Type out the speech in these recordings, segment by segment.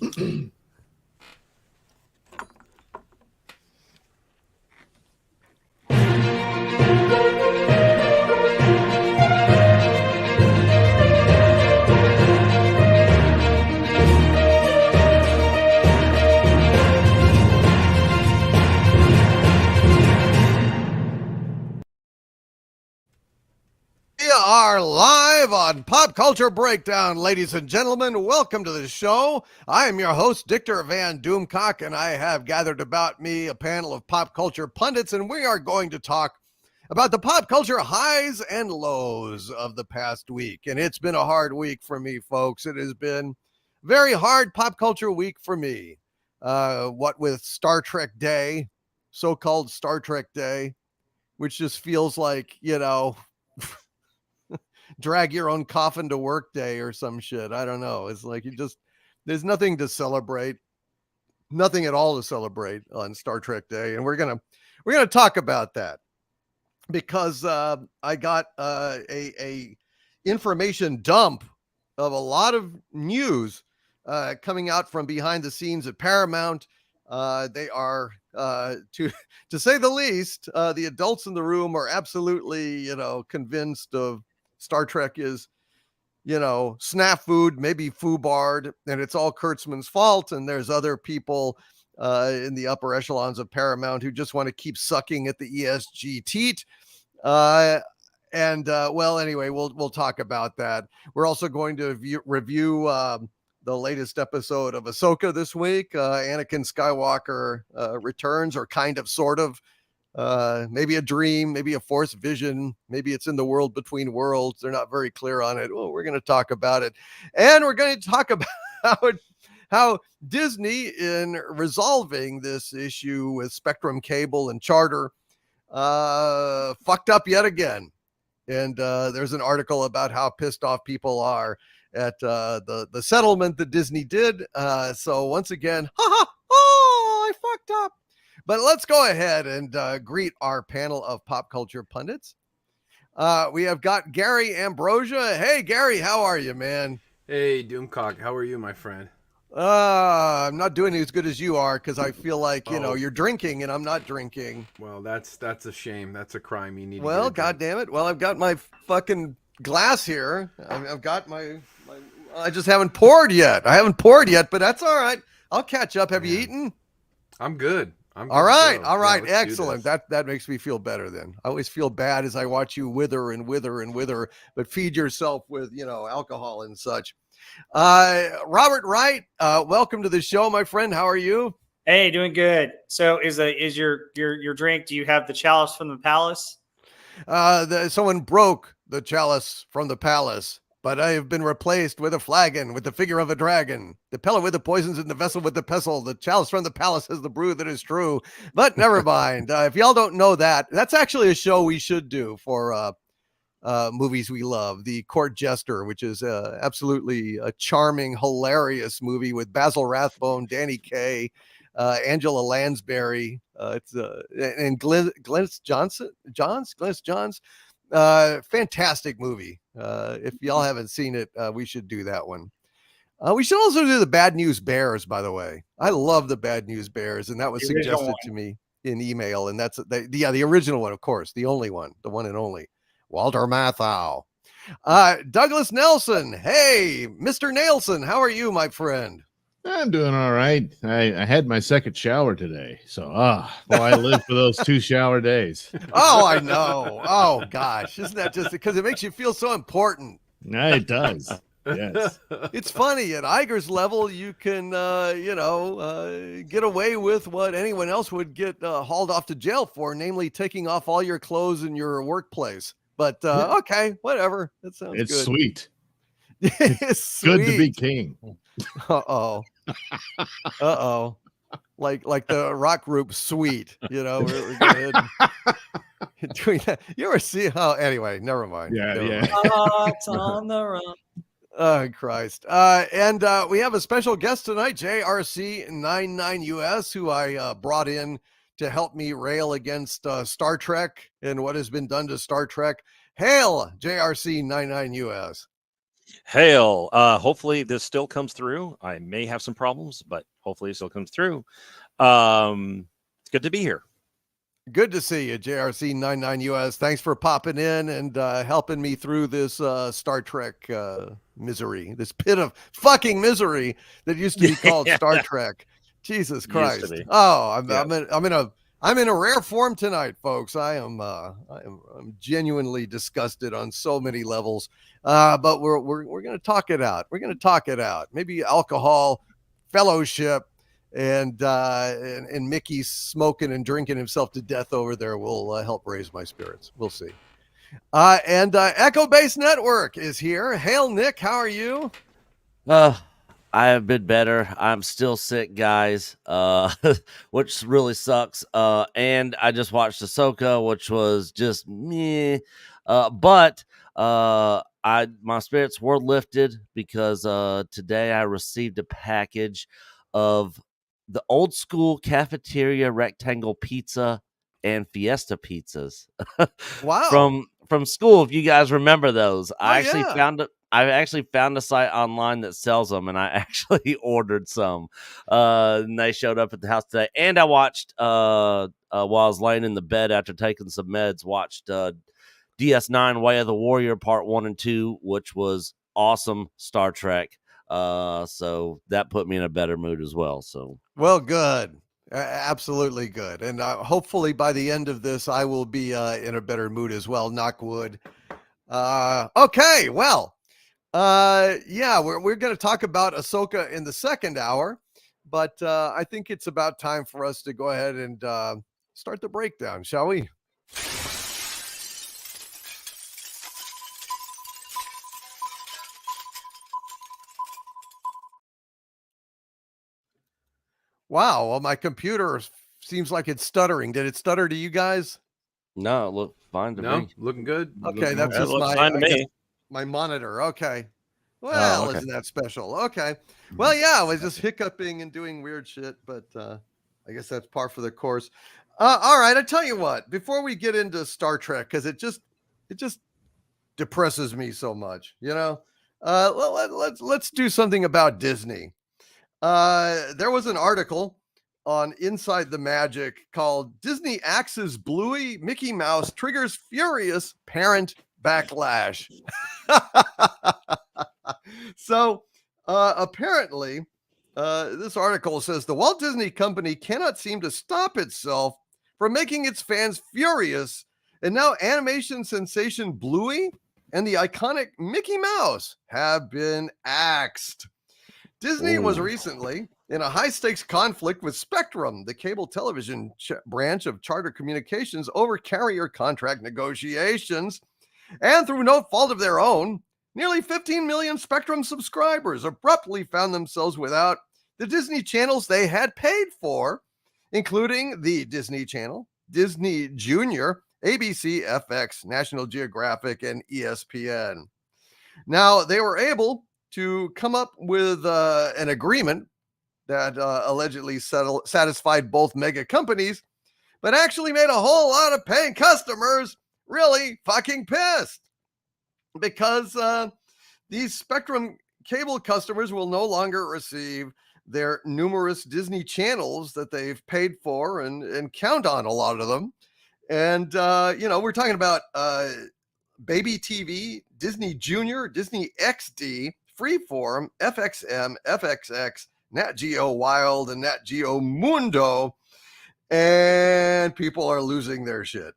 We are live on Pop Culture Breakdown, ladies and gentlemen. Welcome to the show. I am your host, Dictor Van Doomcock, and I have gathered about me a panel of pop culture pundits, and we are going to talk about the pop culture highs and lows of the past week. And it's been a hard week for me, folks. It has been a very hard pop culture week for me. What with Star Trek Day, so-called Star Trek Day, which just feels like, drag your own coffin to work day or some shit. I don't know. It's like there's nothing to celebrate, nothing at all to celebrate on Star Trek Day. And we're going to talk about that because I got a information dump of a lot of news coming out from behind the scenes at Paramount. They are, to say the least, the adults in the room are absolutely, convinced of Star Trek is, snafu'd, maybe foobarred, and it's all Kurtzman's fault. And there's other people in the upper echelons of Paramount who just want to keep sucking at the ESG teat. Well, anyway, we'll talk about that. We're also going to review the latest episode of Ahsoka this week. Anakin Skywalker returns, or kind of, sort of. Maybe a dream, maybe a force vision, maybe it's in the world between worlds. They're not very clear on it. Well, we're going to talk about it. And we're going to talk about how Disney, in resolving this issue with Spectrum Cable and Charter, fucked up yet again. And there's an article about how pissed off people are at the settlement that Disney did. So once again, I fucked up. But let's go ahead and greet our panel of pop culture pundits. We have got Gary Ambrosia. Hey, Gary, how are you, man? Hey, Doomcock, how are you, my friend? I'm not doing as good as you are because I feel like, you're drinking and I'm not drinking. Well, that's a shame. That's a crime. You need. Well, God damn it. Well, I've got my fucking glass here. I've got my I just haven't poured yet. But that's all right. I'll catch up. Have you eaten? I'm good. All right. Yeah, excellent. That makes me feel better then. I always feel bad as I watch you wither and wither and wither, but feed yourself with, alcohol and such. Robert Wright, welcome to the show, my friend. How are you? Hey, doing good. So is your drink, do you have the chalice from the palace? Someone broke the chalice from the palace, but I have been replaced with a flagon with the figure of a dragon, the pellet with the poisons in the vessel with the pestle. The chalice from the palace has the brew that is true. But never mind. If y'all don't know that, that's actually a show we should do for movies we love. The Court Jester, which is absolutely a charming, hilarious movie with Basil Rathbone, Danny Kaye, Angela Lansbury, and Glynis Johns. Fantastic movie. If y'all haven't seen it, we should do that one. We should also do the Bad News Bears, by the way. I love the Bad News Bears, and that was suggested to me in email. And that's the original one, of course, the only one, the one and only. Walter Matthau. Douglas Nelson. Hey, Mr. Nelson, how are you, my friend? I'm doing all right. I had my second shower today. So, I live for those 2 shower days. Oh, I know. Oh, gosh. Isn't that just because it makes you feel so important? It does. Yes. It's funny. At Iger's level, you can, get away with what anyone else would get hauled off to jail for, namely taking off all your clothes in your workplace. But, okay, whatever. That sounds good. It's sweet. It's sweet. Good to be king. Uh-oh. Like the rock group Sweet, we're good. Doing that. You ever see how, anyway, never mind. Yeah. Rocks on the run. Oh, Christ. And we have a special guest tonight, JRC99US, who I brought in to help me rail against Star Trek and what has been done to Star Trek. Hail, JRC99US. Hail. Hopefully this still comes through. I may have some problems, but hopefully it still comes through. It's good to be here. Good to see you, JRC 99US. Thanks for popping in and helping me through this Star Trek misery, this pit of fucking misery that used to be called Star Trek. Jesus Christ! Oh, I'm in a rare form tonight, folks. I'm genuinely disgusted on so many levels. But we're gonna talk it out. We're gonna talk it out. Maybe alcohol, fellowship, and Mickey smoking and drinking himself to death over there will help raise my spirits. We'll see. And Echo Base Network is here. Hail, Nick. How are you? I have been better. I'm still sick, guys, which really sucks. And I just watched Ahsoka, which was just meh. But my spirits were lifted because today I received a package of the old school cafeteria rectangle pizza and Fiesta pizzas. Wow. From school, if you guys remember those. I actually found a site online that sells them, and I actually ordered some. And they showed up at the house today. And I watched while I was laying in the bed after taking some meds, watched DS9 Way of the Warrior Part 1 and 2, which was awesome Star Trek. So that put me in a better mood as well. So well, good. Absolutely good. And hopefully by the end of this, I will be in a better mood as well. Knock wood. Okay. Well, yeah, we're going to talk about Ahsoka in the second hour, but I think it's about time for us to go ahead and start the breakdown, shall we? Wow. Well, my computer seems like it's stuttering. Did it stutter to you guys? no, it looked fine to me. Looking good. Okay, that's That just looks fine to me. my monitor. Okay. Well, okay. isn't that special? Okay. Well, yeah, I was just hiccuping and doing weird shit, but I guess that's par for the course. All right, I tell you what, before we get into Star Trek, because it just depresses me so much, you know. Let's do something about Disney. There was an article on Inside the Magic called Disney Axes Bluey Mickey Mouse Triggers Furious Parent Backlash. So apparently, this article says the Walt Disney Company cannot seem to stop itself from making its fans furious. And now animation sensation Bluey and the iconic Mickey Mouse have been axed. Disney was recently in a high-stakes conflict with Spectrum, the cable television branch of Charter Communications, over carrier contract negotiations. And through no fault of their own, nearly 15 million Spectrum subscribers abruptly found themselves without the Disney channels they had paid for, including the Disney Channel, Disney Junior, ABC, FX, National Geographic, and ESPN. Now, they were able to come up with an agreement that allegedly satisfied both mega companies, but actually made a whole lot of paying customers really fucking pissed, because these Spectrum cable customers will no longer receive their numerous Disney channels that they've paid for and count on, a lot of them. And, we're talking about Baby TV, Disney Junior, Disney XD, Freeform, FXM, FXX, Nat Geo Wild, and Nat Geo Mundo. And people are losing their shit.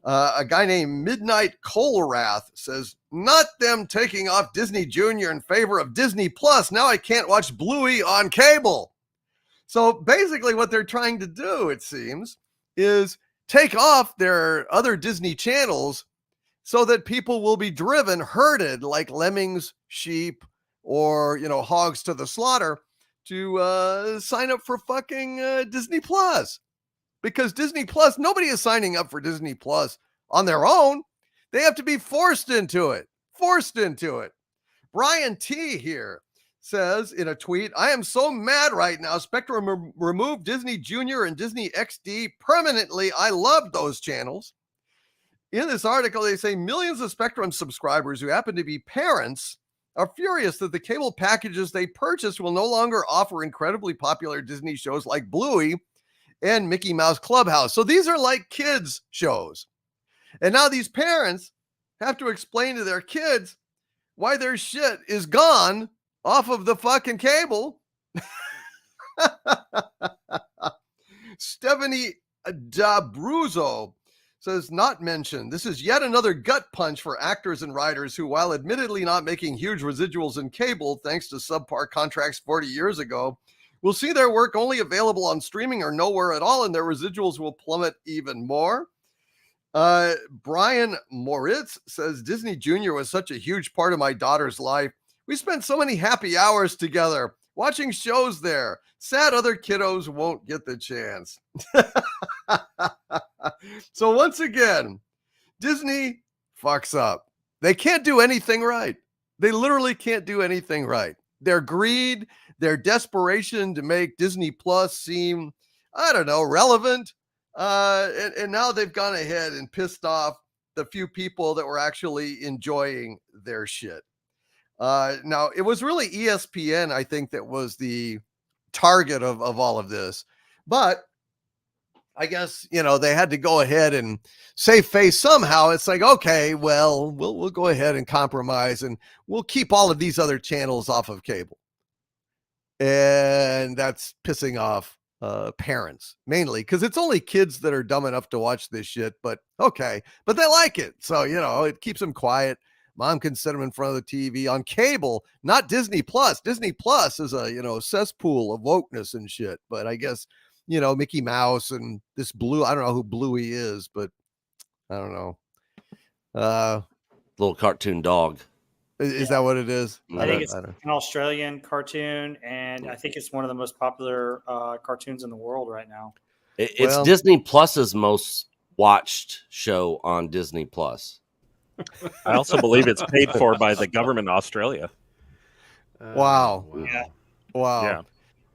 A guy named Midnight Colrath says, not them taking off Disney Junior in favor of Disney Plus. Now I can't watch Bluey on cable. So basically what they're trying to do, it seems, is take off their other Disney channels so that people will be herded like lemmings, sheep, or, hogs to the slaughter to sign up for fucking Disney Plus. Because Disney Plus, nobody is signing up for Disney Plus on their own. They have to be forced into it. Brian T here says in a tweet, I am so mad right now. Spectrum removed Disney Junior and Disney XD permanently. I love those channels. In this article, they say millions of Spectrum subscribers who happen to be parents are furious that the cable packages they purchased will no longer offer incredibly popular Disney shows like Bluey and Mickey Mouse Clubhouse. So these are like kids' shows. And now these parents have to explain to their kids why their shit is gone off of the fucking cable. Stephanie D'Abruzzo says, not mentioned. This is yet another gut punch for actors and writers who, while admittedly not making huge residuals in cable thanks to subpar contracts 40 years ago, will see their work only available on streaming or nowhere at all, and their residuals will plummet even more. Brian Moritz says, Disney Junior was such a huge part of my daughter's life. We spent so many happy hours together watching shows there. Sad other kiddos won't get the chance. So once again, Disney fucks up. They can't do anything right. They literally can't do anything right. Their greed, their desperation to make Disney Plus seem, I don't know, relevant. And now they've gone ahead and pissed off the few people that were actually enjoying their shit. Now, it was really ESPN, I think, that was the target of all of this. But I guess, they had to go ahead and save face somehow. It's like, okay, well, we'll go ahead and compromise, and we'll keep all of these other channels off of cable. And that's pissing off parents mainly, because it's only kids that are dumb enough to watch this shit. But okay, but they like it. So, it keeps them quiet. Mom can sit them in front of the TV on cable, not Disney Plus. Disney Plus is a, cesspool of wokeness and shit. But I guess, Mickey Mouse and this Blue, I don't know who Bluey is, but I don't know. Little cartoon dog. Is that what it is? I think it's an Australian cartoon, and I think it's one of the most popular cartoons in the world right now. It's Disney Plus's most watched show on Disney Plus. I also believe it's paid for by the government in Australia. Wow. Yeah. Wow. Yeah.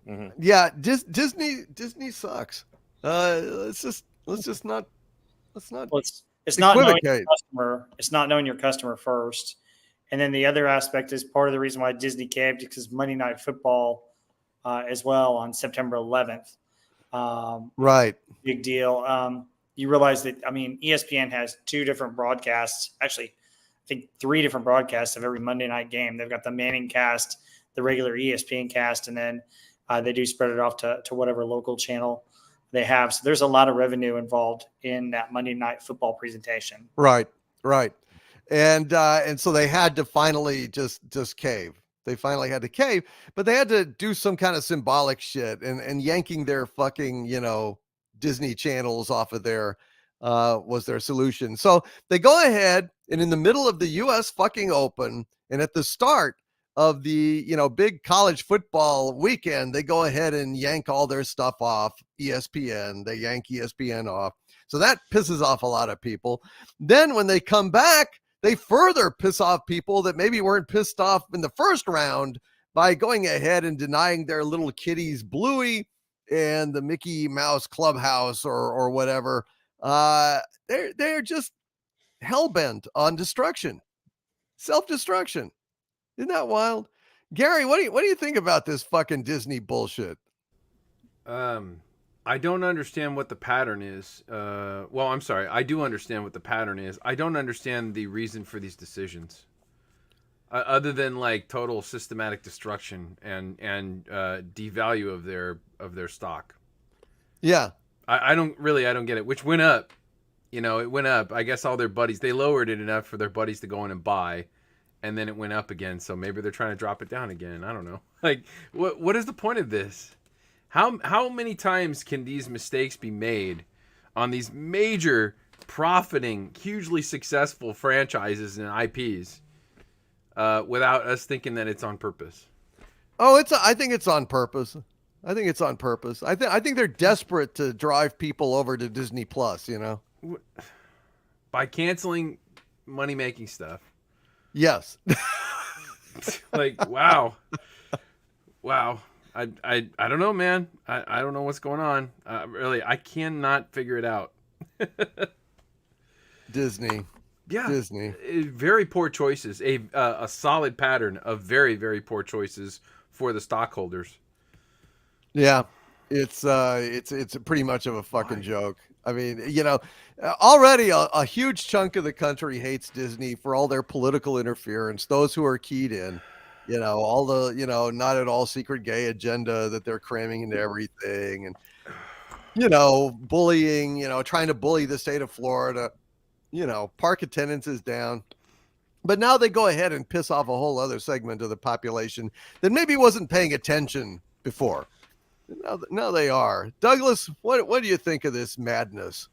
Mm-hmm. Yeah. Disney sucks. Let's not. Well, it's not knowing your equivocate. customer. It's not knowing your customer first. And then the other aspect is part of the reason why Disney caved, because Monday Night Football as well on September 11th. Right. Big deal. You realize that, ESPN has two different broadcasts, actually, I think 3 different broadcasts of every Monday night game. They've got the Manning cast, the regular ESPN cast, and then they do spread it off to whatever local channel they have. So there's a lot of revenue involved in that Monday Night Football presentation. Right. And so they had to finally just cave. They finally had to cave, but they had to do some kind of symbolic shit, and yanking their fucking, Disney channels off of there was their solution. So they go ahead, and in the middle of the US fucking Open, and at the start of the, big college football weekend, they go ahead and yank all their stuff off ESPN. They yank ESPN off. So that pisses off a lot of people. Then when they come back, they further piss off people that maybe weren't pissed off in the first round by going ahead and denying their little kitties Bluey and the Mickey Mouse Clubhouse or whatever. They're just hell-bent on destruction, self-destruction. Isn't that wild? Gary, what do you think about this fucking Disney bullshit? I don't understand what the pattern is. Well, I'm sorry. I do understand what the pattern is. I don't understand the reason for these decisions, other than like total systematic destruction and devalue of their stock. Yeah, I don't get it. Which went up. It went up. I guess all their buddies, they lowered it enough for their buddies to go in and buy, and then it went up again. So maybe they're trying to drop it down again. I don't know. Like, what is the point of this? How many times can these mistakes be made on these major, profiting, hugely successful franchises and IPs without us thinking that it's on purpose? Oh, I think it's on purpose. I think they're desperate to drive people over to Disney Plus, By canceling money-making stuff. Yes. Like, wow. I don't know, man. I don't know what's going on. Really, I cannot figure it out. Disney. Yeah, Disney. very poor choices. A solid pattern of very, very poor choices for the stockholders. Yeah, it's pretty much of a fucking Why? joke. I mean, already a huge chunk of the country hates Disney for all their political interference. Those who are keyed in, all the not at all secret gay agenda that they're cramming into everything, and bullying, trying to bully the state of Florida. Park attendance is down. But now they go ahead and piss off a whole other segment of the population that maybe wasn't paying attention before. Now they are. Douglas, what do you think of this madness?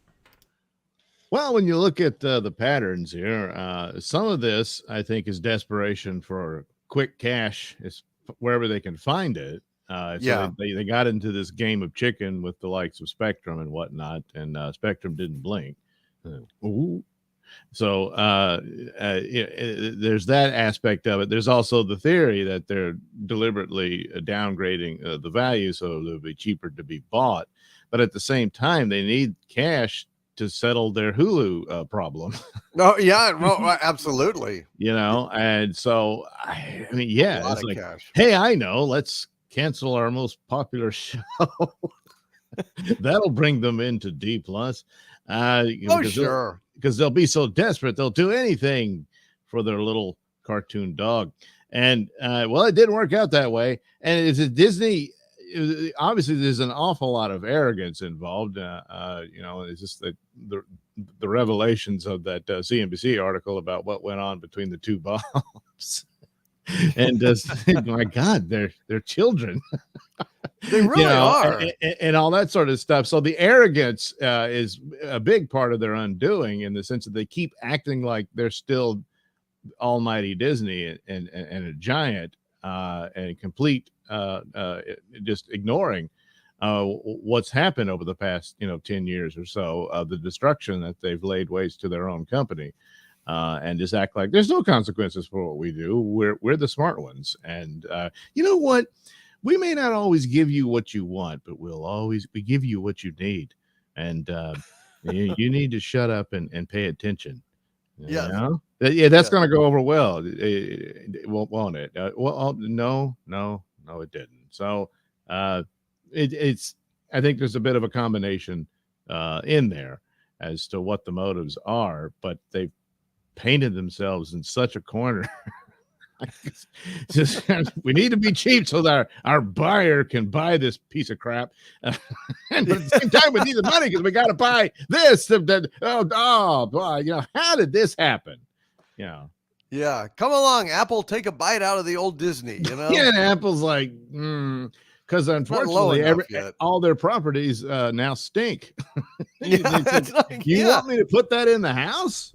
Well, when you look at the patterns here, some of this I think is desperation for quick cash, is wherever they can find it. Yeah. So they got into this game of chicken with the likes of Spectrum and whatnot, and Spectrum didn't blink. Ooh. So there's that aspect of it. There's also the theory that they're deliberately downgrading the value so it'll be cheaper to be bought. But at the same time, they need cash to settle their Hulu problem. No, yeah, well, absolutely. And so, I mean, yeah, it's like, cash. hey, I know, let's cancel our most popular show. That'll bring them into D plus. Sure. Because they'll be so desperate, they'll do anything for their little cartoon dog. And well, it didn't work out that way. And it's a Disney. Obviously, there's an awful lot of arrogance involved. It's just the revelations of that CNBC article about what went on between the two bombs. And my God, they're children. They really are. And all that sort of stuff. So the arrogance is a big part of their undoing, in the sense that they keep acting like they're still almighty Disney and a giant and complete just ignoring what's happened over the past 10 years or so, of the destruction that they've laid waste to their own company. And just act like there's no consequences for what we do. We're the smart ones. And you know what? We may not always give you what you want, but we give you what you need. And you need to shut up and pay attention. Yeah. Yeah, that's going to go over well. Won't it? Well, no, it didn't. So it's, I think there's a bit of a combination in there as to what the motives are, but they've painted themselves in such a corner. Just, we need to be cheap so that our buyer can buy this piece of crap. And at the same time, we need the money because we got to buy this. How did this happen? Yeah, come along, Apple, take a bite out of the old Disney. Yeah, and Apple's like, because unfortunately, all their properties now stink. You want me to put that in the house?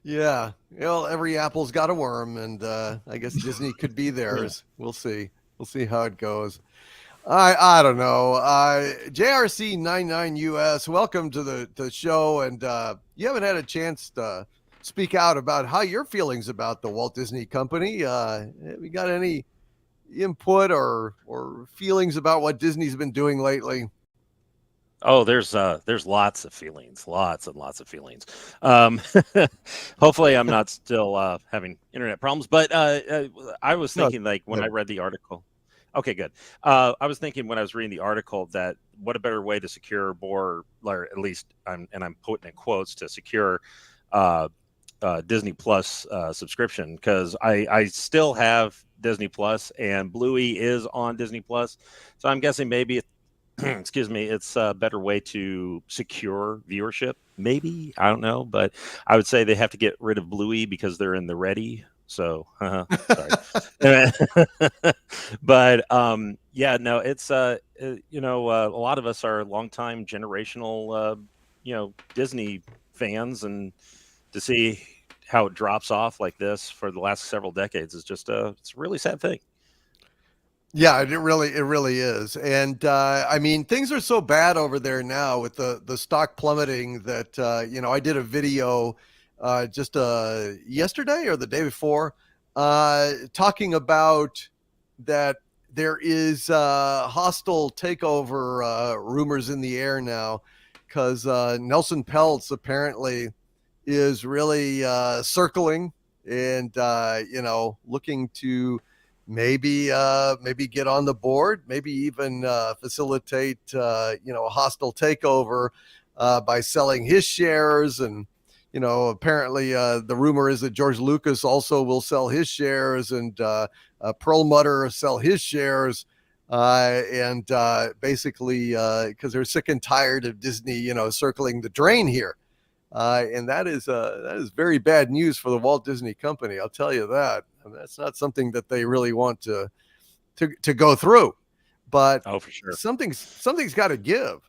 Yeah. Well, every apple's got a worm, and I guess Disney could be theirs. We'll see. We'll see how it goes. I don't know. JRC99US, welcome to the show, and you haven't had a chance to speak out about how your feelings about the Walt Disney Company. Have you got any input or feelings about what Disney's been doing lately? Oh, there's lots of feelings, lots and lots of feelings. Hopefully I'm not still having internet problems, but I was thinking, when I read the article. Okay, good. I was thinking when I was reading the article that what a better way to secure more, or at least I'm putting in quotes, to secure Disney Plus subscription, because I still have Disney Plus and Bluey is on Disney Plus, so I'm guessing maybe excuse me, it's a better way to secure viewership. Maybe, I don't know, but I would say they have to get rid of Bluey because they're in the ready. So, sorry. But yeah, no, it's a lot of us are longtime generational Disney fans, and to see how it drops off like this for the last several decades is just it's a really sad thing. Yeah, it really is. And I mean, things are so bad over there now with the stock plummeting that I did a video just yesterday or the day before talking about that there is hostile takeover rumors in the air now, because Nelson Peltz apparently is really circling and looking to maybe get on the board, maybe even facilitate a hostile takeover by selling his shares. And apparently the rumor is that George Lucas also will sell his shares, and Perlmutter sell his shares. And basically because they're sick and tired of Disney circling the drain here. And that is very bad news for the Walt Disney Company. I'll tell you that. And that's not something that they really want to go through. But Oh, for sure. Something's got to give.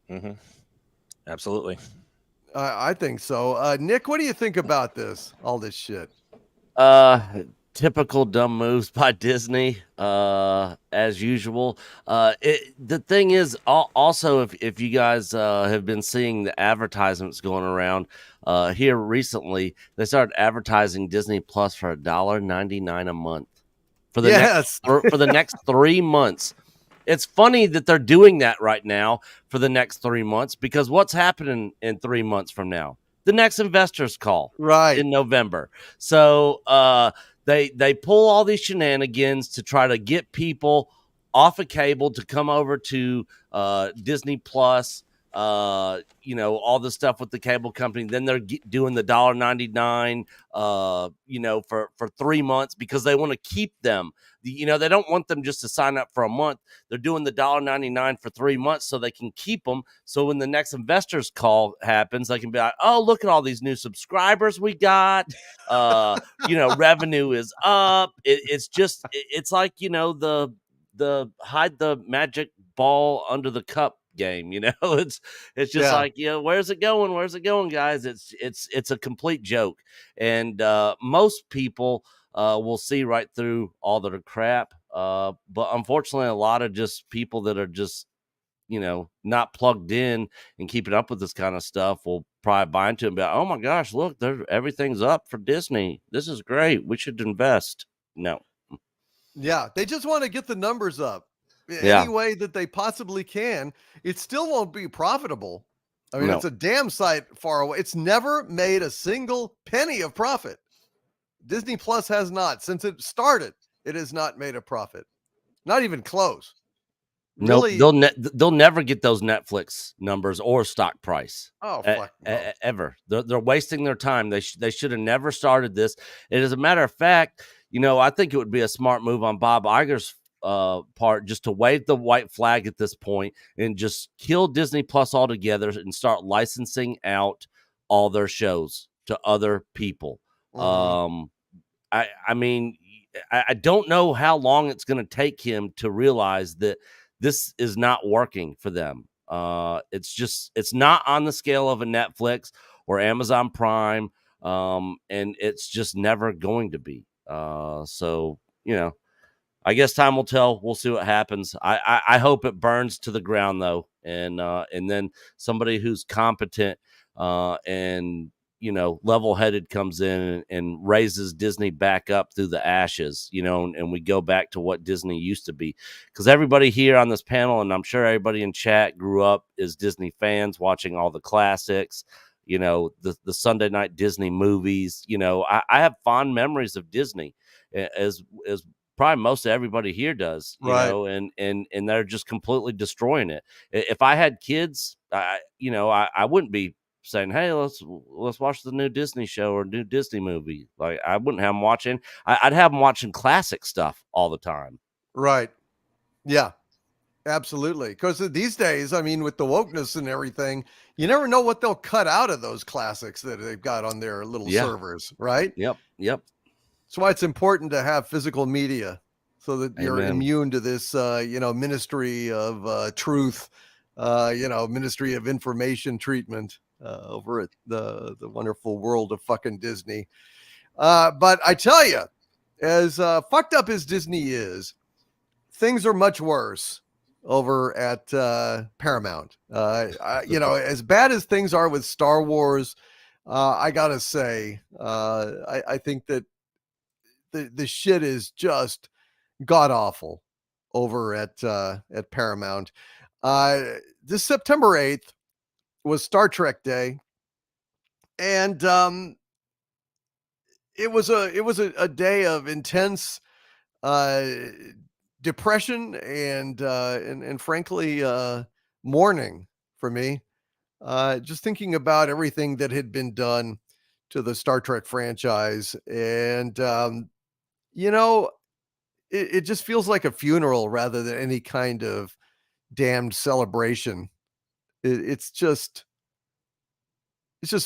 Mm-hmm. Absolutely. I think so. Nick, what do you think about this? All this shit. Typical dumb moves by Disney, as usual. The thing is, also, if you guys have been seeing the advertisements going around here recently, they started advertising Disney Plus for $1.99 a month for the next 3 months. It's funny that they're doing that right now for the next 3 months, because what's happening in 3 months from now? The next investors call in November. So they pull all these shenanigans to try to get people off of cable to come over to Disney Plus. All the stuff with the cable company. Then they're doing the $1.99 for 3 months, because they want to keep them. They don't want them just to sign up for a month. They're doing the $1.99 for 3 months so they can keep them. So when the next investors call happens, they can be like, oh, look at all these new subscribers we got. Revenue is up. It's like, the hide the magic ball under the cup game. It's just like, where's it going, guys? It's a complete joke. And most people will see right through all the crap, but unfortunately a lot of just people that are just not plugged in and keeping up with this kind of stuff will probably buy into it and be like, oh my gosh, look, everything's up for Disney, this is great, we should invest. No. Yeah, they just want to get the numbers up any way that they possibly can. It still won't be profitable. I mean, it's a damn sight far away. It's never made a single penny of profit. Disney Plus has not. Since it started, it has not made a profit. Not even close. Really, they'll never get those Netflix numbers or stock price. Oh, fuck no. Ever. They're wasting their time. They should have never started this. And as a matter of fact, I think it would be a smart move on Bob Iger's part just to wave the white flag at this point and just kill Disney Plus altogether and start licensing out all their shows to other people. Mm-hmm. I mean, I don't know how long it's going to take him to realize that this is not working for them. It's not on the scale of a Netflix or Amazon Prime, and it's just never going to be. So I guess time will tell. We'll see what happens. I hope it burns to the ground though, and then somebody who's competent and level-headed comes in and raises Disney back up through the ashes, and we go back to what Disney used to be. Because everybody here on this panel, and I'm sure everybody in chat, grew up as Disney fans, watching all the classics, the Sunday night Disney movies. I have fond memories of Disney, as probably most of everybody here does, and they're just completely destroying it. If I had kids, I wouldn't be saying, hey, let's watch the new Disney show or new Disney movie. Like, I wouldn't have them watching. I'd have them watching classic stuff all the time. Right. Yeah, absolutely. Because these days, I mean, with the wokeness and everything, you never know what they'll cut out of those classics that they've got on their little servers, right? Yep. That's why it's important to have physical media so that you're immune to this, ministry of truth, ministry of information treatment over at the wonderful world of fucking Disney. But I tell you, as fucked up as Disney is, things are much worse over at Paramount. As bad as things are with Star Wars, I gotta say, I think that the shit is just god awful over at Paramount. This September 8th, was Star Trek Day, and it was a day of intense uh, depression and frankly mourning for me. Just thinking about everything that had been done to the Star Trek franchise, and you know, it just feels like a funeral rather than any kind of damned celebration. It's just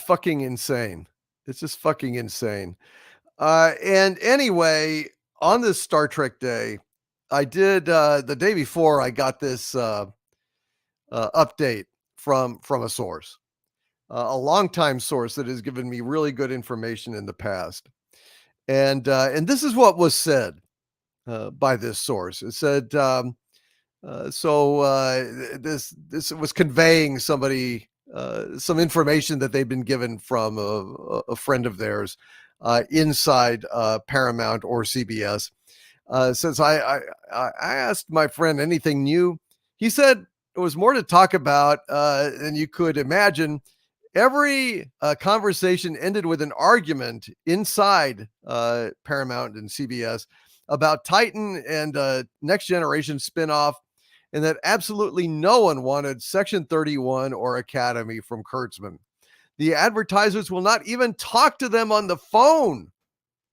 fucking insane. It's just fucking insane. And anyway, on this Star Trek day, I did the day before I got this update from a source, a longtime source that has given me really good information in the past. And this is what was said by this source. It said, this was conveying somebody some information that they've been given from a friend of theirs inside Paramount or CBS. Since I asked my friend anything new, he said it was more to talk about than you could imagine. Every conversation ended with an argument inside Paramount and CBS about Titan and Next Generation spinoff, and that absolutely no one wanted Section 31 or Academy from Kurtzman. The advertisers will not even talk to them on the phone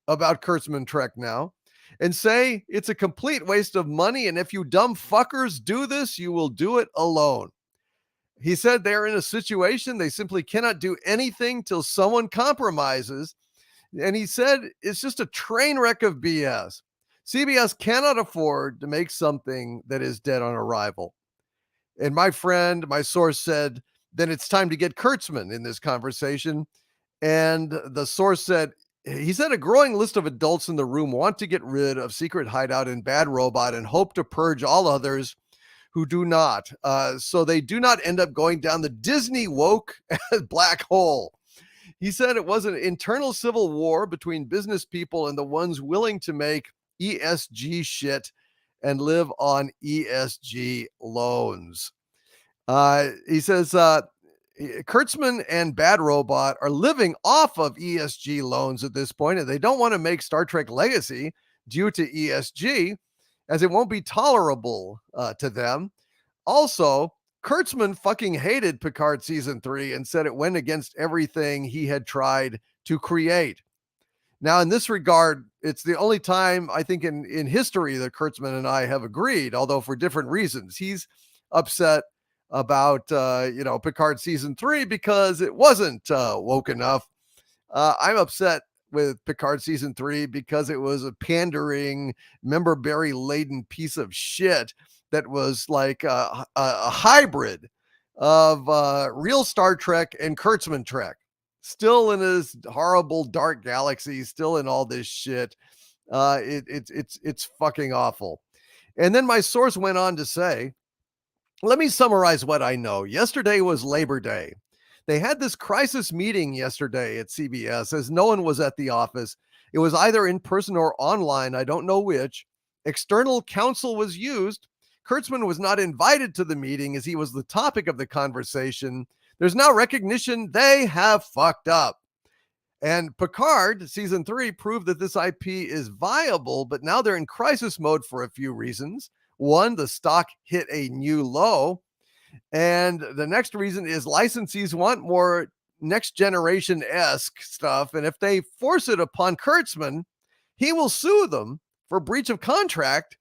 about Kurtzman Trek now and say it's a complete waste of money, and if you dumb fuckers do this, you will do it alone. He said they're in a situation they simply cannot do anything till someone compromises. And he said it's just a train wreck of BS. CBS cannot afford to make something that is dead on arrival. And my friend, my source said, then it's time to get Kurtzman in this conversation. And the source said, he said a growing list of adults in the room want to get rid of Secret Hideout and Bad Robot and hope to purge all others who do not. So they do not end up going down the Disney woke black hole. He said it was an internal civil war between business people and the ones willing to make ESG shit and live on ESG loans. He says Kurtzman and Bad Robot are living off of ESG loans at this point, and they don't want to make Star Trek Legacy due to ESG, as it won't be tolerable to them. Also, Kurtzman fucking hated Picard season 3 and said it went against everything he had tried to create. Now, in this regard, it's the only time I think in history that Kurtzman and I have agreed, although for different reasons. He's upset about, Picard season 3 because it wasn't woke enough. I'm upset with Picard season 3 because it was a pandering, member-berry laden piece of shit that was like a hybrid of real Star Trek and Kurtzman Trek. Still in his horrible dark galaxy, still in all this shit. It's fucking awful. And then my source went on to say, let me summarize what I know. Yesterday was Labor Day. They had this crisis meeting yesterday at CBS as no one was at the office. It was either in person or online. I don't know which. External counsel was used. Kurtzman was not invited to the meeting as he was the topic of the conversation. There's now recognition they have fucked up. And Picard season 3 proved that this IP is viable, but now they're in crisis mode for a few reasons. One, the stock hit a new low. And the next reason is licensees want more Next Generation-esque stuff. And if they force it upon Kurtzman, he will sue them for breach of contract,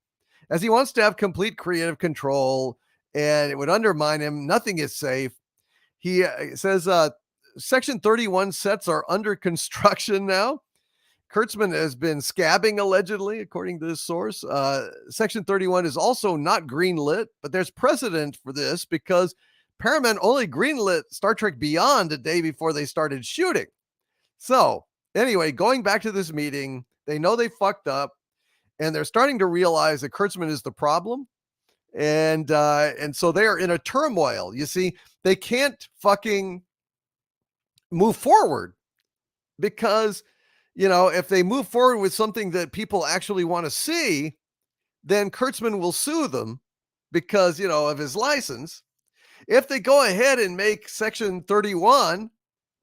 as he wants to have complete creative control, and it would undermine him. Nothing is safe. He says Section 31 sets are under construction now. Kurtzman has been scabbing, allegedly, according to this source. Section 31 is also not greenlit, but there's precedent for this because Paramount only greenlit Star Trek Beyond a day before they started shooting. So, anyway, going back to this meeting, they know they fucked up, and they're starting to realize that Kurtzman is the problem. And so they are in a turmoil. You see, they can't fucking move forward because, if they move forward with something that people actually want to see, then Kurtzman will sue them because, of his license. If they go ahead and make Section 31,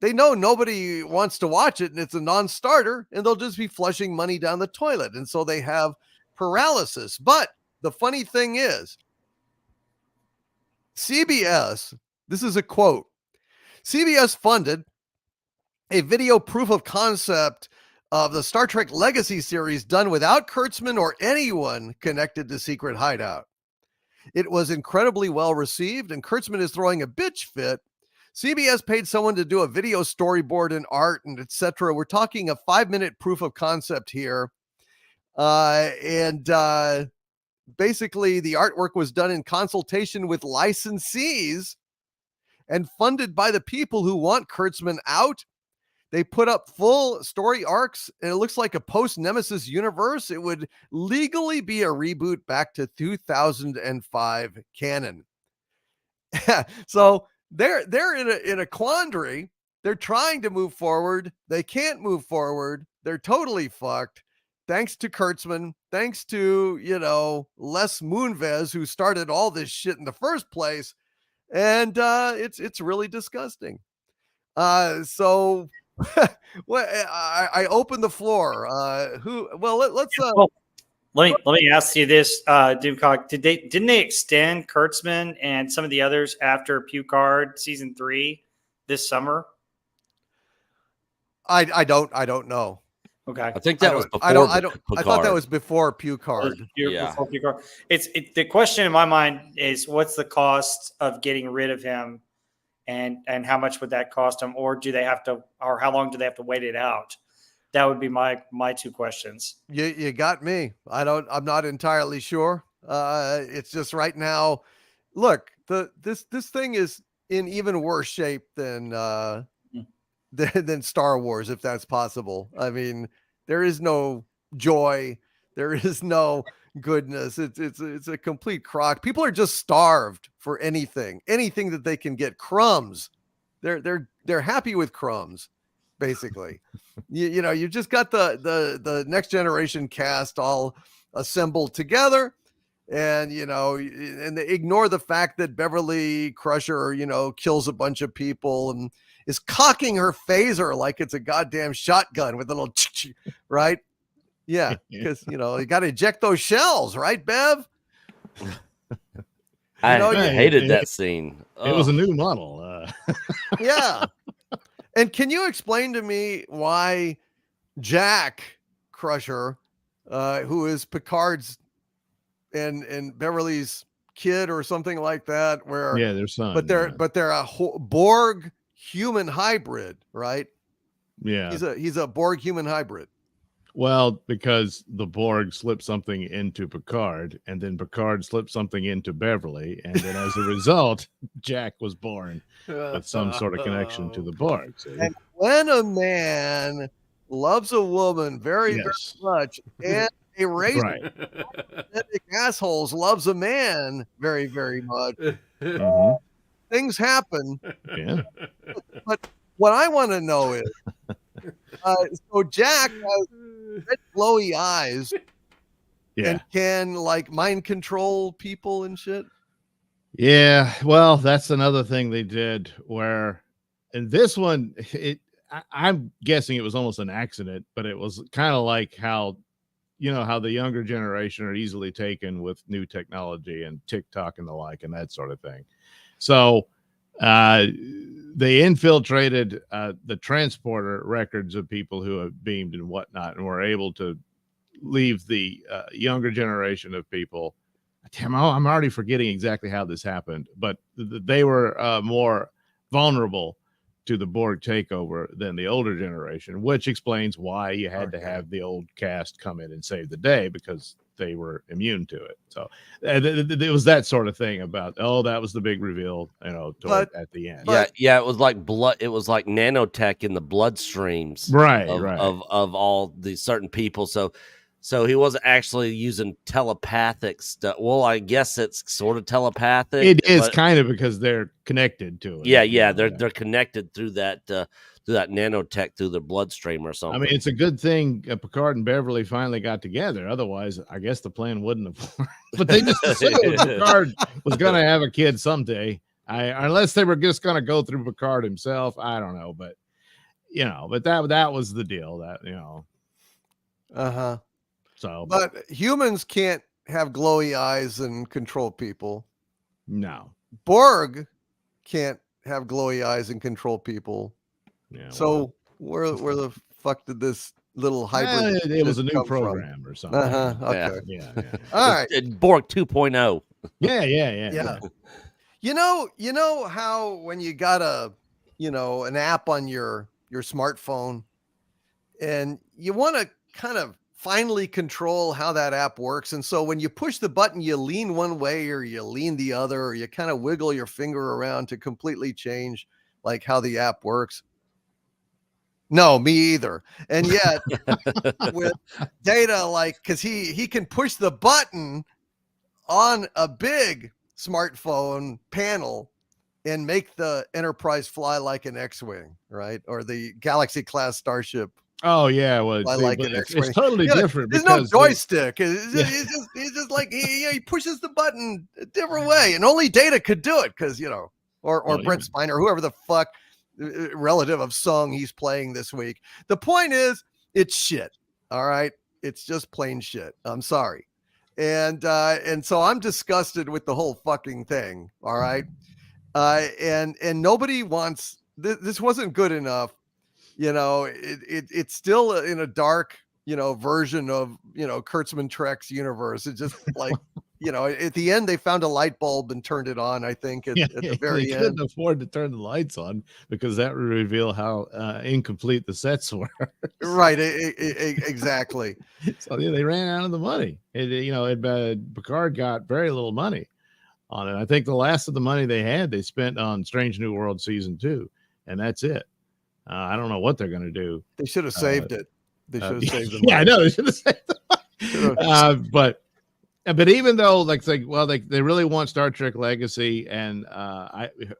they know nobody wants to watch it and it's a non-starter, and they'll just be flushing money down the toilet. And so they have paralysis. But the funny thing is, CBS, this is a quote, CBS funded a video proof of concept of the Star Trek Legacy series done without Kurtzman or anyone connected to Secret Hideout. It was incredibly well received, and Kurtzman is throwing a bitch fit. CBS paid someone to do a video storyboard and art and etc. We're talking a 5-minute proof of concept here. Basically, the artwork was done in consultation with licensees and funded by the people who want Kurtzman out. They put up full story arcs, and it looks like a post-Nemesis universe. It would legally be a reboot back to 2005 canon. So they're in a quandary. They're trying to move forward. They can't move forward. They're totally fucked. Thanks to Kurtzman, thanks to, Les Moonves, who started all this shit in the first place. And it's really disgusting. So well, I open the floor. Let's let me ask you this, Doomcock. Didn't they extend Kurtzman and some of the others after Picard season 3 this summer? I don't know. Okay, I think that was before. I thought that was before Picard. Before Picard. The question in my mind is, what's the cost of getting rid of him? And how much would that cost them, or how long do they have to wait it out? That would be my two questions. You got me. I'm not entirely sure. It's just right now. Look, this thing is in even worse shape than Star Wars, if that's possible. I mean, there is no joy. There is no goodness. It's a complete crock. People are just starved for anything that they can get. Crumbs. They're happy with crumbs, basically. You just got the Next Generation cast all assembled together, and and they ignore the fact that Beverly Crusher kills a bunch of people and is cocking her phaser like it's a goddamn shotgun with a little right. Yeah, because you got to eject those shells, right, Bev? I hated that scene. It was a new model. Yeah. And can you explain to me why Jack Crusher, who is Picard's and Beverly's kid or something like that, their son, but they're a Borg human hybrid, right? Yeah, he's a Borg human hybrid. Well, because the Borg slipped something into Picard, and then Picard slipped something into Beverly, and then as a result, Jack was born with some sort of connection to the Borg. See? And when a man loves a woman very, very much, and a racist assholes loves a man very, very much, things happen. Yeah. But what I want to know is, so Jack has red glowy eyes and can mind control people and shit. Yeah, well, that's another thing they did where in this one, I'm guessing it was almost an accident, but it was kind of like how the younger generation are easily taken with new technology and TikTok and the like and that sort of thing. So they infiltrated the transporter records of people who have beamed and whatnot, and were able to leave the younger generation of people. Damn, I'm already forgetting exactly how this happened, but they were more vulnerable to the Borg takeover than the older generation, which explains why you had to have the old cast come in and save the day, because they were immune to it. So it was that sort of thing about, that was the big reveal, at the end. Yeah, it was like blood. It was like nanotech in the bloodstreams, of all the certain people. So he wasn't actually using telepathic stuff. Well, I guess it's sort of telepathic. It is kind of, because they're connected to it. Yeah, they're connected through that nanotech through their bloodstream or something. I mean, it's a good thing Picard and Beverly finally got together. Otherwise, I guess the plan wouldn't have worked. But they just assumed Picard was going to have a kid someday. Unless they were just going to go through Picard himself, I don't know, but that was the deal. Uh-huh. So, But humans can't have glowy eyes and control people. no. Borg can't have glowy eyes and control people. Yeah. So where the fuck did this little hybrid? It was a shit new come from? program or something. Uh-huh. Okay. Yeah. All right. Borg 2.0. Yeah. You know how when you got an app on your smartphone and you want to kind of finally control how that app works. And so when you push the button, you lean one way or you lean the other, or you kind of wiggle your finger around to completely change like how the app works. No, me either. And yet with Data, like, cause he can push the button on a big smartphone panel and make the Enterprise fly like an X-Wing, right? Or the Galaxy class starship. Oh yeah, well, I like an X-Wing. it's totally different. There's no because joystick. It's just like he pushes the button a different way, and only Data could do it because or Brent Spiner, whoever the fuck relative of song he's playing this week. The point is, it's shit. All right, it's just plain shit. I'm sorry, and so I'm disgusted with the whole fucking thing. All right, and nobody wants this. Wasn't good enough. It's still in a dark, version of, Kurtzman Trek's universe. It's just like, at the end they found a light bulb and turned it on, I think at the very they end. couldn't afford to turn the lights on because that would reveal how incomplete the sets were. Right. Exactly. So they ran out of the money. Picard got very little money on it. I think the last of the money they had, they spent on Strange New World season 2, and that's it. I don't know what they're going to do. They should have saved it. They should have saved the money. Yeah, I know they should have saved it. But even though they really want Star Trek Legacy, and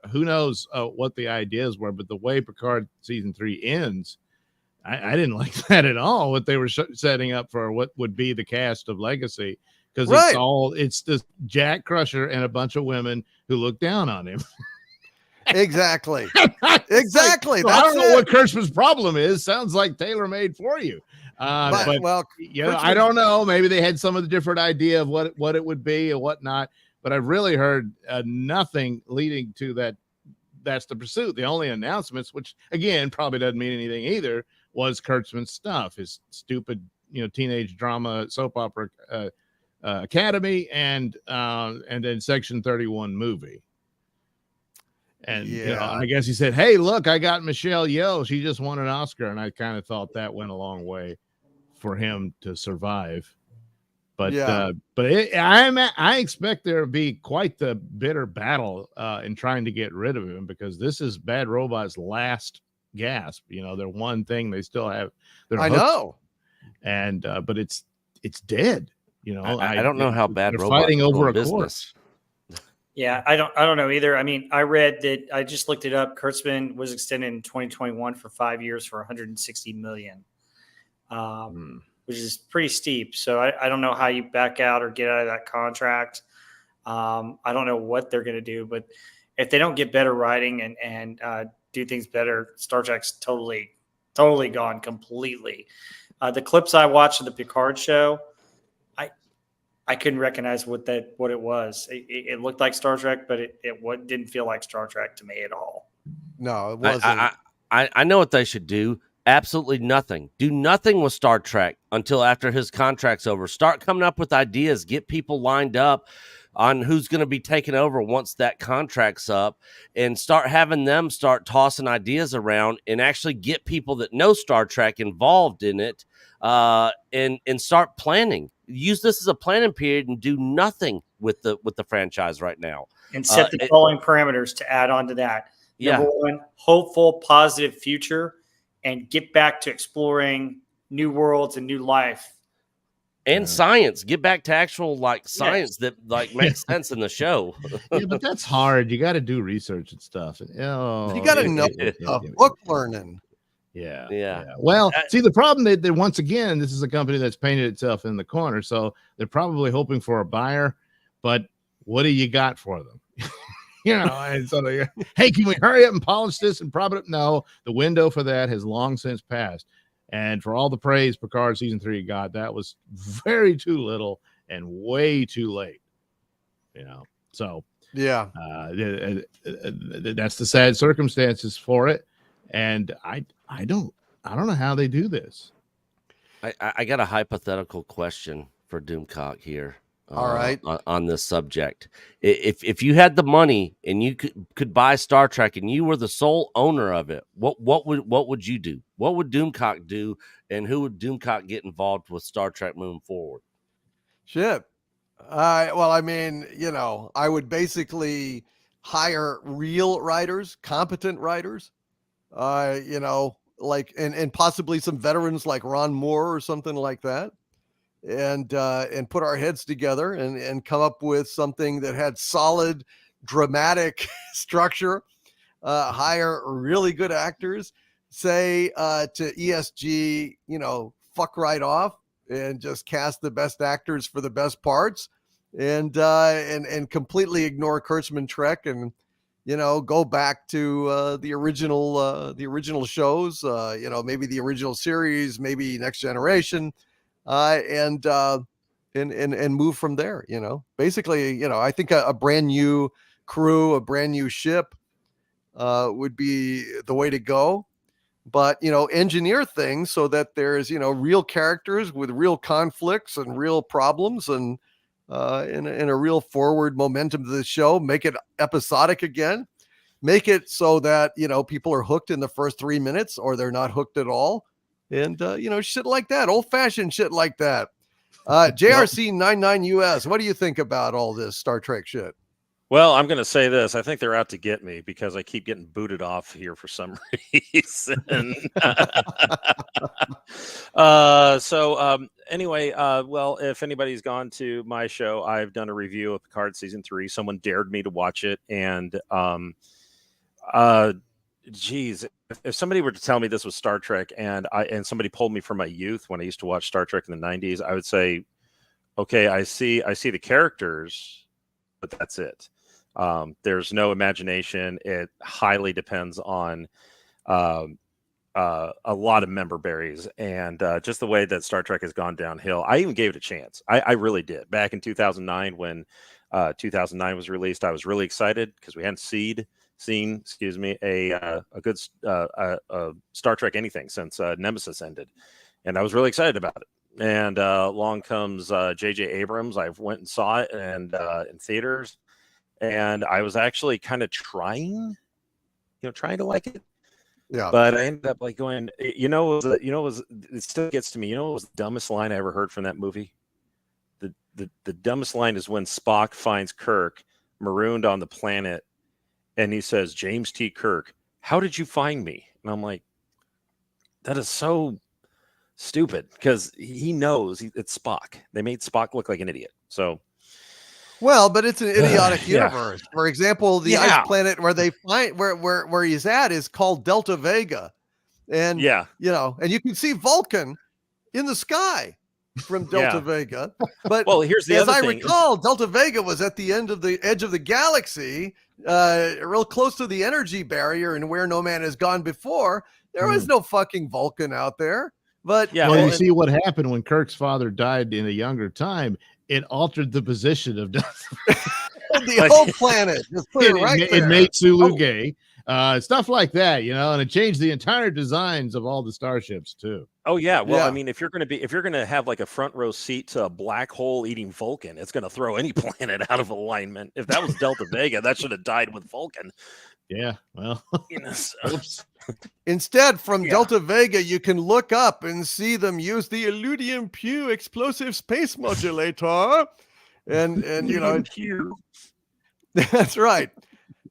who knows what the ideas were, but the way Picard season 3 ends, I didn't like that at all. What they were setting up for what would be the cast of Legacy, because it's just Jack Crusher and a bunch of women who look down on him. Exactly. Exactly. I don't know what Kurtzman's problem is. Sounds like tailor-made for you. But I don't know. Maybe they had some of the different idea of what it would be and whatnot. But I've really heard nothing leading to that. That's the pursuit. The only announcements, which again probably doesn't mean anything either, was Kurtzman's stuff, his stupid, teenage drama soap opera Academy, and then Section 31 movie. And I guess he said, "Hey, look, I got Michelle Yeoh. She just won an Oscar," and I kind of thought that went a long way for him to survive. But I expect there to be quite the bitter battle in trying to get rid of him, because this is Bad Robot's last gasp. Their one thing they still have. I know, and but it's dead. I don't know how Bad Robot fighting over a business. course. Yeah, I don't know either. I mean, I read that, I just looked it up. Kurtzman was extended in 2021 for 5 years for $160 million, which is pretty steep. So I don't know how you back out or get out of that contract. I don't know what they're going to do, but if they don't get better writing and do things better, Star Trek's totally gone completely. The clips I watched of the Picard show, I couldn't recognize what it was. It looked like Star Trek, but it didn't feel like Star Trek to me at all. No, it wasn't. I know what they should do. Absolutely nothing. Do nothing with Star Trek until after his contract's over. Start coming up with ideas. Get people lined up on who's going to be taken over once that contract's up, and start having them start tossing ideas around, and actually get people that know Star Trek involved in it, and start planning. Use this as a planning period and do nothing with the franchise right now. And set the following parameters to add on to that. Number one, hopeful, positive future, and get back to exploring new worlds and new life. And science. Get back to actual science that makes sense in the show. Yeah, but that's hard. You got to do research and stuff. You got to know book learning. Yeah. Well, see, the problem that once again, this is a company that's painted itself in the corner, so they're probably hoping for a buyer. But what do you got for them? And so they, hey, can we hurry up and polish this and prop it up? No, the window for that has long since passed. And for all the praise Picard season 3 got, that was very too little and way too late. So Yeah. That's the sad circumstances for it. And I don't know how they do this. I got a hypothetical question for Doomcock here. All right. On this subject, if you had the money and you could buy Star Trek and you were the sole owner of it, what would you do? What would Doomcock do, and who would Doomcock get involved with Star Trek moving forward? Shit. Well, I mean, I would basically hire real writers, competent writers, like, and possibly some veterans like Ron Moore or something like that. And put our heads together and come up with something that had solid dramatic structure, hire really good actors, say to ESG, fuck right off and just cast the best actors for the best parts, and completely ignore Kurtzman Trek and go back to the original shows, maybe the original series, maybe Next Generation, and move from there. Basically, I think a brand new crew, a brand new ship would be the way to go. But engineer things so that there's real characters with real conflicts and real problems, and in a real forward momentum to the show. Make it episodic again. Make it so that people are hooked in the first 3 minutes, or they're not hooked at all. And shit like that, old-fashioned shit like that. JRC 99US, what do you think about all this Star Trek shit? Well, I'm going to say this. I think they're out to get me because I keep getting booted off here for some reason. Anyway, well, if anybody's gone to my show, I've done a review of Picard season 3. Someone dared me to watch it, and geez, if somebody were to tell me this was Star Trek and somebody pulled me from my youth when I used to watch Star Trek in the 90s, I would say, okay, I see the characters, but that's it. There's no imagination. It highly depends on a lot of member berries, and just the way that Star Trek has gone downhill. I even gave it a chance. I really did. Back in 2009, when 2009 was released, I was really excited because we hadn't seen a good Star Trek anything since Nemesis ended, and I was really excited about it. And along comes J.J. Abrams. I went and saw it and in theaters, and I was actually kind of trying to like it. Yeah. But I ended up like going, it still gets to me. What was the dumbest line I ever heard from that movie? The dumbest line is when Spock finds Kirk marooned on the planet, and he says, "James T. Kirk, how did you find me?" And I'm like, that is so stupid, because he knows it's Spock. They made Spock look like an idiot. So, well, but it's an idiotic yeah. universe. For example, the ice planet where they find where he's at is called Delta Vega, and and you can see Vulcan in the sky from Delta Vega. But well, here's the as other I thing. recall, Delta Vega was at the edge of the galaxy, real close to the energy barrier, and where no man has gone before. There was no fucking Vulcan out there. But you see what happened when Kirk's father died in a younger time. It altered the position of the whole planet. Just put it made Sulu gay. Stuff like that, and it changed the entire designs of all the starships too. Oh yeah, well, I mean, if you're gonna have like a front row seat to a black hole eating Vulcan, it's gonna throw any planet out of alignment. If that was Delta Vega, that should have died with Vulcan. Yeah, well, instead, from Delta Vega, you can look up and see them use the Illudium Pew explosive space modulator, and that's right.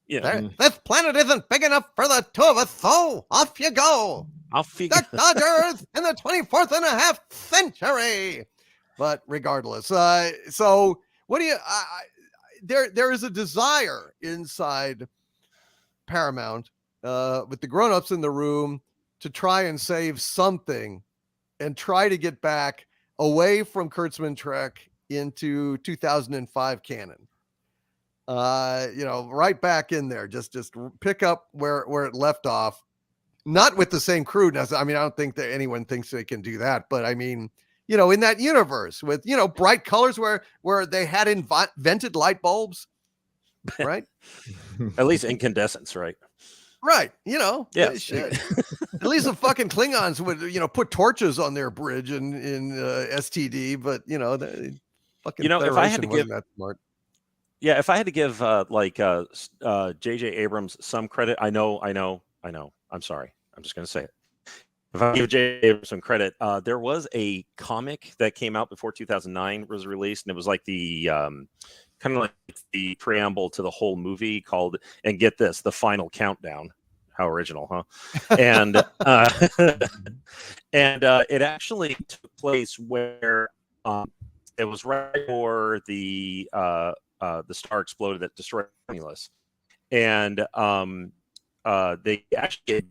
Yeah, this planet isn't big enough for the two of us, so off you go. The Dodgers in the 24th and a half century. But regardless, so what do you? There is a desire inside Paramount, with the grown-ups in the room, to try and save something and try to get back away from Kurtzman Trek into 2005 canon. right back in there. Just pick up where it left off. Not with the same crew. I mean, I don't think that anyone thinks they can do that, but I mean, in that universe with, bright colors where they had invented light bulbs, right? At least incandescents, right? Right. Yeah. Shit. At least the fucking Klingons would, put torches on their bridge in STD, but the fucking if I had to Federation give, wasn't that smart. yeah, if I had to give J.J. Abrams some credit, I know. I'm sorry. I'm just going to say it. If I give J.J. Abrams some credit, there was a comic that came out before 2009 was released, and it was like the kind of like the preamble to the whole movie called, and get this, The Final Countdown. How original, huh? And it actually took place where it was right before the star exploded that destroyed Romulus, and they actually get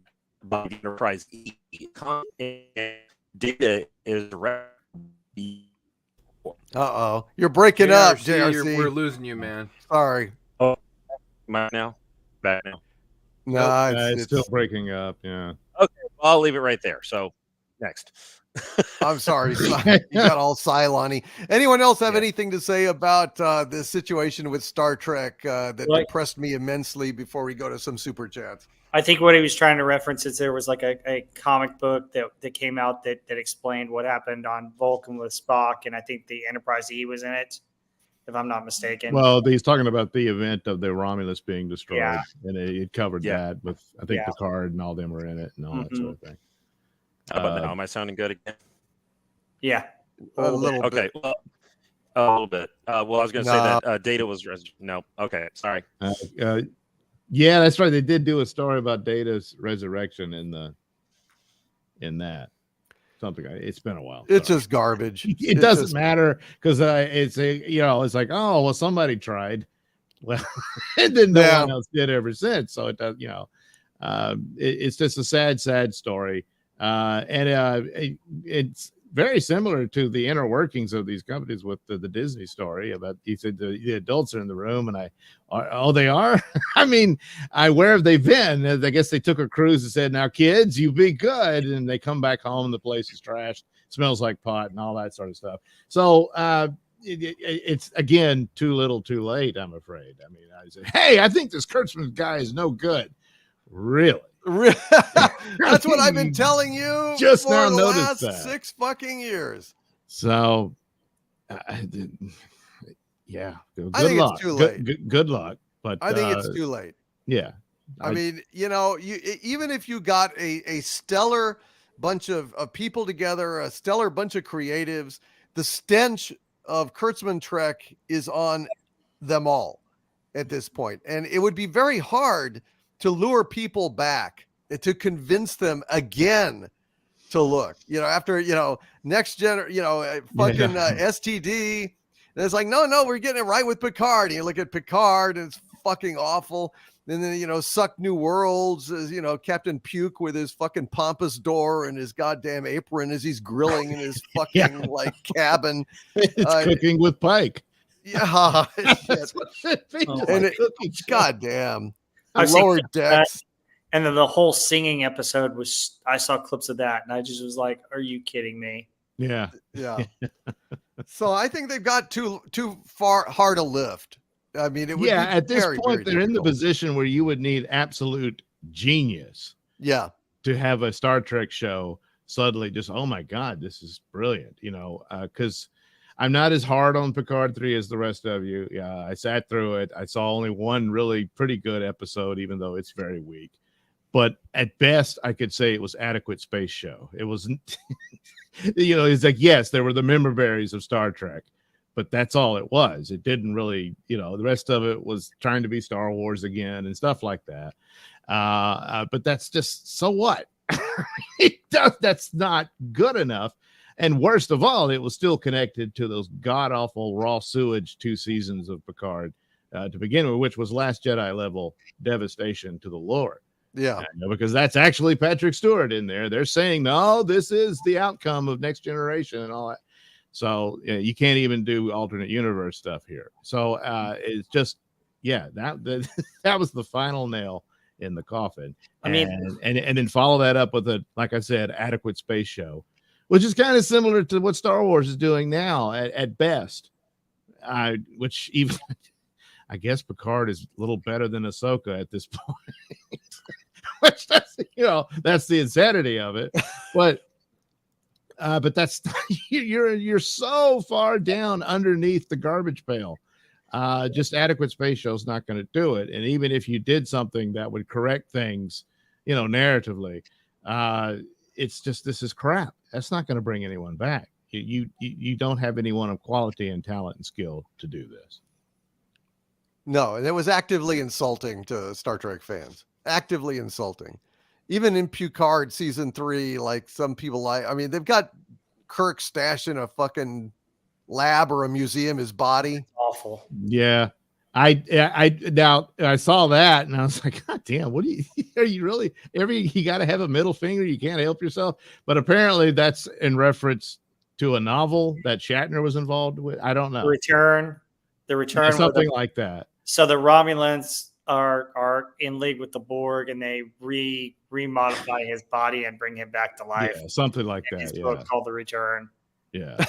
by the Enterprise E. And Data is Uh-oh. You're breaking up, JRC. We're losing you, man. Sorry. Oh, back now. No, it's still breaking up. Yeah. Okay, well, I'll leave it right there. So next. I'm sorry. You got all Cylon-y. Anyone else have Yeah. anything to say about the situation with Star Trek that depressed me immensely before we go to some super chats? I think what he was trying to reference is there was like a comic book that came out that explained what happened on Vulcan with Spock, and I think the Enterprise E was in it, if I'm not mistaken. Well, he's talking about the event of the Romulus being destroyed, Yeah. and it covered that with, I think, Picard and all them were in it and all that sort of thing. How about now? Am I sounding good again? Yeah. A little bit. Okay. Well, a little bit. Well, I was going to say that Data was no. Okay, sorry. Yeah, that's right. They did do a story about Data's resurrection in that. Something. It's been a while. It's just garbage. It doesn't matter because it's it's like, oh well, somebody tried. Well, and then no one else did ever since. So it does. It's just a sad story. It's very similar to the inner workings of these companies with the Disney story about, he said the adults are in the room, and they are. I mean, where have they been? I guess they took a cruise and said, now kids, you be good. And they come back home and the place is trashed, smells like pot and all that sort of stuff. So, it's again, too little too late, I'm afraid. I mean, I said, hey, I think this Kurtzman guy is no good. Really? That's what I've been telling you just for now the noticed last that. 6 fucking years. So yeah, good luck. It's too late. Good luck, but I think it's too late. Yeah, I mean, even if you got a stellar bunch of people together, a stellar bunch of creatives, the stench of Kurtzman Trek is on them all at this point, and it would be very hard to lure people back, to convince them again to look, after, next gen, STD. And it's like, no, we're getting it right with Picard. And you look at Picard and it's fucking awful. And then, Suck New Worlds is, Captain Puke with his fucking pompous door and his goddamn apron as he's grilling in his fucking cabin. It's cooking with Pike. Yeah. That's what it feels like. Goddamn. Lower Decks. And then the whole singing episode I saw clips of that, and I just was like, are you kidding me? Yeah. So I think they've got too hard a lift. I mean, it would be at this very, point, very they're in the difficult. position where you would need absolute genius. Yeah. To have a Star Trek show suddenly just, oh my God, this is brilliant, because I'm not as hard on Picard 3 as the rest of you. Yeah, I sat through it. I saw only one really pretty good episode, even though it's very weak. But at best, I could say it was adequate space show. It wasn't, it's like, yes, there were the member berries of Star Trek, but that's all it was. It didn't really, the rest of it was trying to be Star Wars again and stuff like that. But that's just, so what? That's not good enough. And worst of all, it was still connected to those god-awful raw sewage 2 seasons of Picard to begin with, which was Last Jedi level devastation to the lore. Yeah. Because that's actually Patrick Stewart in there. They're saying, no, this is the outcome of Next Generation and all that. So you can't even do alternate universe stuff here. So it's just yeah, that that was the final nail in the coffin. I mean, And then follow that up with a, like I said, adequate space show, which is kind of similar to what Star Wars is doing now at best. Which even I guess Picard is a little better than Ahsoka at this point. Which that's, you know, that's the insanity of it. But that's you're so far down underneath the garbage pail. Just adequate space show is not going to do it. And even if you did something that would correct things, you know, narratively, it's just, this is crap. That's not going to bring anyone back. You don't have anyone of quality and talent and skill to do this. No, and it was actively insulting to Star Trek fans. Actively insulting. Even in Picard season 3, like some people I mean, they've got Kirk stashed in a fucking lab or a museum, his body. Awful. Yeah. I saw that and I was like, God damn, what are you really, you got to have a middle finger. You can't help yourself. But apparently that's in reference to a novel that Shatner was involved with. I don't know. The return, something like that. So the Romulans are in league with the Borg, and they remodify his body and bring him back to life. Yeah, something like that. It's Yeah. called The Return. Yeah.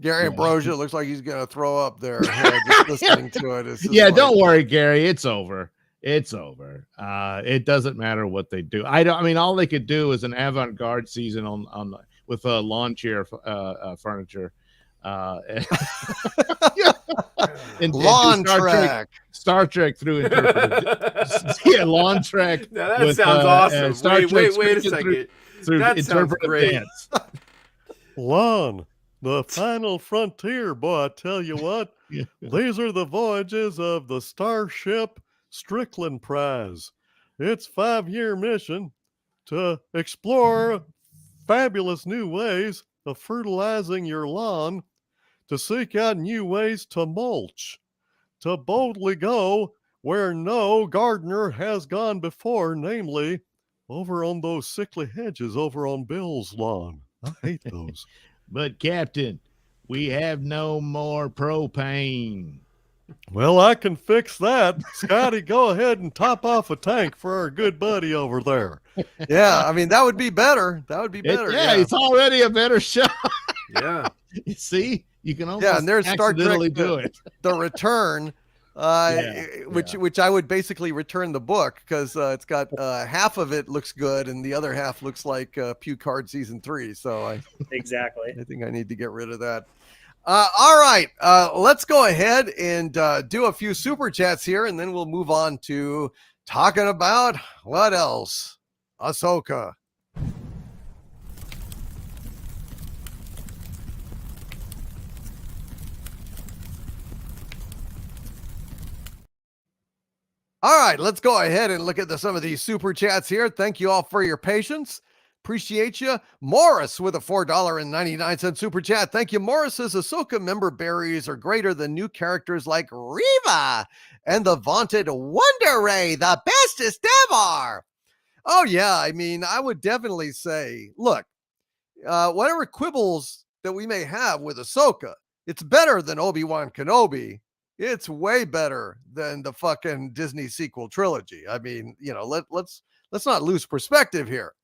Gary Ambrosia looks like he's gonna throw up there. Just listening to it. Yeah, don't worry, Gary. It's over. It's over. It doesn't matter what they do. I mean, all they could do is an avant-garde season on with a lawn chair furniture. And lawn track. Star Trek through interpretive. Yeah, lawn track. Now that sounds awesome. Wait a second. Through that sounds great. Dance. Lawn, the final frontier, boy. I tell you what, Yeah. these are the voyages of the Starship Strickland Prize. Its 5-year mission to explore fabulous new ways of fertilizing your lawn, to seek out new ways to mulch, to boldly go where no gardener has gone before, namely over on those sickly hedges over on Bill's lawn. I hate those. But Captain, we have no more propane. Well, I can fix that. Scotty, go ahead and top off a tank for our good buddy over there. Yeah, I mean, that would be better. That would be better. It's already a better show. Yeah. You see? You can almost and there's Star Trek, do it. The Return, which I would basically return the book because it's got half of it looks good and the other half looks like Picard season 3. So Exactly. I think I need to get rid of that. All right, let's go ahead and do a few super chats here, and then we'll move on to talking about what else? Ahsoka. All right, let's go ahead and look at some of these super chats here. Thank you all for your patience. Appreciate you. Morris with a $4.99 super chat. Thank you, Morris. Says Ahsoka member berries are greater than new characters like Reva and the vaunted Wonder Ray, the bestest ever. Oh, yeah. I mean, I would definitely say, look, whatever quibbles that we may have with Ahsoka, it's better than Obi-Wan Kenobi. It's way better than the fucking Disney sequel trilogy. I mean, you know, let's not lose perspective here.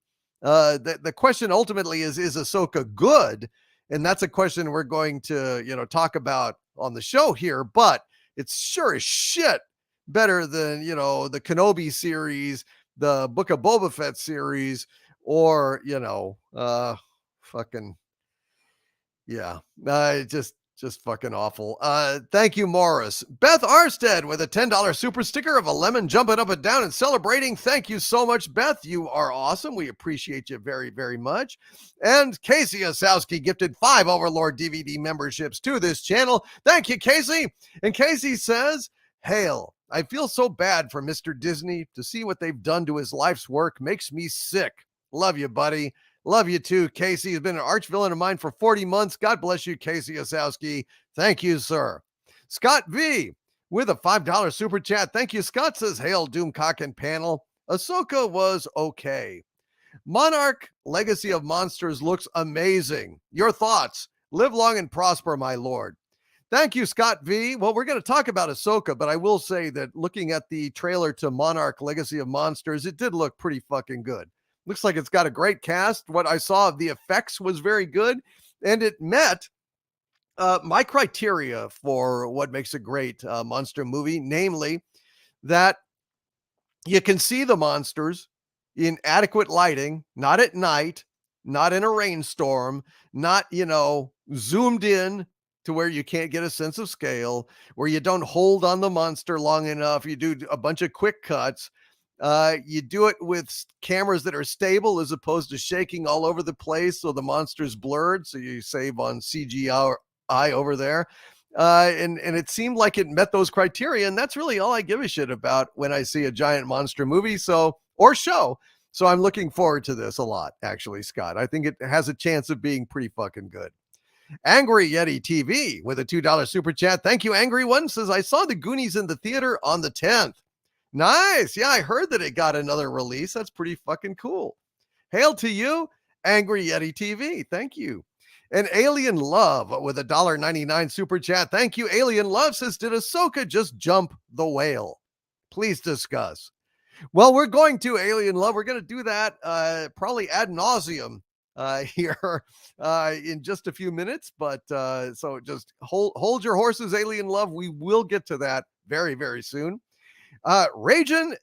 The question ultimately is Ahsoka good? And that's a question we're going to, you know, talk about on the show here, but it's sure as shit better than, you know, the Kenobi series, the Book of Boba Fett series, or, you know, fucking, yeah, just fucking awful. Thank you, Morris. Beth Arstead with a $10 super sticker of a lemon jumping up and down and celebrating. Thank you so much, Beth. You are awesome. We appreciate you very, very much. And Casey Osowski gifted 5 Overlord DVD memberships to this channel. Thank you, Casey. And Casey says, hail. I feel so bad for Mr. Disney. To see what they've done to his life's work makes me sick. Love you, buddy. Love you too, Casey. Has been an arch villain of mine for 40 months. God bless you, Casey Osowski. Thank you, sir. Scott V with a $5 super chat. Thank you, Scott. Says, hail, Doomcock and panel. Ahsoka was okay. Monarch Legacy of Monsters looks amazing. Your thoughts? Live long and prosper, my lord. Thank you, Scott V. Well, we're going to talk about Ahsoka, but I will say that looking at the trailer to Monarch Legacy of Monsters, it did look pretty fucking good. Looks like it's got a great cast. What I saw of the effects was very good, and it met my criteria for what makes a great monster movie, namely that you can see the monsters in adequate lighting, not at night, not in a rainstorm, not, zoomed in to where you can't get a sense of scale, where you don't hold on the monster long enough. You do a bunch of quick cuts. You do it with cameras that are stable as opposed to shaking all over the place. So the monster's blurred. So you save on CGI over there. And it seemed like it met those criteria. And that's really all I give a shit about when I see a giant monster movie. Or show. So I'm looking forward to this a lot, actually, Scott. I think it has a chance of being pretty fucking good. Angry Yeti TV with a $2 super chat. Thank you, Angry One. Says, I saw the Goonies in the theater on the 10th. Nice. Yeah, I heard that it got another release. That's pretty fucking cool. Hail to you, Angry Yeti TV. Thank you. And Alien Love with a $1.99 super chat. Thank you, Alien Love. Says, did Ahsoka just jump the whale? Please discuss. Well, we're going to Alien Love. We're going to do that probably ad nauseum here in just a few minutes. But so just hold your horses, Alien Love. We will get to that very, very soon. Cajun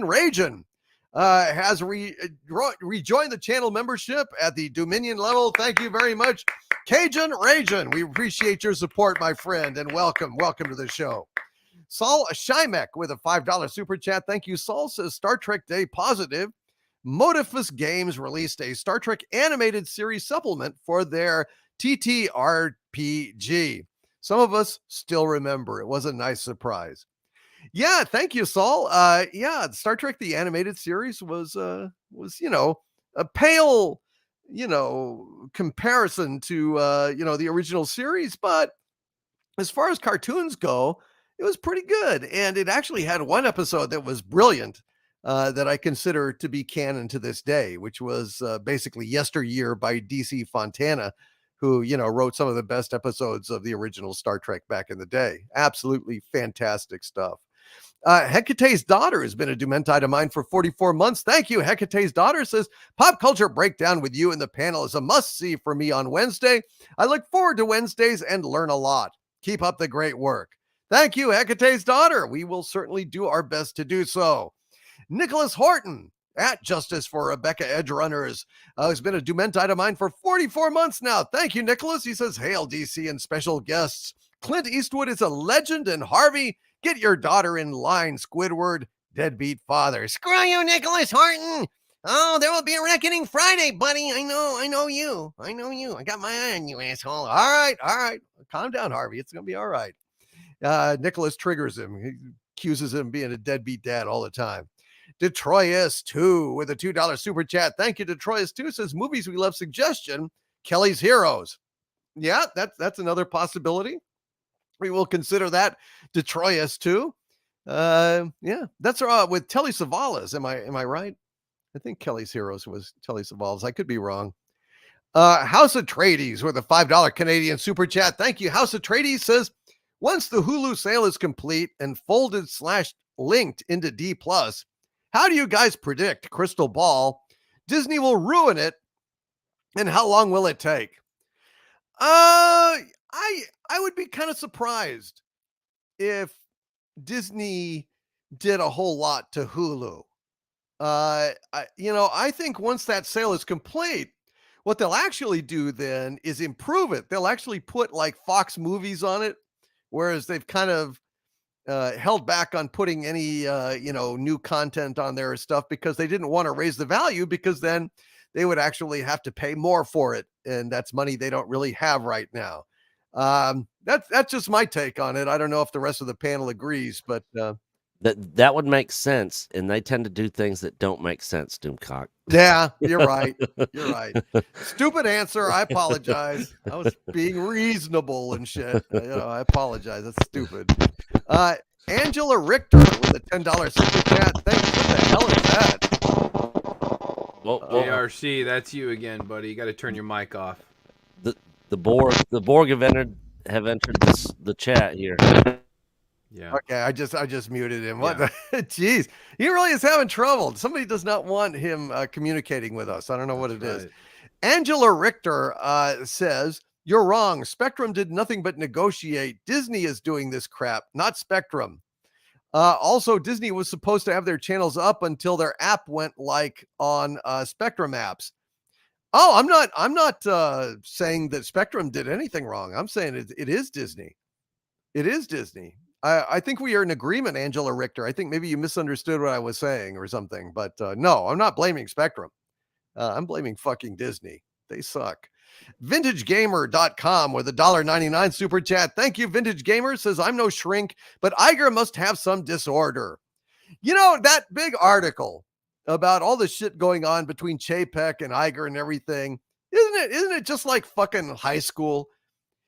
Ragin has rejoined the channel membership at the Dominion level. Thank you very much, Cajun Ragin. We appreciate your support, my friend, and welcome to the show. Saul Shimek with a $5 super chat. Thank you, Saul. Says Star Trek Day positive. Motifus Games released a Star Trek animated series supplement for their TTRPG. Some of us still remember. It was a nice surprise. Yeah, thank you, Saul. Star Trek the animated series was a pale, comparison to the original series, but as far as cartoons go, it was pretty good. And it actually had one episode that was brilliant that I consider to be canon to this day, which was basically Yesteryear by DC Fontana, who, wrote some of the best episodes of the original Star Trek back in the day. Absolutely fantastic stuff. Hecate's Daughter has been a Dementite of mine for 44 months. Thank you, Hecate's Daughter. Says, Pop Culture Breakdown with you and the panel is a must-see for me on Wednesday. I look forward to Wednesdays and learn a lot. Keep up the great work. Thank you, Hecate's Daughter. We will certainly do our best to do so. Nicholas Horton at Justice for Rebecca Edge Runners has been a Dementite of mine for 44 months now. Thank you, Nicholas. He says, hail DC and special guests. Clint Eastwood is a legend, and Harvey, get your daughter in line, Squidward, deadbeat father. Screw you, Nicholas Horton. Oh, there will be a reckoning Friday, buddy. I know you. I got my eye on you, asshole. All right. Calm down, Harvey. It's going to be all right. Nicholas triggers him. He accuses him of being a deadbeat dad all the time. Detroit2 with a $2 super chat. Thank you, Detroit2. Says, movies we love suggestion, Kelly's Heroes. Yeah, that's another possibility. We will consider that. Detroit2. Yeah, that's with Telly Savalas. Am I right? I think Kelly's Heroes was Telly Savalas. I could be wrong. House of Trades with a $5 Canadian super chat. Thank you. House of Trades says, once the Hulu sale is complete and folded/linked into D+, how do you guys predict, crystal ball, Disney will ruin it, and how long will it take? I would be kind of surprised if Disney did a whole lot to Hulu. I think once that sale is complete, what they'll actually do then is improve it. They'll actually put like Fox movies on it, whereas they've kind of held back on putting any new content on there or stuff because they didn't want to raise the value, because then they would actually have to pay more for it, and that's money they don't really have right now. That's just my take on it. I don't know if the rest of the panel agrees, but that would make sense, and they tend to do things that don't make sense, Doomcock. Yeah, you're right. You're right. Stupid answer. I apologize. I was being reasonable and shit. I apologize. That's stupid. Angela Richter with a $10 super chat. Thanks. What the hell is that? Well, ARC, that's you again, buddy. You got to turn your mic off. The Borg have have entered the chat here. Yeah. Okay, I just muted him. What? Yeah. Jeez, he really is having trouble. Somebody does not want him communicating with us. I don't know what it is. Right. Angela Richter says, "You're wrong. Spectrum did nothing but negotiate. Disney is doing this crap, not Spectrum." Also, Disney was supposed to have their channels up until their app went like on Spectrum apps. Oh, I'm not saying that Spectrum did anything wrong. I'm saying it is Disney. It is Disney. I think we are in agreement, Angela Richter. I think maybe you misunderstood what I was saying or something, but no, I'm not blaming Spectrum. I'm blaming fucking Disney. They suck. VintageGamer.com with a $1.99 super chat. Thank you, Vintage Gamer. Says, I'm no shrink, but Iger must have some disorder. You know, that big article about all the shit going on between Chapek and Iger and everything, isn't it just like fucking high school?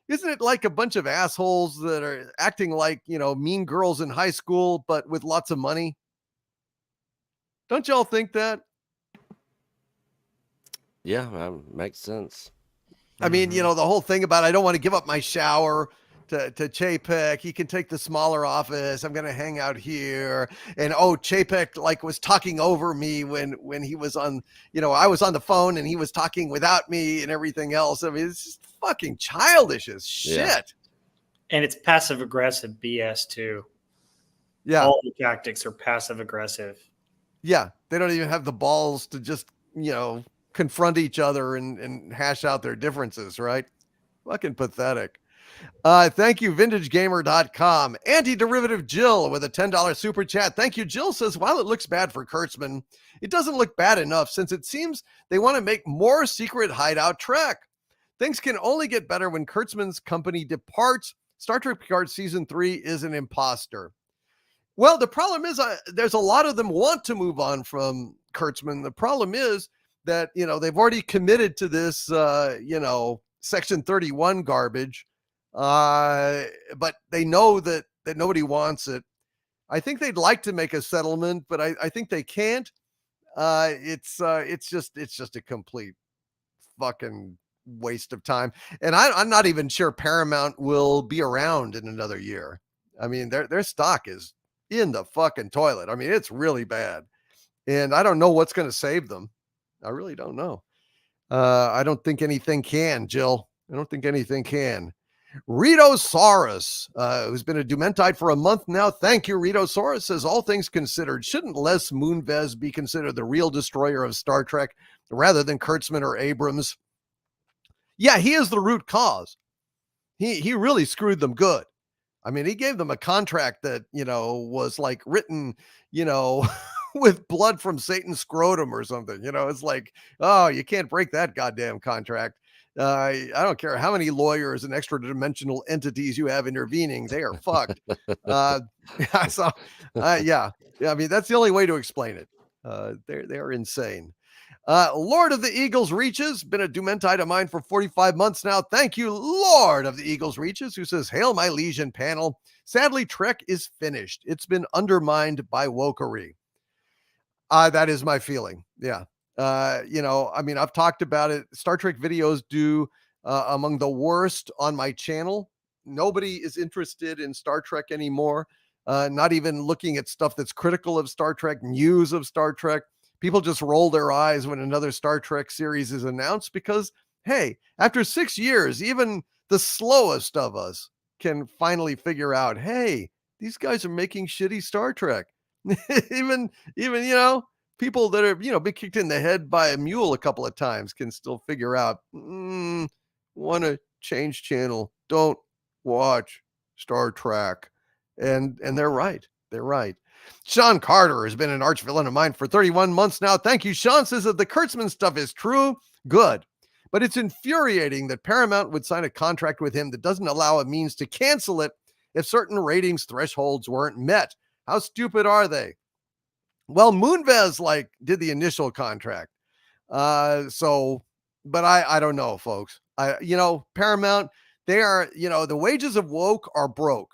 Isn't it like a bunch of assholes that are acting like, mean girls in high school, but with lots of money? Don't y'all think that? Yeah, makes sense. I mean, the whole thing about I don't want to give up my shower to Chapek. He can take the smaller office. I'm going to hang out here. And Chapek like was talking over me when he was on, I was on the phone and he was talking without me and everything else. I mean, it's just fucking childish as shit. Yeah. And it's passive aggressive BS too. Yeah. All the tactics are passive aggressive. Yeah. They don't even have the balls to just, confront each other and hash out their differences, right? Fucking pathetic. Thank you, VintageGamer.com. Anti-Derivative Jill with a $10 super chat. Thank you, Jill. Says, while it looks bad for Kurtzman, it doesn't look bad enough since it seems they want to make more secret hideout Trek. Things can only get better when Kurtzman's company departs. Star Trek Picard Season 3 is an imposter. Well, the problem is there's a lot of them want to move on from Kurtzman. The problem is that, they've already committed to this, Section 31 garbage. But they know that nobody wants it. I think they'd like to make a settlement, but I think they can't. It's just a complete fucking waste of time. And I'm not even sure Paramount will be around in another year. I mean, their stock is in the fucking toilet. I mean, it's really bad. And I don't know what's going to save them. I really don't know. I don't think anything can, Jill. I don't think anything can. Ritosaurus, who's been a Dumentite for a month now. Thank you, Ritosaurus. Says, all things considered, shouldn't Les Moonves be considered the real destroyer of Star Trek rather than Kurtzman or Abrams? Yeah, he is the root cause. He really screwed them good. I mean, he gave them a contract that, was like written, with blood from Satan's scrotum or something. It's like, oh, you can't break that goddamn contract. I don't care how many lawyers and extra dimensional entities you have intervening, they are fucked. Yeah. I mean, that's the only way to explain it. They're insane. Lord of the Eagles Reaches, been a Dumentite of mine for 45 months now. Thank you, Lord of the Eagles Reaches, who says, hail my Legion panel. Sadly, Trek is finished. It's been undermined by wokery. That is my feeling. Yeah. I mean, I've talked about it. Star Trek videos do among the worst on my channel. Nobody is interested in Star Trek anymore. Not even looking at stuff that's critical of Star Trek, news of Star Trek. People just roll their eyes when another Star Trek series is announced because, hey, after 6 years, even the slowest of us can finally figure out, hey, these guys are making shitty Star Trek. even, people that are, been kicked in the head by a mule a couple of times can still figure out, want to change channel. Don't watch Star Trek. And they're right. They're right. Sean Carter has been an arch villain of mine for 31 months now. Thank you. Sean says that the Kurtzman stuff is true. Good. But it's infuriating that Paramount would sign a contract with him that doesn't allow a means to cancel it if certain ratings thresholds weren't met. How stupid are they? Well, Moonves did the initial contract. But I don't know, folks. Paramount, they are, the wages of woke are broke.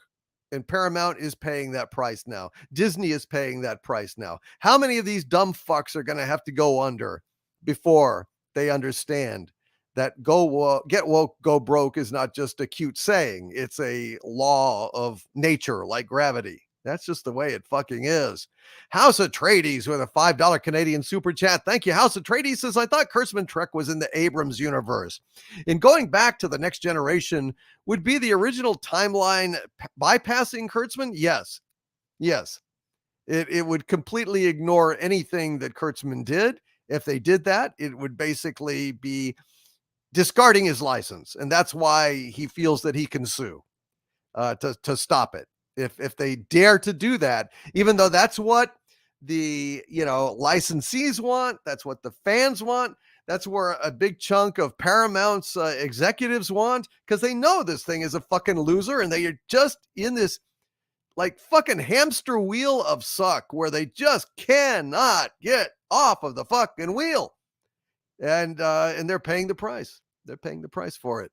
And Paramount is paying that price now. Disney is paying that price now. How many of these dumb fucks are going to have to go under before they understand that get woke, go broke is not just a cute saying. It's a law of nature, like gravity. That's just the way it fucking is. House Atreides with a $5 Canadian super chat. Thank you. House Atreides says, I thought Kurtzman Trek was in the Abrams universe. In going back to the next generation, would be the original timeline bypassing Kurtzman? Yes. Yes. It would completely ignore anything that Kurtzman did. If they did that, it would basically be discarding his license. And that's why he feels that he can sue to stop it. If they dare to do that, even though that's what the licensees want, that's what the fans want, that's where a big chunk of Paramount's executives want, because they know this thing is a fucking loser, and they are just in this like fucking hamster wheel of suck where they just cannot get off of the fucking wheel, and they're paying the price. They're paying the price for it.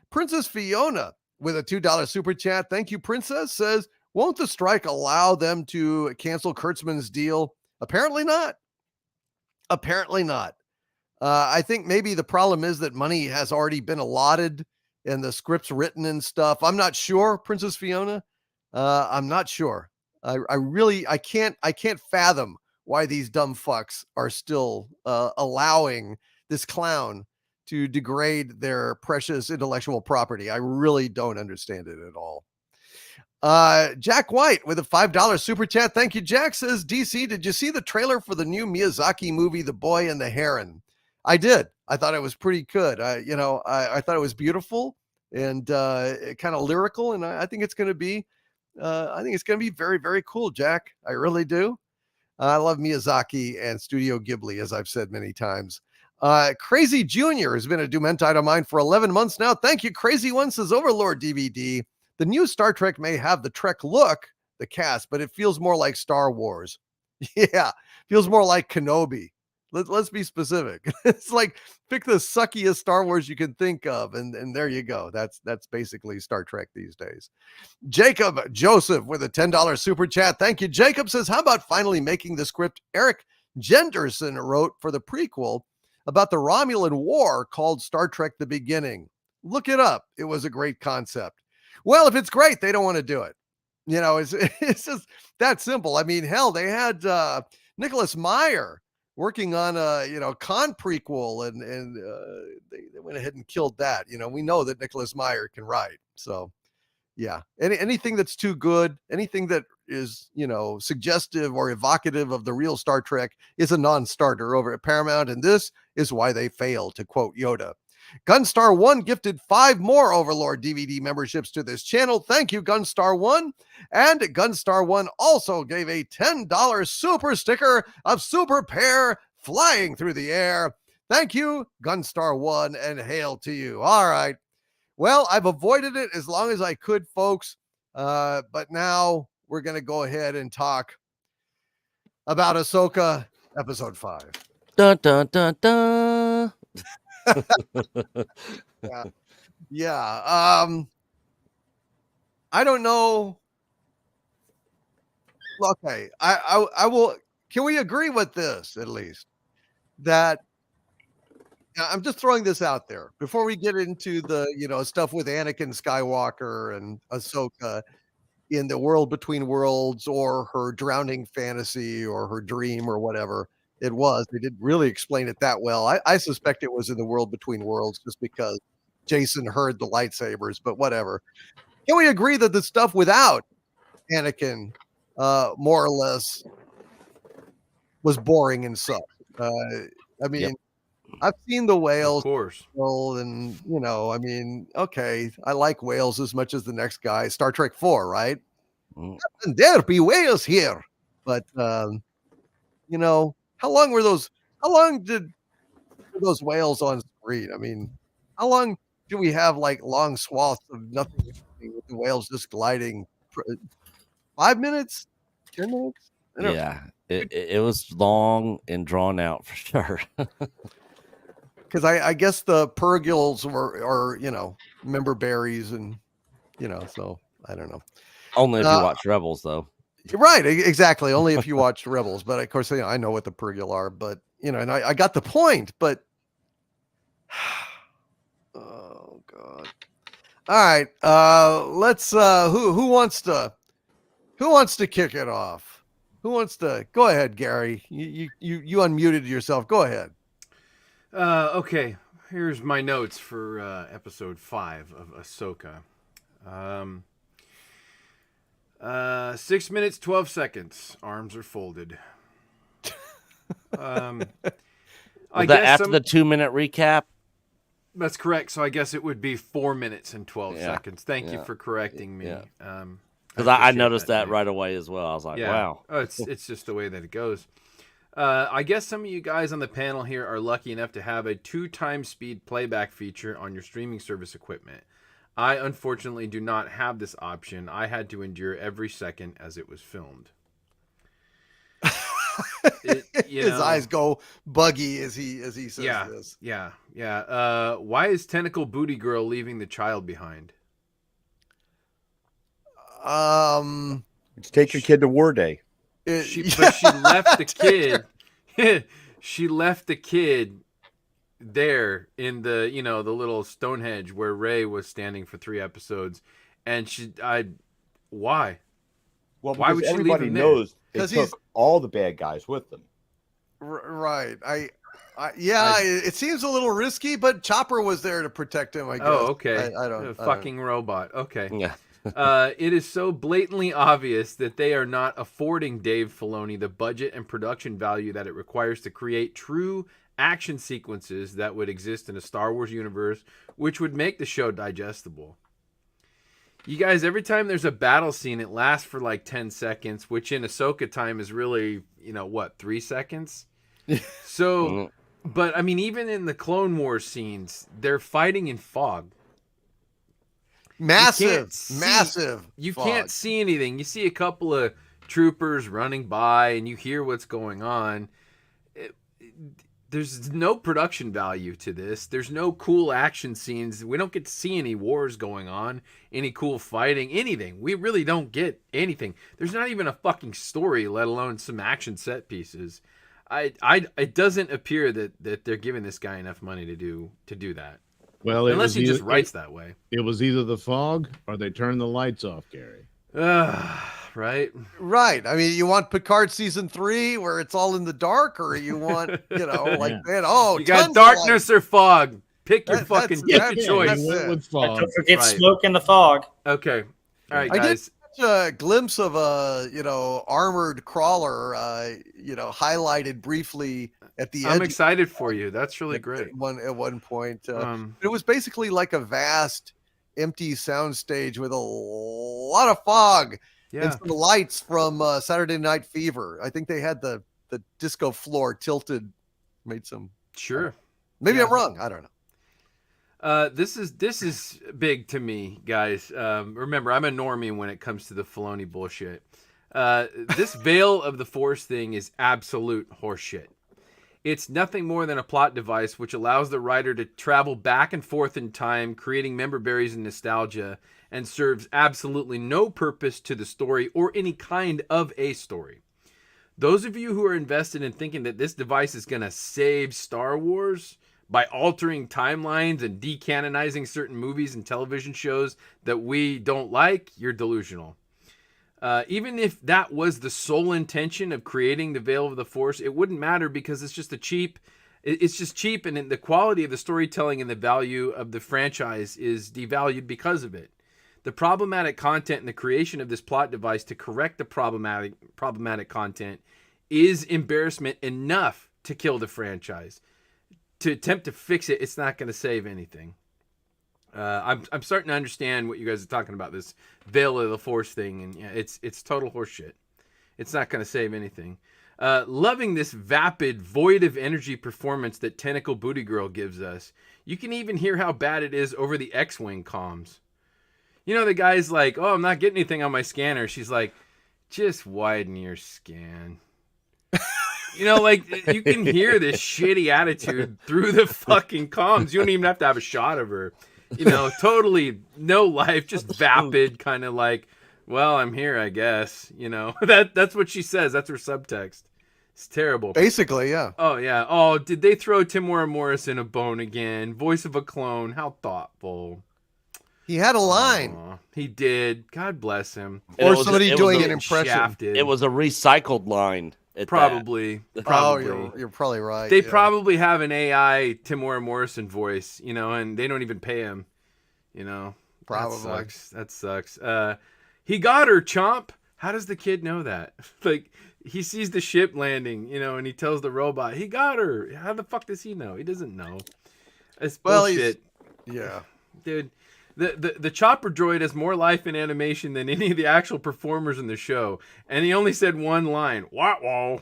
Princess Fiona with a $2 super chat. Thank you, Princess. Says, won't the strike allow them to cancel Kurtzman's deal? Apparently not. Apparently not. I think maybe the problem is that money has already been allotted and the script's written and stuff. I'm not sure, Princess Fiona. I'm not sure. I can't fathom why these dumb fucks are still allowing this clown to degrade their precious intellectual property. I really don't understand it at all. Jack White with a $5 super chat. Thank you, Jack. Says, DC, did you see the trailer for the new Miyazaki movie, The Boy and the Heron? I did. I thought it was pretty good. I thought it was beautiful and kind of lyrical, and I think it's going to be very, very cool, Jack. I really do. I love Miyazaki and Studio Ghibli, as I've said many times. Crazy Junior has been a Dementite of mine for 11 months now. Thank you, Crazy One. Says, Overlord DVD. The new Star Trek may have the Trek look, the cast, but it feels more like Star Wars. Yeah, feels more like Kenobi. Let's be specific. It's like pick the suckiest Star Wars you can think of, and there you go. That's basically Star Trek these days. Jacob Joseph with a $10 super chat. Thank you. Jacob says, how about finally making the script Eric Jenderson wrote for the prequel about the Romulan War called Star Trek The Beginning? Look it up. It was a great concept. Well, if it's great, they don't want to do it. It's just that simple. I mean, hell, they had Nicholas Meyer working on a Khan prequel, and they went ahead and killed that. We know that Nicholas Meyer can write. So yeah, anything that's too good, anything that is suggestive or evocative of the real Star Trek is a non-starter over at Paramount, and this is why they fail, to quote Yoda. Gunstar 1 gifted 5 more Overlord DVD memberships to this channel. Thank you, Gunstar 1. And Gunstar 1 also gave a $10 super sticker of Super Pair flying through the air. Thank you, Gunstar 1, and hail to you. All right. Well, I've avoided it as long as I could, folks. But now we're going to go ahead and talk about Ahsoka Episode 5. Dun, dun, dun, dun. Yeah. I don't know. Okay. I will. Can we agree with this at least? That I'm just throwing this out there before we get into the, stuff with Anakin Skywalker and Ahsoka in the world between worlds, or her drowning fantasy, or her dream, or whatever it was. They didn't really explain it that well. I suspect it was in the world between worlds just because Jason heard the lightsabers, but whatever. Can we agree that the stuff without Anakin more or less was boring and sucked? I mean, Yep. I've seen the whales, Of course. and okay, I like whales as much as the next guy. Star Trek 4, right? Mm. And there be whales here, but how long were those? How long did those whales on screen? I mean, how long do we have like long swaths of nothing with the whales just gliding? 5 minutes, 10 minutes? Yeah, it was long and drawn out for sure. Because I guess the Purgils are member berries, and so I don't know. Only if you watch Rebels, though. Right, exactly. Only if you watch Rebels, but of course, I know what the Purgil are, but and I got the point. But God. All right. Let's who wants to kick it off? Who wants to go ahead, Gary? You unmuted yourself. Go ahead. Okay. Here's my notes for episode 5 of Ahsoka. 6 minutes, 12 seconds. Arms are folded. Was that after the 2-minute recap? That's correct. So I guess it would be 4 minutes and 12 seconds. Thank you for correcting me. Because I noticed that right away as well. I was like, wow. Oh, it's just the way that it goes. I guess some of you guys on the panel here are lucky enough to have a 2x speed playback feature on your streaming service equipment. I unfortunately do not have this option. I had to endure every second as it was filmed. His eyes go buggy as he says this. Yeah. Why is Tentacle Booty Girl leaving the child behind? Take your kid to War Day. She left the kid. She left the kid there in the the little Stonehenge where Rey was standing for 3 episodes, and why? Well, why would she leave him knows they took all the bad guys with them. Right. It seems a little risky, but Chopper was there to protect him. I guess. Oh, okay. I don't. Fucking robot. Okay. Yeah. It is so blatantly obvious that they are not affording Dave Filoni the budget and production value that it requires to create true action sequences that would exist in a Star Wars universe, which would make the show digestible. You guys, every time there's a battle scene, it lasts for like 10 seconds, which in Ahsoka time is really, 3 seconds? So, but I mean, even in the Clone Wars scenes, they're fighting in fog. Massive. You fog. can't see anything. You see a couple of troopers running by and you hear what's going on. There's no production value to this. There's no cool action scenes. We don't get to see any wars going on, any cool fighting, anything. We really don't get anything. There's not even a fucking story, let alone some action set pieces. It doesn't appear that they're giving this guy enough money to do that. Well, unless he just writes that way. It was either the fog or they turned the lights off, Gary. Right. I mean, you want Picard season 3 where it's all in the dark, or you want, you got darkness or fog. Pick your fucking choice. With fog. Don't forget smoke in the fog. Okay. All right, I guys. did catch a glimpse of a armored crawler, highlighted briefly at the end. I'm excited for you. That's really great. At one point, it was basically like a vast, empty soundstage with a lot of fog. Yeah. And some lights from Saturday Night Fever. I think they had the disco floor tilted, made some. Sure. Maybe I'm wrong. I don't know. This is big to me, guys. Remember, I'm a normie when it comes to the Filoni bullshit. This Veil of the Force thing is absolute horseshit. It's nothing more than a plot device which allows the writer to travel back and forth in time, creating member berries and nostalgia, and serves absolutely no purpose to the story or any kind of a story. Those of you who are invested in thinking that this device is going to save Star Wars by altering timelines and decanonizing certain movies and television shows that we don't like, you're delusional. Even if that was the sole intention of creating the Veil of the Force, it wouldn't matter because it's just cheap, and the quality of the storytelling and the value of the franchise is devalued because of it. The problematic content and the creation of this plot device to correct the problematic content is embarrassment enough to kill the franchise. To attempt to fix it, it's not going to save anything. I'm starting to understand what you guys are talking about, this Veil of the Force thing, and it's total horseshit. It's not going to save anything. Loving this vapid, void of energy performance that Tentacle Booty Girl gives us. You can even hear how bad it is over the X-Wing comms. The guy's like, oh, I'm not getting anything on my scanner. She's like, just widen your scan. You can hear this shitty attitude through the fucking comms. You don't even have to have a shot of her. Totally no life, just vapid, kind of like, well, I'm here, I guess. That's what she says. That's her subtext. It's terrible. Basically, yeah. Oh yeah. Oh, did they throw Timora Morrison a bone again? Voice of a clone. How thoughtful. He had a line. Aw, he did. God bless him. And Or somebody doing an Getting impression. shafted. It was a recycled line. At Probably. Oh, Probably. you're probably right. They yeah. probably have an AI Timora Morrison voice, you know, and they don't even pay him. You know. Probably. That sucks. He got her, Chomp. How does the kid know that? Like, he sees the ship landing, you know, and he tells the robot, he got her. How the fuck does he know? He doesn't know. It's bullshit. Yeah. Dude. The chopper droid has more life and animation than any of the actual performers in the show, and he only said one line. Wow!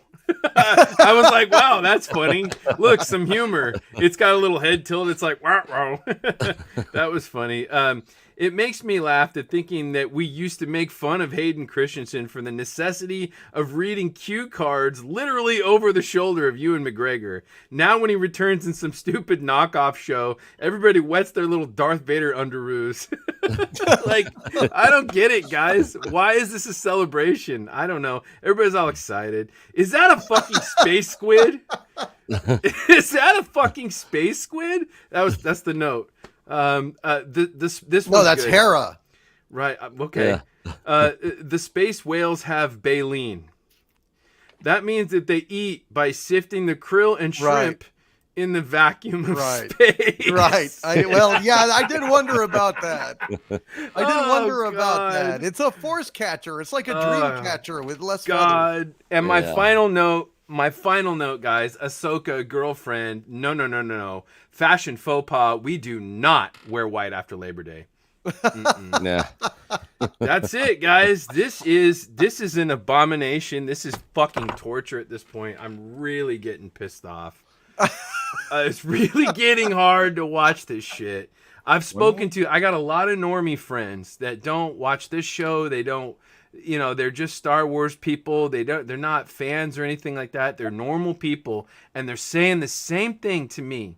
I was like, wow, that's funny. Look, some humor. It's got a little head tilt. It's like wow. That was funny. It makes me laugh at thinking that we used to make fun of Hayden Christensen for the necessity of reading cue cards literally over the shoulder of Ewan McGregor. Now when he returns in some stupid knockoff show, everybody wets their little Darth Vader underoos. Like, I don't get it, guys. Why is this a celebration? I don't know. Everybody's all excited. Is that a fucking space squid? Is that a fucking space squid? That's the note. This No, was that's good. Hera. Right. Okay. The space whales have baleen. That means that they eat by sifting the krill and shrimp in the vacuum of space. Right. I did wonder about that. About that. It's a force catcher. It's like a dream catcher with less feathers. And my final note, guys, Ahsoka, girlfriend, no. Fashion faux pas, we do not wear white after Labor Day. Yeah. That's it, guys. This is an abomination. This is fucking torture at this point. I'm really getting pissed off. It's really getting hard to watch this shit. I got a lot of normie friends that don't watch this show. They don't, you know, they're just Star Wars people. They're not fans or anything like that. They're normal people, and they're saying the same thing to me.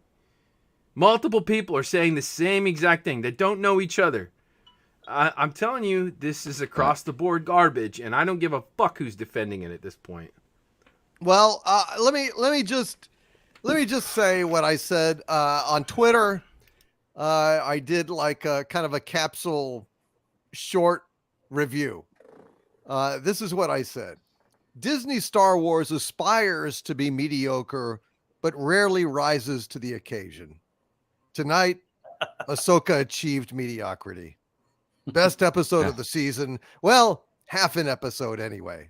Multiple people are saying the same exact thing that don't know each other. I'm telling you, this is across the board garbage, and I don't give a fuck who's defending it at this point. Well, let me just say what I said on Twitter. I did like a kind of a capsule short review. This is what I said. Disney Star Wars aspires to be mediocre, but rarely rises to the occasion. Tonight, Ahsoka achieved mediocrity. Best episode of the season. Well, half an episode anyway.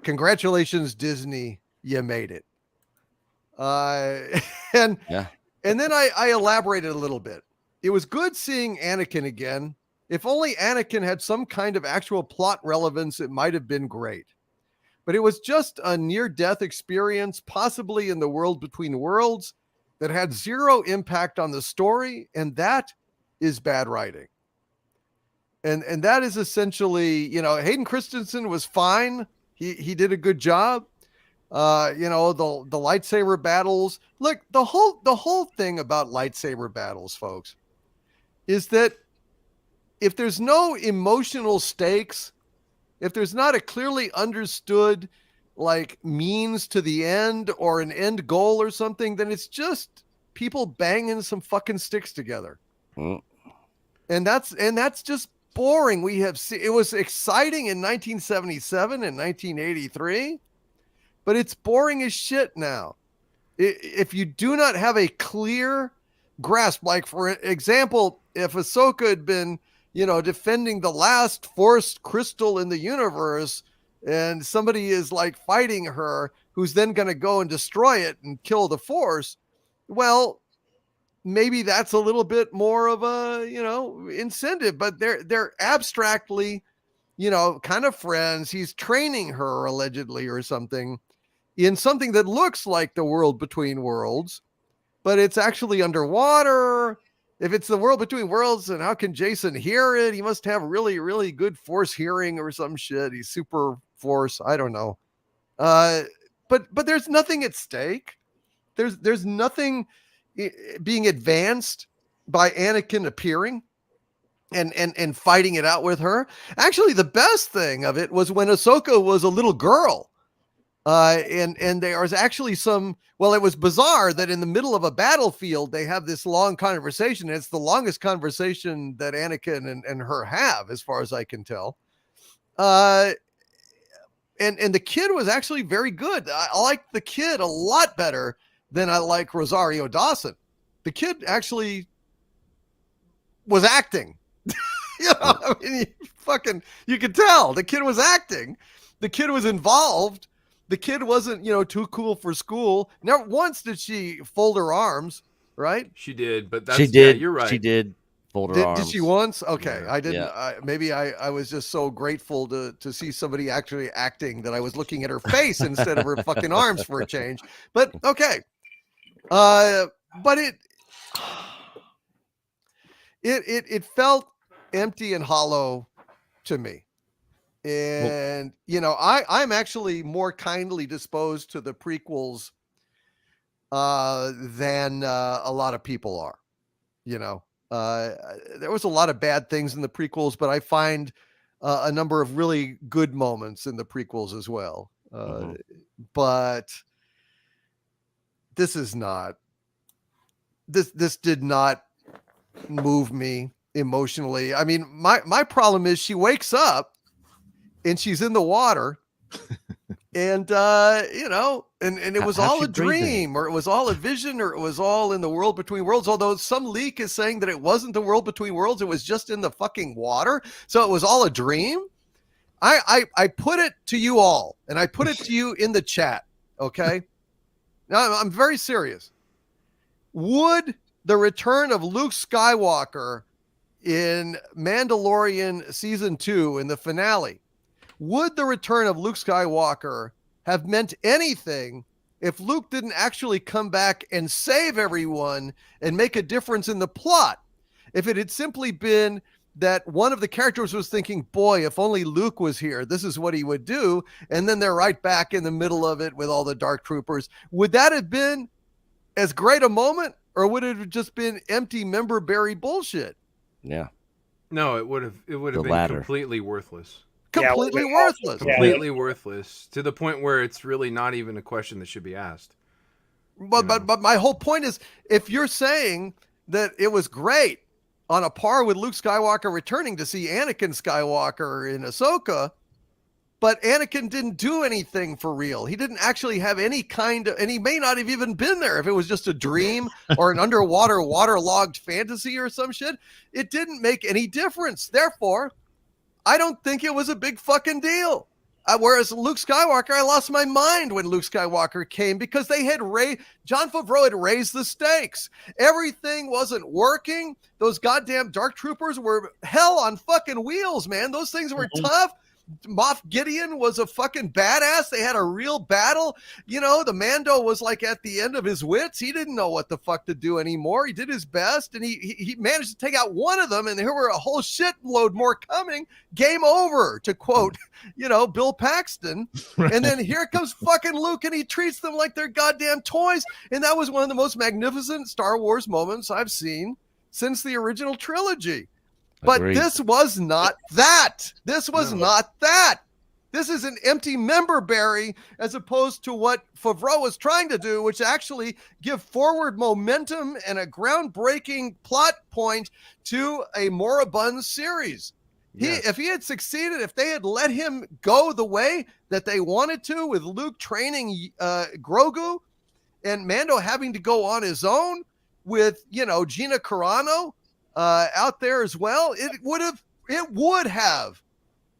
Congratulations, Disney. You made it. And then I elaborated a little bit. It was good seeing Anakin again. If only Anakin had some kind of actual plot relevance, it might have been great. But it was just a near-death experience, possibly in the world between worlds, that had zero impact on the story, and that is bad writing. And that is essentially, you know, Hayden Christensen was fine. He did a good job. You know, the lightsaber battles. Look, the whole thing about lightsaber battles, folks, is that if there's no emotional stakes, if there's not a clearly understood like means to the end or an end goal or something, then it's just people banging some fucking sticks together. And that's just boring. We have seen, it was exciting in 1977 and 1983, but it's boring as shit now. If you do not have a clear grasp, like for example, if Ahsoka had been, you know, defending the last Force crystal in the universe, and somebody is like fighting her, who's then going to go and destroy it and kill the Force, well, maybe that's a little bit more of a, you know, incentive, but they're abstractly, you know, kind of friends. He's training her allegedly or something in something that looks like the world between worlds, but it's actually underwater. If it's the world between worlds, then how can Jason hear it? He must have really, really good Force hearing or some shit. He's super Force. I don't know. But there's nothing at stake. There's nothing being advanced by Anakin appearing and fighting it out with her. Actually, the best thing of it was when Ahsoka was a little girl And there was actually some, well, it was bizarre that in the middle of a battlefield, they have this long conversation. It's the longest conversation that Anakin and her have, as far as I can tell. And the kid was actually very good. I liked the kid a lot better than I like Rosario Dawson. The kid actually was acting. I mean, you could tell the kid was acting. The kid was involved. The kid wasn't, too cool for school. Never once did she fold her arms, right? She did, but she did. Yeah, you're right. She did fold her arms. Did she once? Okay, Yeah. I didn't. Yeah. Maybe I was just so grateful to see somebody actually acting that I was looking at her face instead of her fucking arms for a change. But okay, but it felt empty and hollow to me. And I'm actually more kindly disposed to the prequels than a lot of people are. There was a lot of bad things in the prequels, but I find a number of really good moments in the prequels as well. But this is not. This did not move me emotionally. I mean, my problem is she wakes up and she's in the water and and it was all a dream, or it was all a vision, or it was all in the world between worlds. Although some leak is saying that it wasn't the world between worlds. It was just in the fucking water. So it was all a dream. I put it to you all, and I put it to you in the chat. Okay. Now I'm very serious. Would the return of Luke Skywalker in Mandalorian season 2 in the finale, would the return of Luke Skywalker have meant anything if Luke didn't actually come back and save everyone and make a difference in the plot? If it had simply been that one of the characters was thinking, boy, if only Luke was here, this is what he would do. And then they're right back in the middle of it with all the dark troopers. Would that have been as great a moment, or would it have just been empty member-berry bullshit? Yeah. No, it would have been latter. completely worthless. Completely worthless. Completely worthless, to the point where it's really not even a question that should be asked. But my whole point is, if you're saying that it was great on a par with Luke Skywalker returning to see Anakin Skywalker in Ahsoka, but Anakin didn't do anything for real. He didn't actually have any kind of, and he may not have even been there if it was just a dream or an underwater waterlogged fantasy or some shit. It didn't make any difference. Therefore, I don't think it was a big fucking deal. Whereas Luke Skywalker, I lost my mind when Luke Skywalker came, because they had Jon Favreau had raised the stakes. Everything wasn't working. Those goddamn dark troopers were hell on fucking wheels, man. Those things were tough. Moff Gideon was a fucking badass. They had a real battle. The Mando was like at the end of his wits. He didn't know what the fuck to do anymore. He did his best, and he managed to take out one of them, and there were a whole shitload more coming. Game over, to quote, Bill Paxton. Right. And then here comes fucking Luke, and he treats them like they're goddamn toys. And that was one of the most magnificent Star Wars moments I've seen since the original trilogy. But Agreed. This was not that. This was not that. This is an empty member-berry, as opposed to what Favreau was trying to do, which actually give forward momentum and a groundbreaking plot point to a moribund series. Yes. If he had succeeded, if they had let him go the way that they wanted to, with Luke training Grogu and Mando having to go on his own with, Gina Carano out there as well, it would have.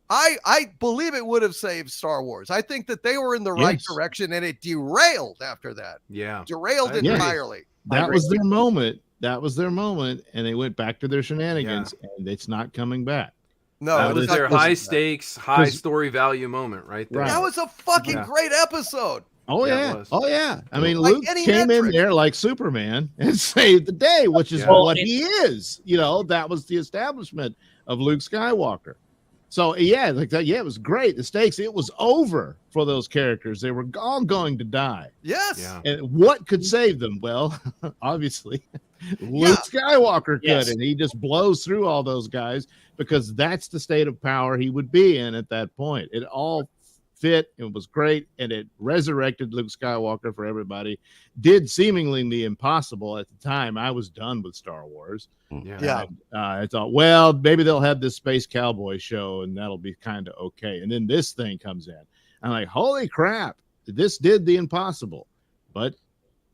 I believe it would have saved Star Wars. I think that they were in the right direction, and it derailed after that. Yeah. Derailed entirely. That was their moment. And they went back to their shenanigans, and it's not coming back. No, that was their high stakes, high story value moment right there. That was a fucking great episode. Oh yeah. I mean, Luke came in there like Superman and saved the day, which is what he is. That was the establishment of Luke Skywalker. So it was great. The stakes, it was over for those characters. They were all going to die. Yes. Yeah. And what could save them? Well, obviously, Luke Skywalker could, and he just blows through all those guys, because that's the state of power he would be in at that point. It all fit. It was great, and it resurrected Luke Skywalker for everybody. Did seemingly the impossible at the time. I was done with Star Wars. Yeah. I thought, well, maybe they'll have this space cowboy show, and that'll be kind of okay. And then this thing comes in. I'm like, holy crap! This did the impossible, but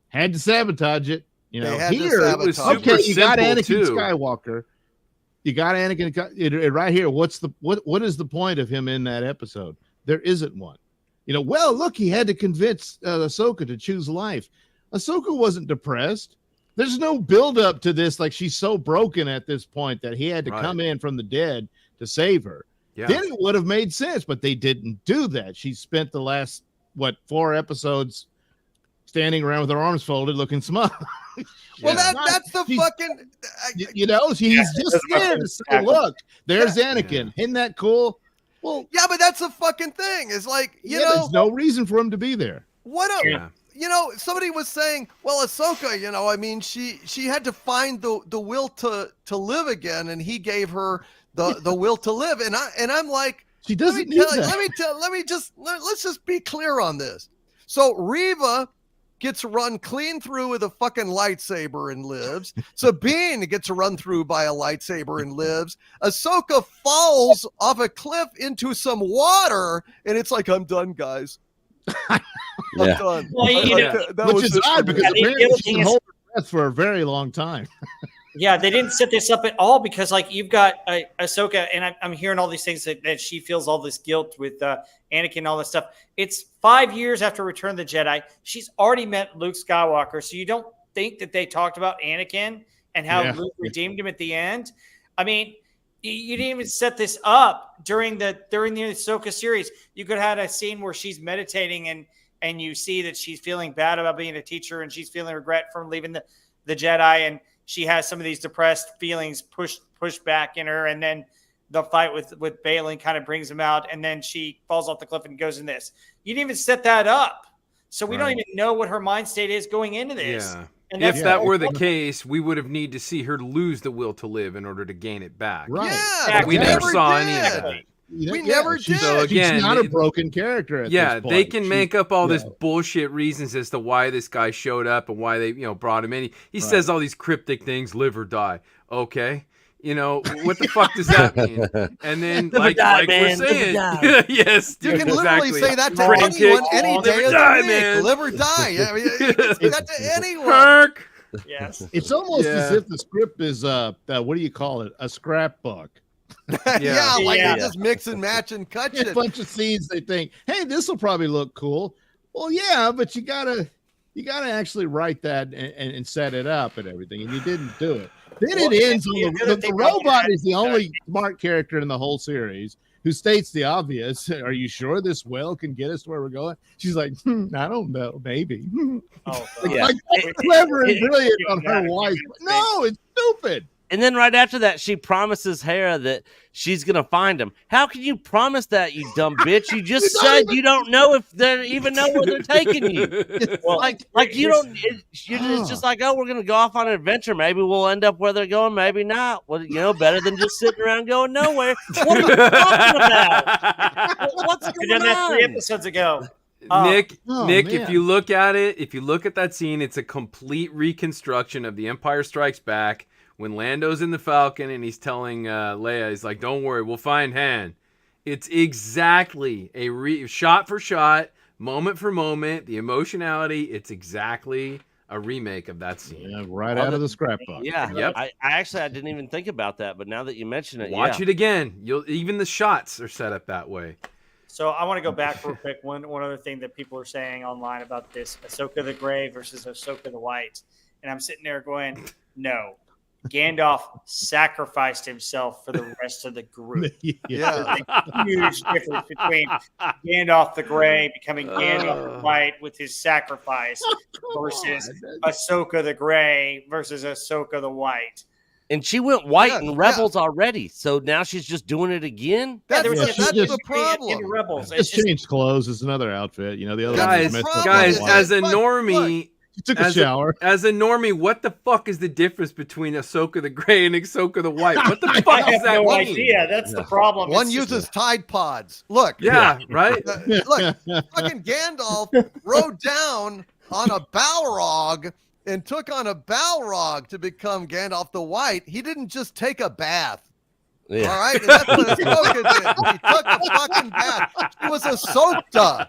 had to sabotage it. You know, here it was super okay, you got simple, Anakin too. Skywalker. You got Anakin right here. What is the point of him in that episode? There isn't one. You know, well, look, he had to convince Ahsoka to choose life. Ahsoka wasn't depressed. There's no build up to this. Like, she's so broken at this point that he had to come in from the dead to save her. Yeah. Then it would have made sense, but they didn't do that. She spent the last 4 episodes standing around with her arms folded, looking smug. Well, that's the fucking. You know, he's just there to say, "Look, there's Anakin. Isn't that cool?" Well, yeah, but that's the fucking thing. It's like, you know, there's no reason for him to be there. What a, you know, somebody was saying, well, Ahsoka, you know, I mean, she had to find the will to live again, and he gave her the will to live, and I'm like, she doesn't need that. Let's just be clear on this. So Reva gets run clean through with a fucking lightsaber and lives. Sabine gets run through by a lightsaber and lives. Ahsoka falls off a cliff into some water, and it's like, I'm done, guys. I'm done. Well, which is odd because apparently she can hold her breath for a very long time. Yeah, they didn't set this up at all because, like, you've got Ahsoka, and I'm hearing all these things that she feels all this guilt with Anakin and all this stuff. It's 5 years after Return of the Jedi. She's already met Luke Skywalker, so you don't think that they talked about Anakin and how Luke redeemed him at the end? I mean, you didn't even set this up during the Ahsoka series. You could have had a scene where she's meditating and you see that she's feeling bad about being a teacher and she's feeling regret from leaving the Jedi, and she has some of these depressed feelings pushed back in her, and then the fight with Balin kind of brings him out, and then she falls off the cliff and goes in this. You didn't even set that up, so we don't even know what her mind state is going into this. Yeah. And if that were the case, we would have need to see her lose the will to live in order to gain it back. Right. Yeah, But we never saw any of that. We never did. So again, she's not a broken character at this point. they can make up all this bullshit reasons as to why this guy showed up and why they, brought him in. He says all these cryptic things, live or die. Okay. What the fuck does that mean? And then, like we're saying, yes, you can literally say that to anyone any day of the week. Man. Live or die. I mean, you can say that to anyone. Kirk. Yes. It's almost as if the script is what do you call it? A scrapbook. They just mix and match and cut shit. A bunch of scenes they think, hey, this will probably look cool. Well, yeah, but you gotta actually write that and set it up and everything, and you didn't do it. Then it ends on the robot is the only smart character in the whole series who states the obvious. Are you sure this well can get us to where we're going? She's like, I don't know, maybe. Clever and brilliant on her wife. No, it's stupid. And then right after that, she promises Hera that she's going to find him. How can you promise that, you dumb bitch? You just said you don't know if they even know where they're taking you. You don't. It's just like, oh, we're going to go off on an adventure. Maybe we'll end up where they're going. Maybe not. Well, better than just sitting around going nowhere. What are you talking about? What's going on? That 3 episodes ago. Nick, man. if you look at that scene, it's a complete reconstruction of The Empire Strikes Back. When Lando's in the Falcon and he's telling Leia, he's like, don't worry, we'll find Han. It's exactly a shot for shot, moment for moment, the emotionality. It's exactly a remake of that scene. Yeah, right out of the scrapbook. Yeah. Yep. I didn't even think about that, but now that you mention it, Watch it again. Even the shots are set up that way. So I want to go back real quick. One other thing that people are saying online about this, Ahsoka the Gray versus Ahsoka the White. And I'm sitting there going, no. Gandalf sacrificed himself for the rest of the group. There's a huge difference between Gandalf the Gray becoming Gandalf the White with his sacrifice versus Ahsoka the Gray versus Ahsoka the White. And she went white in Rebels already, so now she's just doing it again. That's the problem. Rebels. Just changed clothes. It's another outfit. The other guys, as a normie. Took a shower. As a normie, what the fuck is the difference between Ahsoka the Gray and Ahsoka the White? What the fuck I does have that no mean? idea. That's the problem. One It's just- uses Tide Pods. Look, Yeah, right? look, fucking Gandalf rode down on a Balrog and took on a Balrog to become Gandalf the White. He didn't just take a bath. Yeah. All right, and that's what Ahsoka did. She took a fucking bath. She was Ahsoka.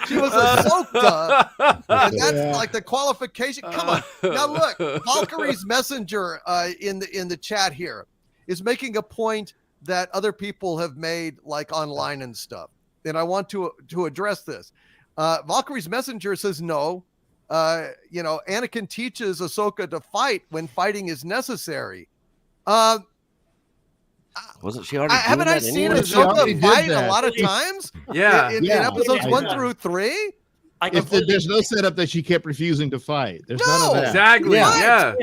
She was Ahsoka, and that's like the qualification. Come on, now look, Valkyrie's messenger in the chat here is making a point that other people have made, like online and stuff, and I want to address this. Valkyrie's messenger says no. Anakin teaches Ahsoka to fight when fighting is necessary. Wasn't she already? Haven't I doing that seen anyway? Ahsoka fight a lot of times? Yeah. In episodes 1 through 3. There's no setup that she kept refusing to fight. There's none of that. Exactly. Yeah.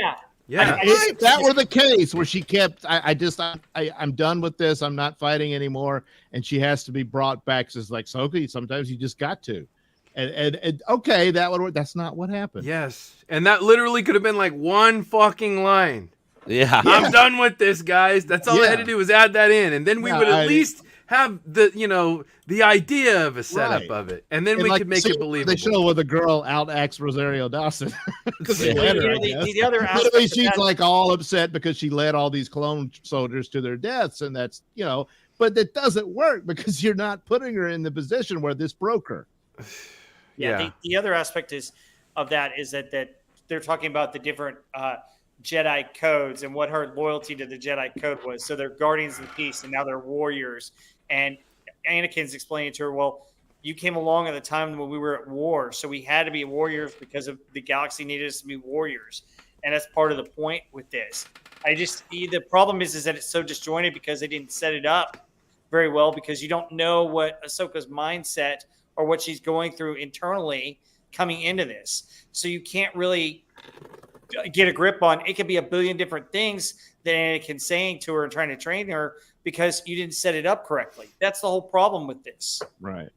Yeah. If that were the case where she kept, I'm done with this. I'm not fighting anymore. And she has to be brought back. Says like, Ahsoka, sometimes you just got to. And okay, that would work. That's not what happened. Yes. And that literally could have been like one fucking line. Yeah. I'm done with this, guys. That's all I had to do was add that in. And then we would at least have the idea of a setup of it. And then we could make it believable. They show where the girl outacts Rosario Dawson. The other aspect Literally, of she's that- like all upset because she led all these clone soldiers to their deaths. And that's, but it doesn't work because you're not putting her in the position where this broke her. Yeah. The other aspect of that is that they're talking about the different Jedi codes and what her loyalty to the Jedi code was. So they're guardians of the peace, and now they're warriors. And Anakin's explaining to her, well, you came along at the time when we were at war, so we had to be warriors because of the galaxy needed us to be warriors, and that's part of the point with this. The problem is that it's so disjointed because they didn't set it up very well, because you don't know what Ahsoka's mindset or what she's going through internally coming into this. So you can't really get a grip on. It could be a billion different things that Anakin's saying to her and trying to train her because you didn't set it up correctly. That's the whole problem with this. Right.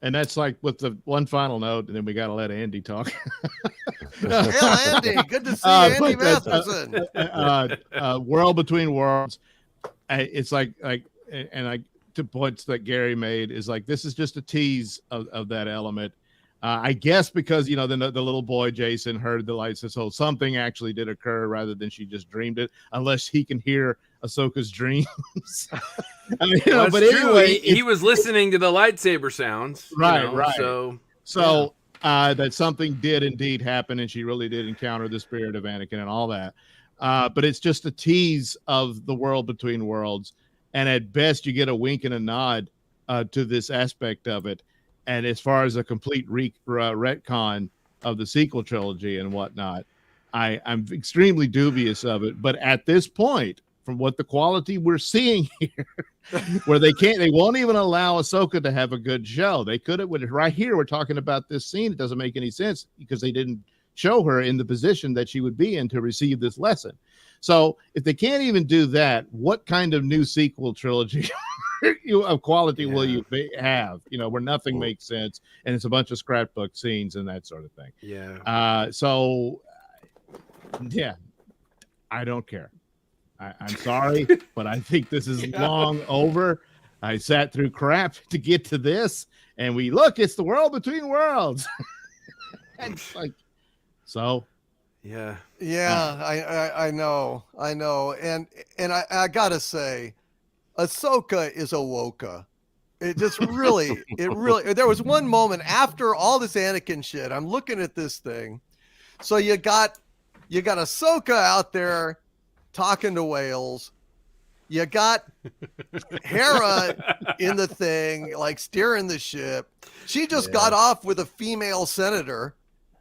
And that's like with the one final note, and then we got to let Andy talk. Yeah, Andy, good to see Andy Masterson. World Between Worlds. It's like, to points that Gary made is like, this is just a tease of that element. I guess because, the little boy, Jason, heard the light, so something actually did occur rather than she just dreamed it, unless he can hear Ahsoka's dreams. But anyway, he was listening to the lightsaber sounds. Right. So that something did indeed happen, and she really did encounter the spirit of Anakin and all that. But it's just a tease of the World Between Worlds. And at best, you get a wink and a nod to this aspect of it. And as far as a complete retcon of the sequel trilogy and whatnot, I'm extremely dubious of it. But at this point, from what the quality we're seeing here, where they won't even allow Ahsoka to have a good show. They could have, right here, we're talking about this scene. It doesn't make any sense because they didn't show her in the position that she would be in to receive this lesson. So if they can't even do that, what kind of new sequel trilogy of quality will you have? Where nothing makes sense and it's a bunch of scrapbook scenes and that sort of thing. Yeah. I don't care. I'm sorry, but I think this is long over. I sat through crap to get to this, and it's the World Between Worlds. It's like, so. Yeah. I know. And I gotta say, Ahsoka is a woka. It just really, there was one moment after all this Anakin shit, I'm looking at this thing. So you got Ahsoka out there talking to whales. You got Hera in the thing, like steering the ship. She just got off with a female senator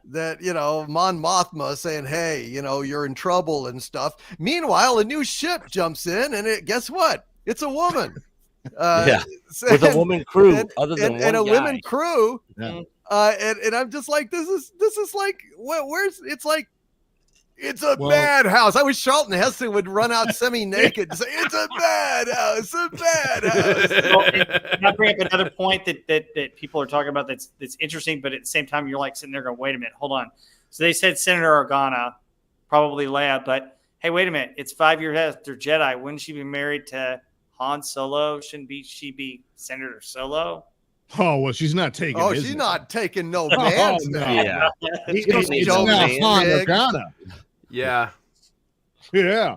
that, Mon Mothma saying, hey, you're in trouble and stuff. Meanwhile, a new ship jumps in and guess what? It's a woman. With a woman crew, and a women crew. Yeah. And I'm just like, this is like, where's, it's like, it's a madhouse. I wish Charlton Heston would run out semi-naked and say, it's a madhouse, I bring up another point that people are talking about that's interesting, but at the same time, you're like sitting there going, wait a minute, hold on. So they said Senator Organa, probably Leia, but hey, wait a minute. It's 5 years after Jedi. Wouldn't she be married to Han Solo? Shouldn't she be Senator Solo? Oh, well, she's not taking his she's name. not taking no Oh, man's no. name. Yeah. It's Joe not Han Big. Organa. Yeah. Yeah.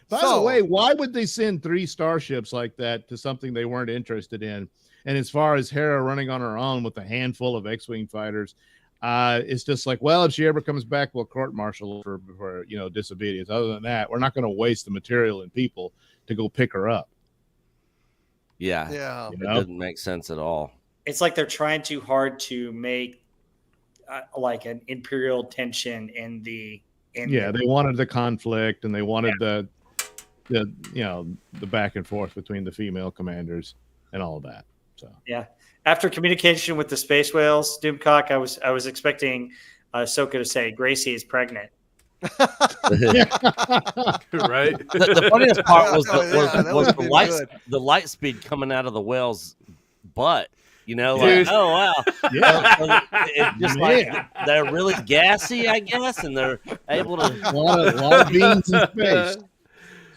By the So- way, why would they send 3 starships like that to something they weren't interested in? And as far as Hera running on her own with a handful of X-Wing fighters, it's just like, well, if she ever comes back, we'll court-martial her for disobedience. Other than that, we're not going to waste the material and people to go pick her up. Yeah. Yeah. You It know? doesn't make sense at all. It's like they're trying too hard to make like an imperial tension in the. They wanted the conflict, and they wanted the back and forth between the female commanders and all of that. So Yeah. After communication with the space whales, Doomcock, I was expecting Ahsoka to say Gracie is pregnant. Right. The funniest part was that was would've the been light good. the light speed coming out of the whale's butt. Dude. Oh wow, yeah, it's just Man. like they're really gassy, I guess, and they're able to. a lot of beans in space.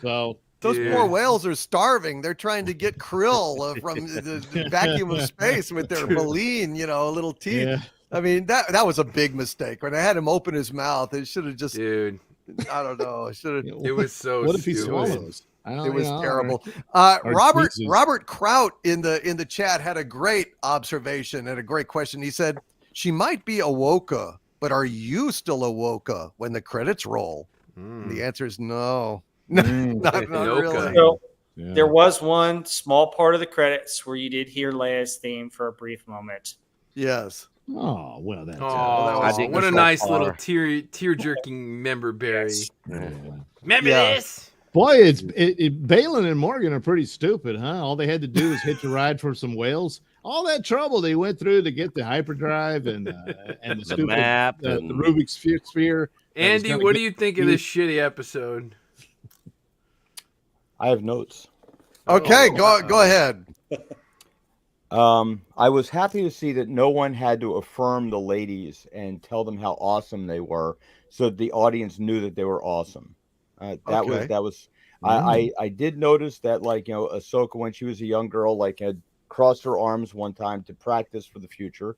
So Those Dude. poor whales are starving. They're trying to get krill from the vacuum of space with their baleen, little teeth. yeah, I mean, that was a big mistake. When I had him open his mouth, it should have just, Dude, I don't know. It should have. it was so what if he stupid. swallows? It was terrible. Or Robert Jesus. Kraut in the chat had a great observation and a great question. He said, "She might be Awoka, but are you still Awoka when the credits roll?" And the answer is no. not Noka. really. So Yeah. there was one small part of the credits where you did hear Leia's theme for a brief moment. Yes. Oh well, that's Oh, I think what a so nice far. little tear jerking member berry. Yes. yeah. Remember Yeah. this? Boy, Balin and Morgan are pretty stupid, huh? All they had to do was hitch a ride for some whales. All that trouble they went through to get the hyperdrive and the stupid map the and- Rubik's sphere. Andy, gonna what get do you think of this shitty episode? I have notes. Okay, Oh, go ahead. I was happy to see that no one had to affirm the ladies and tell them how awesome they were, so the audience knew that they were awesome. That Okay. was. I did notice that, like, Ahsoka, when she was a young girl, like, had crossed her arms one time to practice for the future.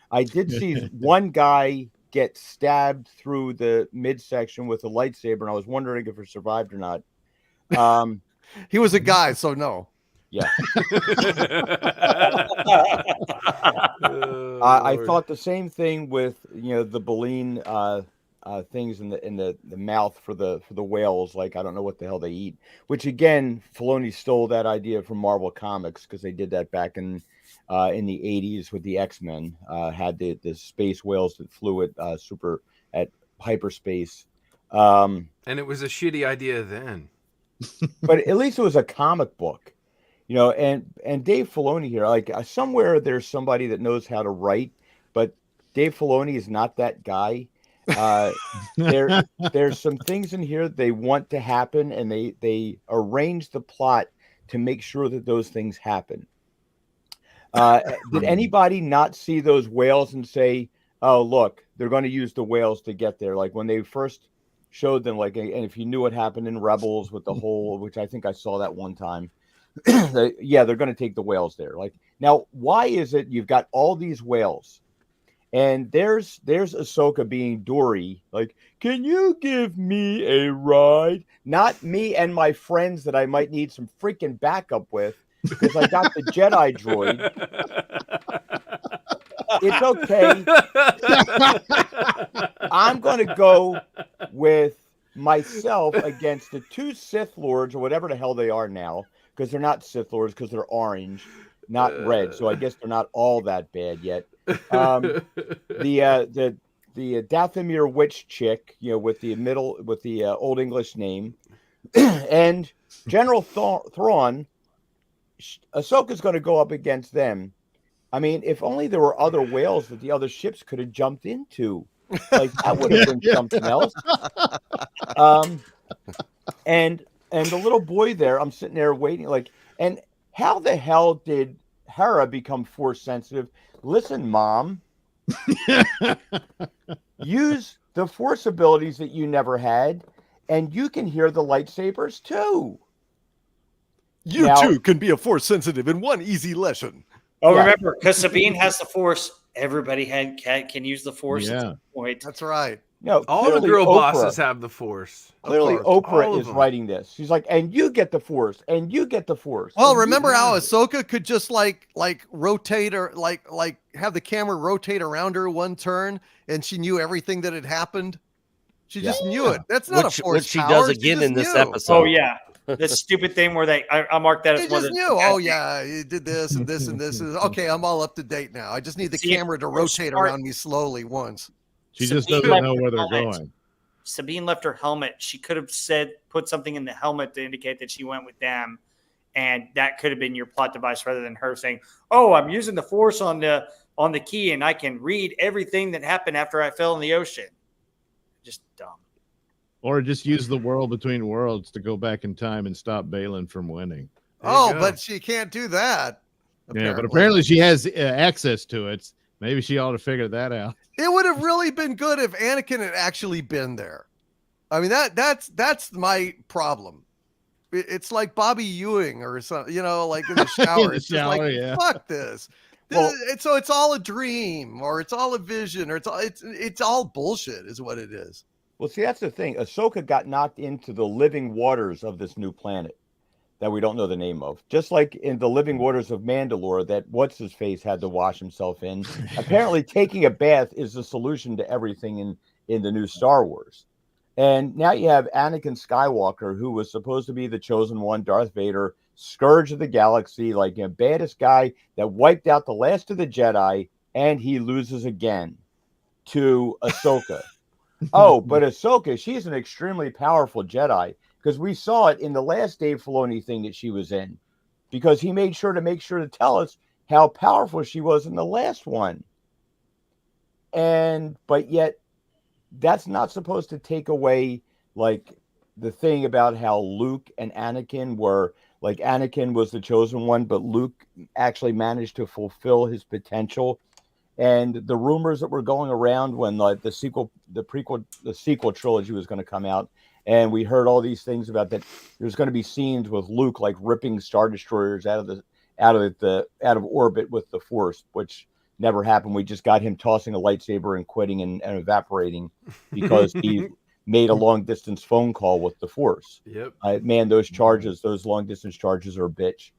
I did see one guy get stabbed through the midsection with a lightsaber, and I was wondering if he survived or not. He was a guy, so no. Yeah. Oh, I Lord. thought the same thing with the baleen things in the mouth for the whales. Like, I don't know what the hell they eat. Which again, Filoni stole that idea from Marvel Comics because they did that back in the 80s with the X-Men. Had the space whales that flew at hyperspace. And it was a shitty idea then. But at least it was a comic book. And Dave Filoni here, like, somewhere there's somebody that knows how to write, but Dave Filoni is not that guy. There's some things in here they want to happen, and they arrange the plot to make sure that those things happen. Did anybody not see those whales and say, "Oh, look, they're going to use the whales to get there"? Like when they first showed them, like, and if you knew what happened in Rebels with the whole, which I think I saw that one time. They're going to take the whales there. Like, now, why is it you've got all these whales, and there's Ahsoka being Dory, like, can you give me a ride? Not me and my friends that I might need some freaking backup with because I got the Jedi droid. It's okay. I'm going to go with myself against the 2 Sith Lords or whatever the hell they are now. Because they're not Sith Lords, because they're orange, not red. So I guess they're not all that bad yet. The Dathomir witch chick, with the Old English name, and General Thrawn. Ahsoka's going to go up against them. I mean, if only there were other whales that the other ships could have jumped into. Like, that would have been something else. And the little boy there, I'm sitting there waiting, like, and how the hell did Hera become force sensitive? Listen, Mom, use the Force abilities that you never had, and you can hear the lightsabers too. You Now- too can be a Force sensitive in one easy lesson. Oh, Yeah. remember, because Sabine has the Force, everybody can use the Force at Yeah. some point. That's right. No, All the clearly girl Oprah, bosses have the Force. Clearly, Of course. Oprah All of is them. writing this. She's like, and you get the Force, and you get the Force. Well, and you remember get how the Force." Ahsoka could just like rotate or like have the camera rotate around her one turn, and she knew everything that had happened. She just knew it. That's not a Force Which she power. does again just in this knew. episode. Oh yeah, this stupid thing where I marked that She as one just of the knew. Oh yeah, you did this and this and this. Okay, I'm all up to date now. I just need the See, camera to we're rotate smart. around me slowly once. She just Sabine doesn't left know her where they're helmet. going. Sabine left her helmet. She could have put something in the helmet to indicate that she went with them, and that could have been your plot device rather than her saying, "Oh, I'm using the Force on the key, and I can read everything that happened after I fell in the ocean." Just dumb. Or just use the world between worlds to go back in time and stop Balin from winning. There you Oh, go. but she can't do that. Yeah, but apparently she has access to it. Maybe she ought to figure that out. It would have really been good if Anakin had actually been there. I mean, that's my problem. It's like Bobby Ewing or something, like in the shower. In the It's just like, shower, yeah. fuck this. Well- So it's all a dream, or it's all a vision, or it's all bullshit, is what it is. Well, see, that's the thing. Ahsoka got knocked into the living waters of this new planet that we don't know the name of. Just like in the living waters of Mandalore that what's-his-face had to wash himself in. Apparently, taking a bath is the solution to everything in the new Star Wars. And now you have Anakin Skywalker, who was supposed to be the chosen one, Darth Vader, scourge of the galaxy, like the baddest guy that wiped out the last of the Jedi, and he loses again to Ahsoka. Oh, but Ahsoka, she's an extremely powerful Jedi because we saw it in the last Dave Filoni thing that she was in, because he made sure to tell us how powerful she was in the last one. But yet that's not supposed to take away like the thing about how Luke and Anakin were like Anakin was the chosen one, but Luke actually managed to fulfill his potential. And the rumors that were going around when the sequel trilogy was going to come out, and we heard all these things about that there's going to be scenes with Luke like ripping Star Destroyers out of orbit with the Force, which never happened. We just got him tossing a lightsaber and quitting and evaporating because he made a long distance phone call with the Force. Yep. Man, those long distance charges are a bitch.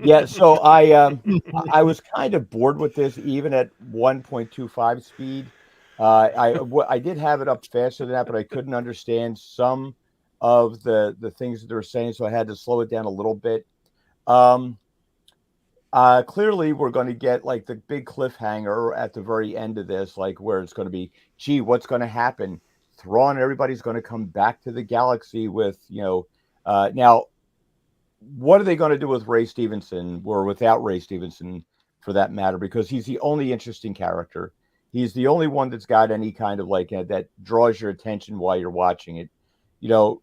Yeah, so I was kind of bored with this even at 1.25 speed. I did have it up faster than that, but I couldn't understand some of the things that they were saying, so I had to slow it down a little bit. Clearly we're going to get like the big cliffhanger at the very end of this, like where it's going to be, gee, what's going to happen? Thrawn, everybody's going to come back to the galaxy with, now, what are they going to do with Ray Stevenson or without Ray Stevenson for that matter? Because he's the only interesting character. He's the only one that's got any kind of like that draws your attention while you're watching it.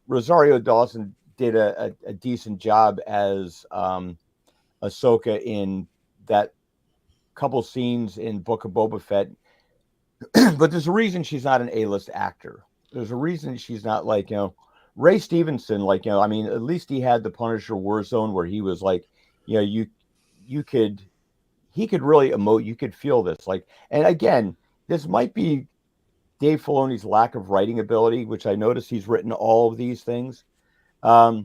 Rosario Dawson did a decent job as Ahsoka in that couple scenes in Book of Boba Fett. But there's a reason she's not an A-list actor. There's a reason she's not like, Ray Stevenson, at least he had the Punisher Warzone where he was like, he could really emote. You could feel this. And again, this might be Dave Filoni's lack of writing ability, which I noticed he's written all of these things. I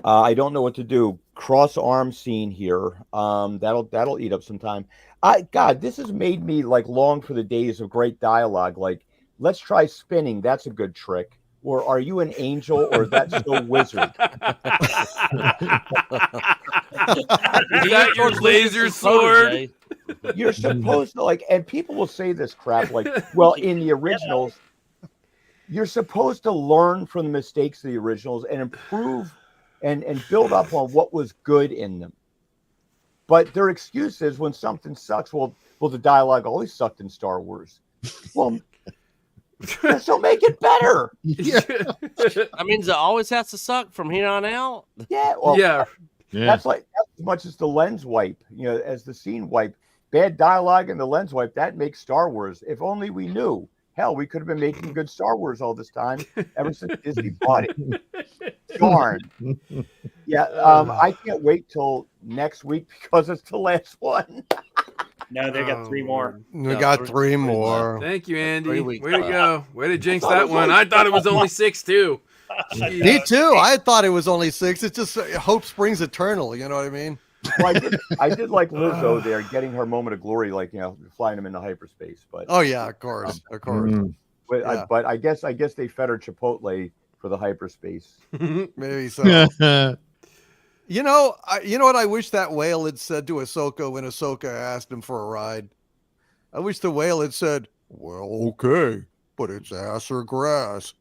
don't know what to do. Cross arm scene here. That'll eat up some time. God, this has made me long for the days of great dialogue. Like, let's try spinning. That's a good trick. Or are you an angel, or is that so wizard? Is that your laser sword? You're supposed to and people will say this crap well, in the originals, you're supposed to learn from the mistakes of the originals and improve and build up on what was good in them. But their excuse is when something sucks, well, the dialogue always sucked in Star Wars. Well, so make it better. Yeah. That means it always has to suck from here on out. Yeah. Well, Yeah. that's as much as the lens wipe, as the scene wipe. bad dialogue in the lens wipe, that makes Star Wars. If only we knew. Hell, we could have been making good Star Wars all this time ever since Disney bought it. Darn. Yeah, I can't wait till next week because it's the last one. No, they got 3 more. We got 3 more. Thank you, Andy. 3 Way weeks to left. go. Way to jinx I thought it that was one. like- I thought it was only 6 too. Me too. I thought it was only 6. It's just hope springs eternal. You know what I mean? Well, I did like Lizzo there, getting her moment of glory, like flying him into hyperspace. But Oh yeah, of course, of course. but I guess they fed her Chipotle for the hyperspace. Maybe so. You know what I wish that whale had said to Ahsoka when Ahsoka asked him for a ride? I wish the whale had said, "Well, okay, but it's ass or grass."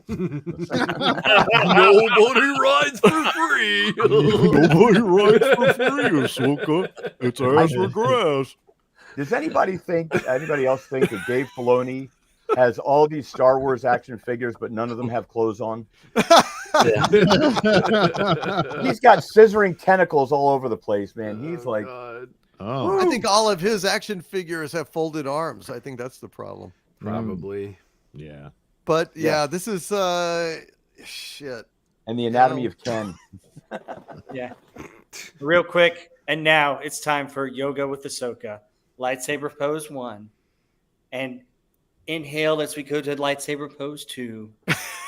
Nobody rides for free. Nobody rides for free, Ahsoka. It's ass or grass. Does anybody else think that Dave Filoni has all these Star Wars action figures, but none of them have clothes on? Yeah. He's got scissoring tentacles all over the place, man. He's like, God. Oh, I think all of his action figures have folded arms. I think that's the problem. Probably. yeah. But yeah, this is shit. and the anatomy of Ken. Yeah. Real quick. And now it's time for yoga with Ahsoka. Lightsaber pose 1. And inhale as we go to lightsaber pose 2.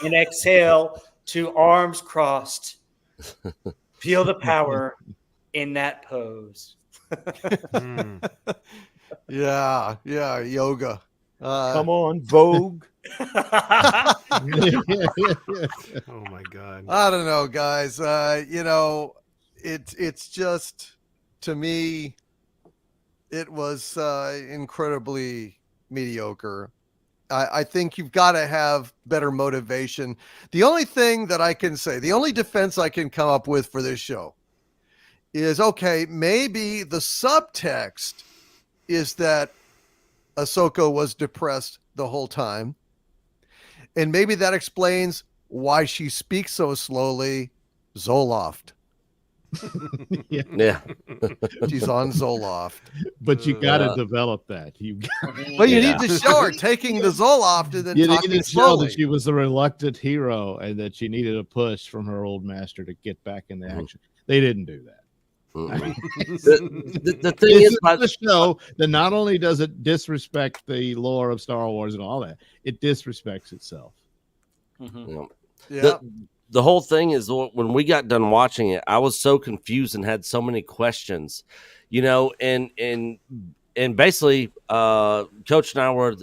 And exhale to arms crossed. Feel the power in that pose. Yeah, yoga. Come on, Vogue. Oh my God. I don't know, guys. It's just, to me, it was incredibly mediocre. I think you've got to have better motivation. The only thing that I can say, the only defense I can come up with for this show is, okay, maybe the subtext is that Ahsoka was depressed the whole time. And maybe that explains why she speaks so slowly. Zoloft. Yeah. She's on Zoloft. But you got to develop that. Well, you need to show her taking the Zoloft and then You talking needed to show slowly. that she was the reluctant hero and that she needed a push from her old master to get back in the action. They didn't do that. The thing This is, is the show that not only does it disrespect the lore of Star Wars and all that, it disrespects itself. Yeah. the whole thing is, when we got done watching it, I was so confused and had so many questions, and basically, Coach and I were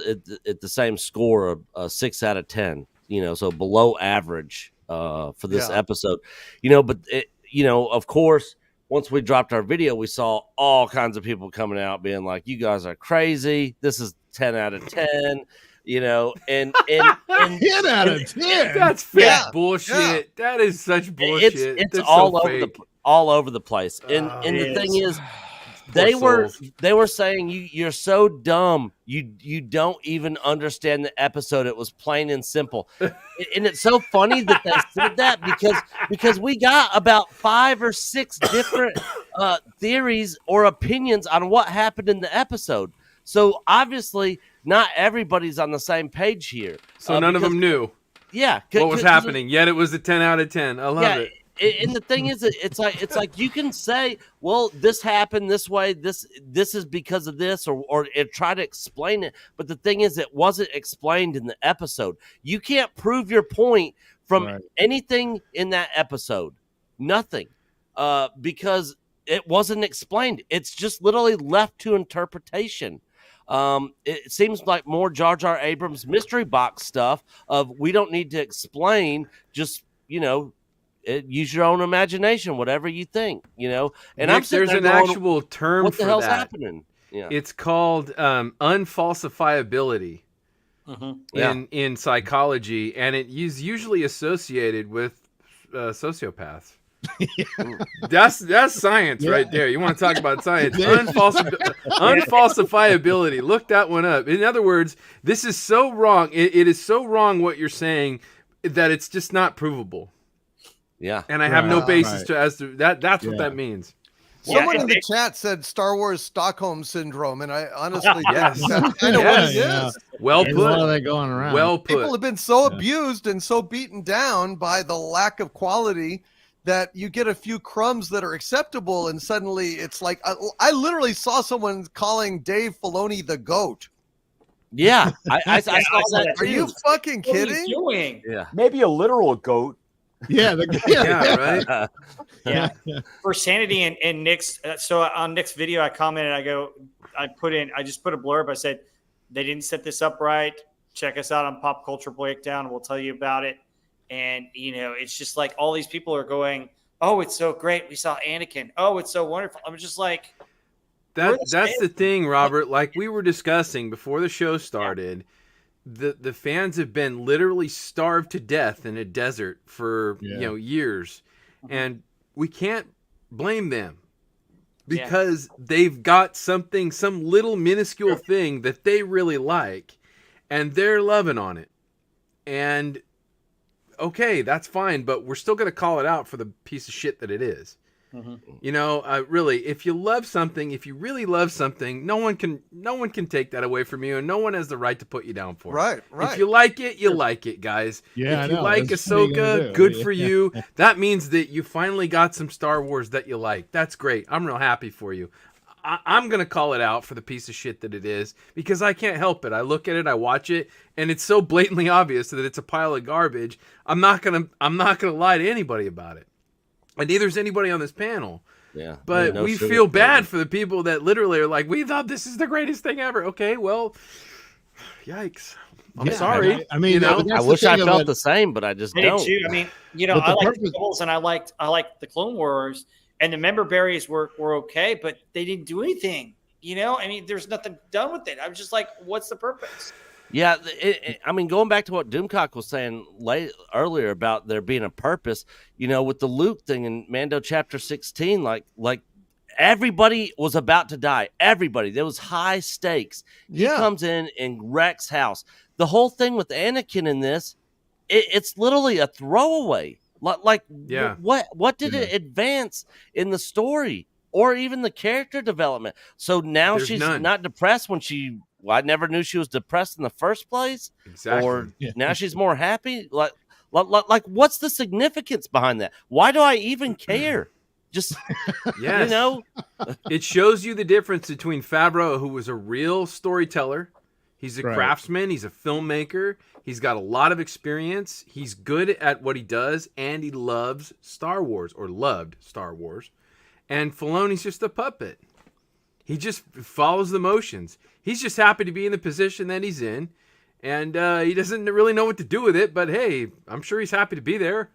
at the same score of 6 out of 10, so below average for this episode, but of course, once we dropped our video, we saw all kinds of people coming out being like, "You guys are crazy. This is 10 out of 10." And 10 out of 10. That's fake Yeah. bullshit. Yeah. That is such bullshit. it's That's all so over fake. all over the place. And the thing is, they were saying you're so dumb. You don't even understand the episode. It was plain and simple. And it's so funny that they said that because we got about 5 or 6 different theories or opinions on what happened in the episode. So obviously not everybody's on the same page here. So none of them knew what was happening. Yet it was a 10 out of 10. I love it. And the thing is, it's like you can say, well, this happened this way. This is because of this, or try to explain it. But the thing is, it wasn't explained in the episode. You can't prove your point from anything in that episode. Nothing, because it wasn't explained. It's just literally left to interpretation. It seems like more Jar Jar Abrams mystery box stuff of we don't need to explain, just use your own imagination, whatever you think, And Nick, there's an actual term what for the hell's that. happening? Yeah, It's called unfalsifiability in psychology, and it is usually associated with sociopaths. That's science right there. You want to talk about science? Unfalsifiability. Look that one up. In other words, this is so wrong. It is so wrong what you're saying that it's just not provable. Yeah. And I have no basis as to that. That's what that means. Someone Yeah, in the chat said Star Wars Stockholm syndrome, and I honestly Yes. that's kind of what it Yeah. is. Well There's a lot of put. that going around. Well People put. have been so Yeah. abused and so beaten down by the lack of quality that you get a few crumbs that are acceptable, and suddenly it's like I literally saw someone calling Dave Filoni the GOAT. Yeah, I saw I saw that that too. Are you fucking What are you kidding? doing? Yeah. Maybe a literal goat. Yeah, Yeah, right. Yeah. For sanity and Nick's, so on Nick's video, I commented, I just put a blurb. I said, they didn't set this up right. Check us out on Pop Culture Breakdown. We'll tell you about it. And, it's just like all these people are going, oh, it's so great. We saw Anakin. Oh, it's so wonderful. I'm just like, That's the thing, Robert. Like we were discussing before the show started, the fans have been literally starved to death in a desert for years, and we can't blame them because they've got some little minuscule thing that they really like, and they're loving on it. And okay, that's fine, but we're still going to call it out for the piece of shit that it is. Really, if you love something, if you really love something, no one can take that away from you, and no one has the right to put you down for it. Right. If you like it, you like it, guys. Yeah, if you I know. like That's what are you gonna Ahsoka, do? good for you. That means that you finally got some Star Wars that you like. That's great. I'm real happy for you. I'm going to call it out for the piece of shit that it is because I can't help it. I look at it, I watch it, and it's so blatantly obvious that it's a pile of garbage. I'm not going to lie to anybody about it. And neither is anybody on this panel. Yeah. But No we sugar feel bad coating. for the people that literally are like, we thought this is the greatest thing ever. Okay, well, yikes. I'm sorry. I mean, know? that's I the wish I thing of felt it. the same, but I just I did don't. too. I mean, But I the like purpose- the Rebels and I liked the Clone Wars, and the member berries were okay, but they didn't do anything. I mean, there's nothing done with it. I was just like, what's the purpose? Yeah, I mean, going back to what Doomcock was saying earlier about there being a purpose, with the Luke thing in Mando chapter 16, like everybody was about to die. Everybody, there was high stakes. He comes in and wrecks house. The whole thing with Anakin in this, it's literally a throwaway. What did it advance in the story or even the character development? So now There's she's none. not depressed when I never knew she was depressed in the first place. Exactly. Or now she's more happy. Like, what's the significance behind that? Why do I even care? Just, Yes. It shows you the difference between Favreau, who was a real storyteller. He's a craftsman. He's a filmmaker. He's got a lot of experience. He's good at what he does, and he loves Star Wars, or loved Star Wars. And Filoni's just a puppet. He just follows the motions. He's just happy to be in the position that he's in, and he doesn't really know what to do with it. But hey, I'm sure he's happy to be there.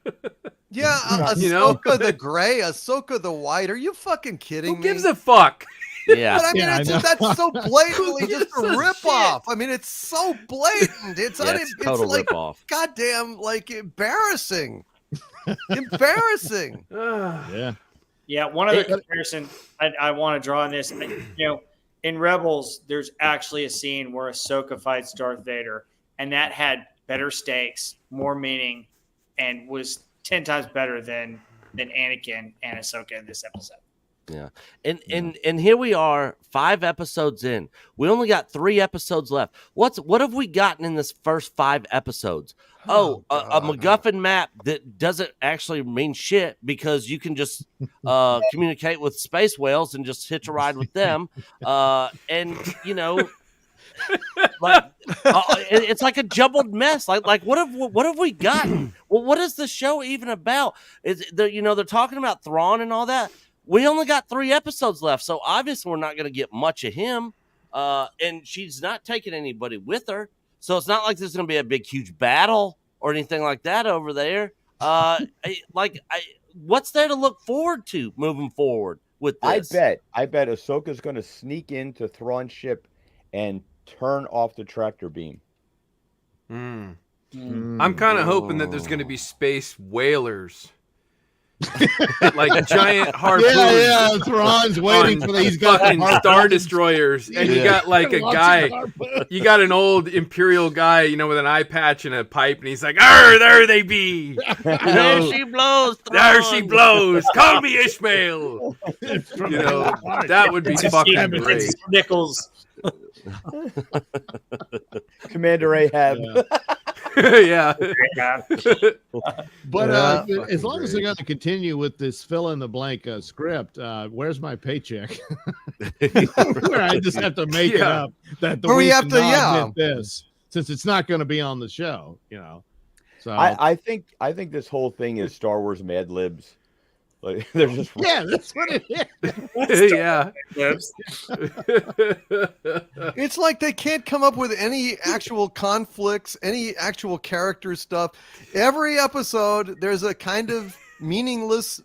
Yeah, Ahsoka the gray, Ahsoka the white. Are you fucking kidding me? Who gives a fuck? Yeah. But I mean, that's so blatantly just a ripoff. I mean, it's so blatant. It's total like ripoff. goddamn, like embarrassing. Embarrassing. Yeah. Yeah, one other comparison I want to draw on this. In Rebels, there's actually a scene where Ahsoka fights Darth Vader, and that had better stakes, more meaning, and was 10 times better than Anakin and Ahsoka in this episode. Yeah. And here we are, 5 episodes in. We only got 3 episodes left. What have we gotten in this first 5 episodes? A MacGuffin map that doesn't actually mean shit because you can just communicate with space whales and just hitch a ride with them. It's like a jumbled mess. Like what have we gotten? Well, what is the show even about? They're talking about Thrawn and all that. We only got 3 episodes left, so obviously we're not going to get much of him. And she's not taking anybody with her, so it's not like there's going to be a big, huge battle or anything like that over there. What's there to look forward to moving forward with this? I bet Ahsoka's going to sneak into Thrawn's ship and turn off the tractor beam. I'm kind of hoping that there's going to be space whalers like giant harpoons. Yeah, Thrawn's waiting for he's got fucking the Star Destroyers, and you got like a guy. You got an old Imperial guy, with an eye patch and a pipe, and he's like, "Arr, there they be." There she blows. There Thrawn. she blows. Call me Ishmael. That would be fucking great. It's Nichols. Commander Ahab. Yeah. But as long as they're great. going to continue with this fill in the blank script, where's my paycheck? Where I just have to make it up that the Where we week have and to, not admit this, since it's not going to be on the show, So I think this whole thing is Star Wars Mad Libs. Like they're just yeah, that's what it is. Yeah. It's like they can't come up with any actual conflicts, any actual character stuff. Every episode, there's a kind of meaningless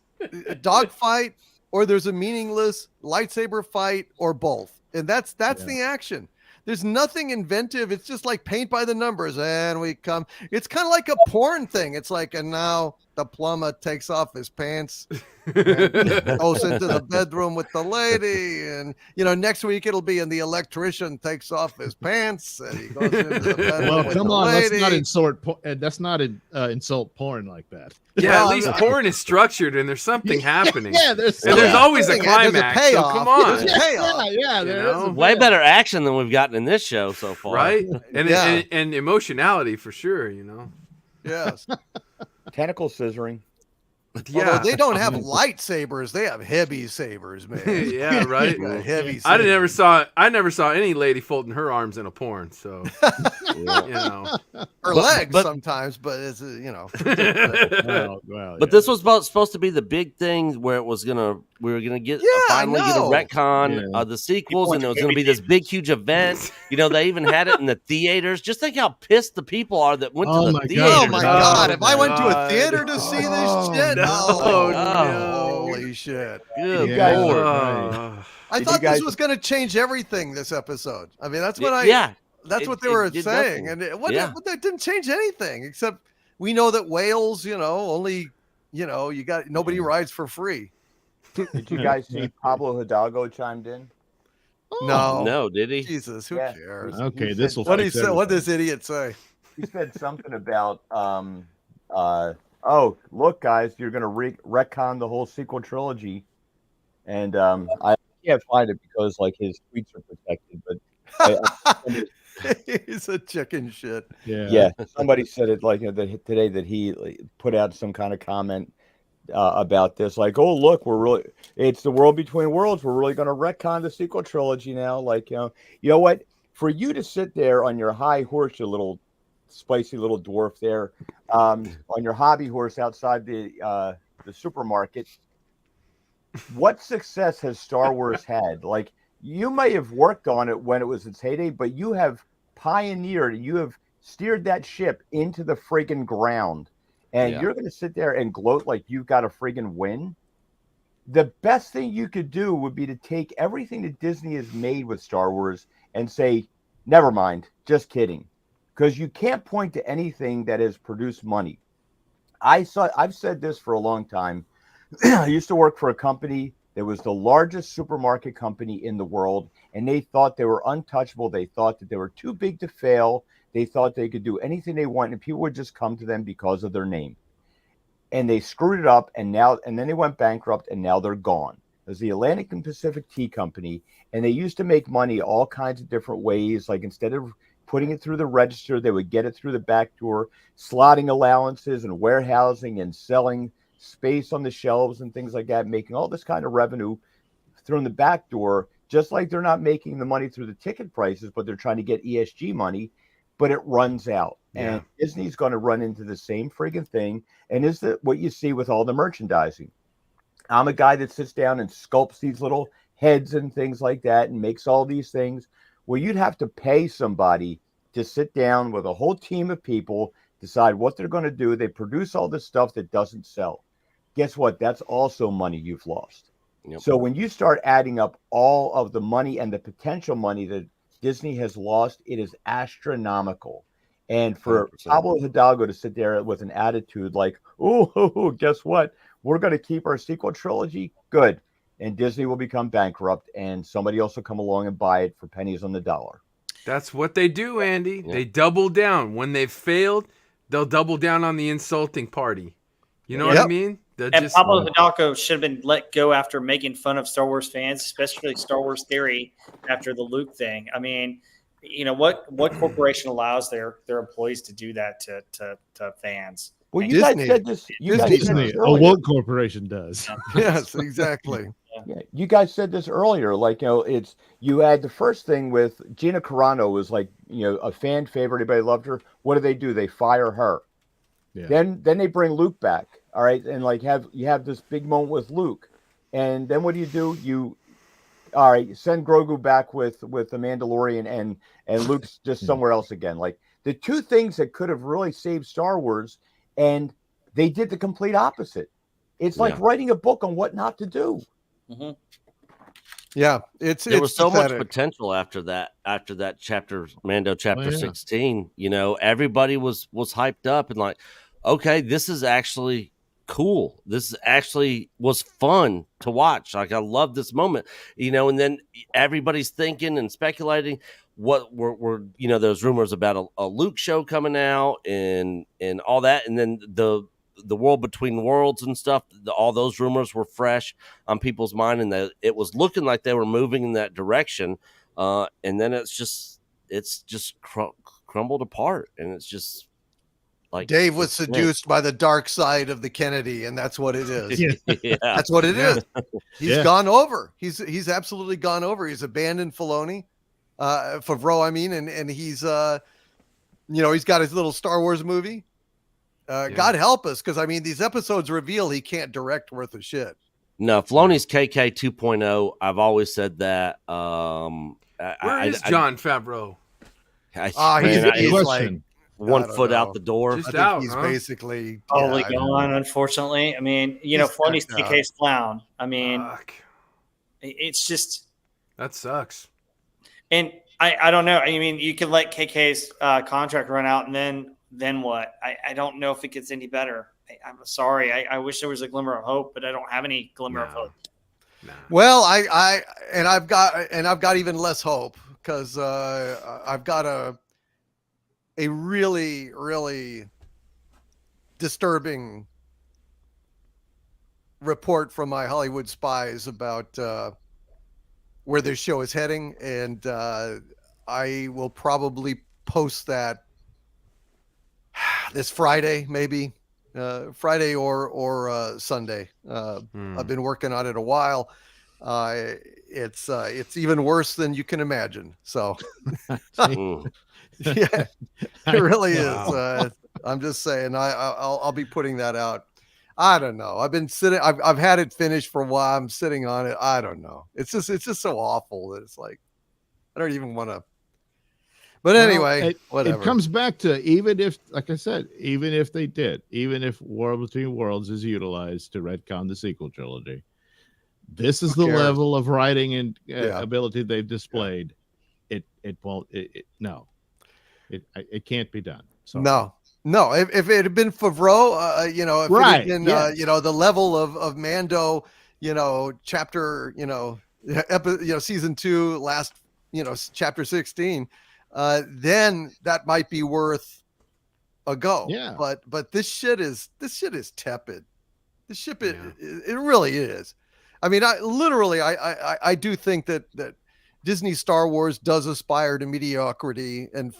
dogfight, or there's a meaningless lightsaber fight, or both. And that's the action. There's nothing inventive. It's just like paint by the numbers, and we come. It's kind of like a porn thing. It's like, and now the plumber takes off his pants and goes into the bedroom with the lady, and next week it'll be, and the electrician takes off his pants and he goes into the bedroom Well, with come the on, lady. let's not insult porn like that. Yeah, Well, at least porn is structured and there's something happening. Yeah, And there's always a There's a climax. So payoff. come on. There's a payoff. Yeah, You there know? is Way better action than we've gotten in this show so far. Right? And, Yeah. and emotionality for sure, Yes. tentacle scissoring. Yeah. Although they don't have lightsabers, they have heavy sabers, man. Yeah, right. Yeah, heavy. I never sabers. saw any lady folding her arms in a porn, so Her legs sometimes, but it's But this was supposed to be the big thing where we were gonna get finally get a retcon of the sequels, and it was gonna be this big huge event. They even had it in the theaters. Just think how pissed the people are that went to the theaters. Oh my god! If I went to a theater to see this shit, no. Holy shit! Good guys- Lord. I Did thought you guys- this was going to change everything. This episode. I mean, that's what That's what they it were did saying, nothing. and that didn't change anything except we know that whales, only, you got nobody rides for free. Did you guys see Pablo Hidalgo chimed in? No, did he? Jesus, who Yeah. cares? Okay, He this will. What did he say? What did this idiot say? He said something about oh, look, guys, you're going to retcon the whole sequel trilogy. And I can't find it because, his tweets are protected. But He's a chicken shit. yeah, somebody said it today that he put out some kind of comment about this. Like, oh, look, it's the world between worlds. We're really going to retcon the sequel trilogy now. You know what? For you to sit there on your high horse, you little spicy little dwarf there, on your hobby horse outside the supermarket. What success has Star Wars had? You may have worked on it when it was its heyday, but you have pioneered, you have steered that ship into the friggin' ground, and you're going to sit there and gloat like you've got a friggin' win? The best thing you could do would be to take everything that Disney has made with Star Wars and say, never mind, just kidding. Because you can't point to anything that has produced money. I've said this for a long time. I used to work for a company that was the largest supermarket company in the world, and they thought they were untouchable. They thought that they were too big to fail. They thought they could do anything they want, and people would just come to them because of their name. And they screwed it up, and then they went bankrupt, and now they're gone. It was the Atlantic and Pacific Tea Company, and they used to make money all kinds of different ways. Like, instead of putting it through the register, they would get it through the back door, slotting allowances and warehousing and selling space on the shelves and things like that, making all this kind of revenue through the back door, just like they're not making the money through the ticket prices, but they're trying to get ESG money, but it runs out. And Disney's going to run into the same friggin' thing. And is that what you see with all the merchandising? I'm a guy that sits down and sculpts these little heads and things like that and makes all these things. Well, you'd have to pay somebody to sit down with a whole team of people, decide what they're going to do. They produce all this stuff that doesn't sell. Guess what? That's also money you've lost. Yep. So when you start adding up all of the money and the potential money that Disney has lost, it is astronomical. And for 100%. Pablo Hidalgo to sit there with an attitude like, oh, guess what? we're going to keep our sequel trilogy. Good. And Disney will become bankrupt and somebody else will come along and buy it for pennies on the dollar. That's what they do, Andy. Yeah. They double down. When they've failed, they'll double down on the insulting party. You know what I Yep. mean? They'll And just Pablo Hidalgo should have been let go after making fun of Star Wars fans, especially Star Wars Theory after the Luke thing. I mean, you know, what corporation allows their employees to do that to fans? Well, you Disney. guys said this. You guys Disney said Disney, this a earlier. woke corporation does. Yes, exactly. Yeah, you guys said this earlier. Like, it's you had the first thing with Gina Carano was like, a fan favorite. Everybody loved her. What do? They fire her. Yeah. Then they bring Luke back. All right, and like you have this big moment with Luke, and then what do? You all right? Send Grogu back with the Mandalorian, and Luke's just somewhere else again. Like the two things that could have really saved Star Wars, and they did the complete opposite. It's like writing a book on what not to do. Mm-hmm. Yeah, there was so pathetic. much potential after that chapter, Mando chapter yeah. 16. Everybody was hyped up and like, okay, this is actually cool. This actually was fun to watch. Like, I love this moment, and then everybody's thinking and speculating what were those rumors about a Luke show coming out and all that, and then the world between worlds and stuff, all those rumors were fresh on people's mind, and it was looking like they were moving in that direction. And then it's just crumbled apart, and it's just like Dave was seduced by the dark side of the Kennedy, and that's what it is. Yeah. That's what it is. He's Yeah. gone over. He's absolutely gone over. He's abandoned Filoni, Favreau, I mean, and he's he's got his little Star Wars movie. God help us, because I mean, these episodes reveal he can't direct worth a shit. No, Filoni's KK 2.0. I've always said that. where is John Favreau? He's like one I don't foot know. out the door. Just I think out, he's huh? basically Probably yeah, I don't gone, know. unfortunately. I mean, He's Filoni's checked out. TK's clown. I mean, Fuck. it's just, That sucks. and I don't know. I mean, you could let KK's contract run out, and then what? I don't know if it gets any better. I'm sorry. I wish there was a glimmer of hope, but I don't have any glimmer of No. hope. Nah. Well, I've got even less hope, because I've got a really, really disturbing report from my Hollywood spies about where this show is heading, and I will probably post that this Friday, maybe Friday or Sunday. I've been working on it a while. It's even worse than you can imagine. So Mm. yeah, it really is. Wow. I'm just saying, I'll be putting that out. I don't know. I've been sitting. I've had it finished for a while. I'm sitting on it. I don't know. It's just so awful that it's like I don't even want to. But anyway, whatever. It comes back to, even if, like I said, even if World Between Worlds is utilized to retcon the sequel trilogy, this is Who the cares? level of writing and Yeah. ability they've displayed. It won't. No, it can't be done. So No. If it had been Favreau, if it had Right, been, yes. the level of Mando, chapter, season 2, last, chapter 16, then that might be worth a go. Yeah. But this shit is tepid. This ship, it really is. I mean, I do think that Disney Star Wars does aspire to mediocrity and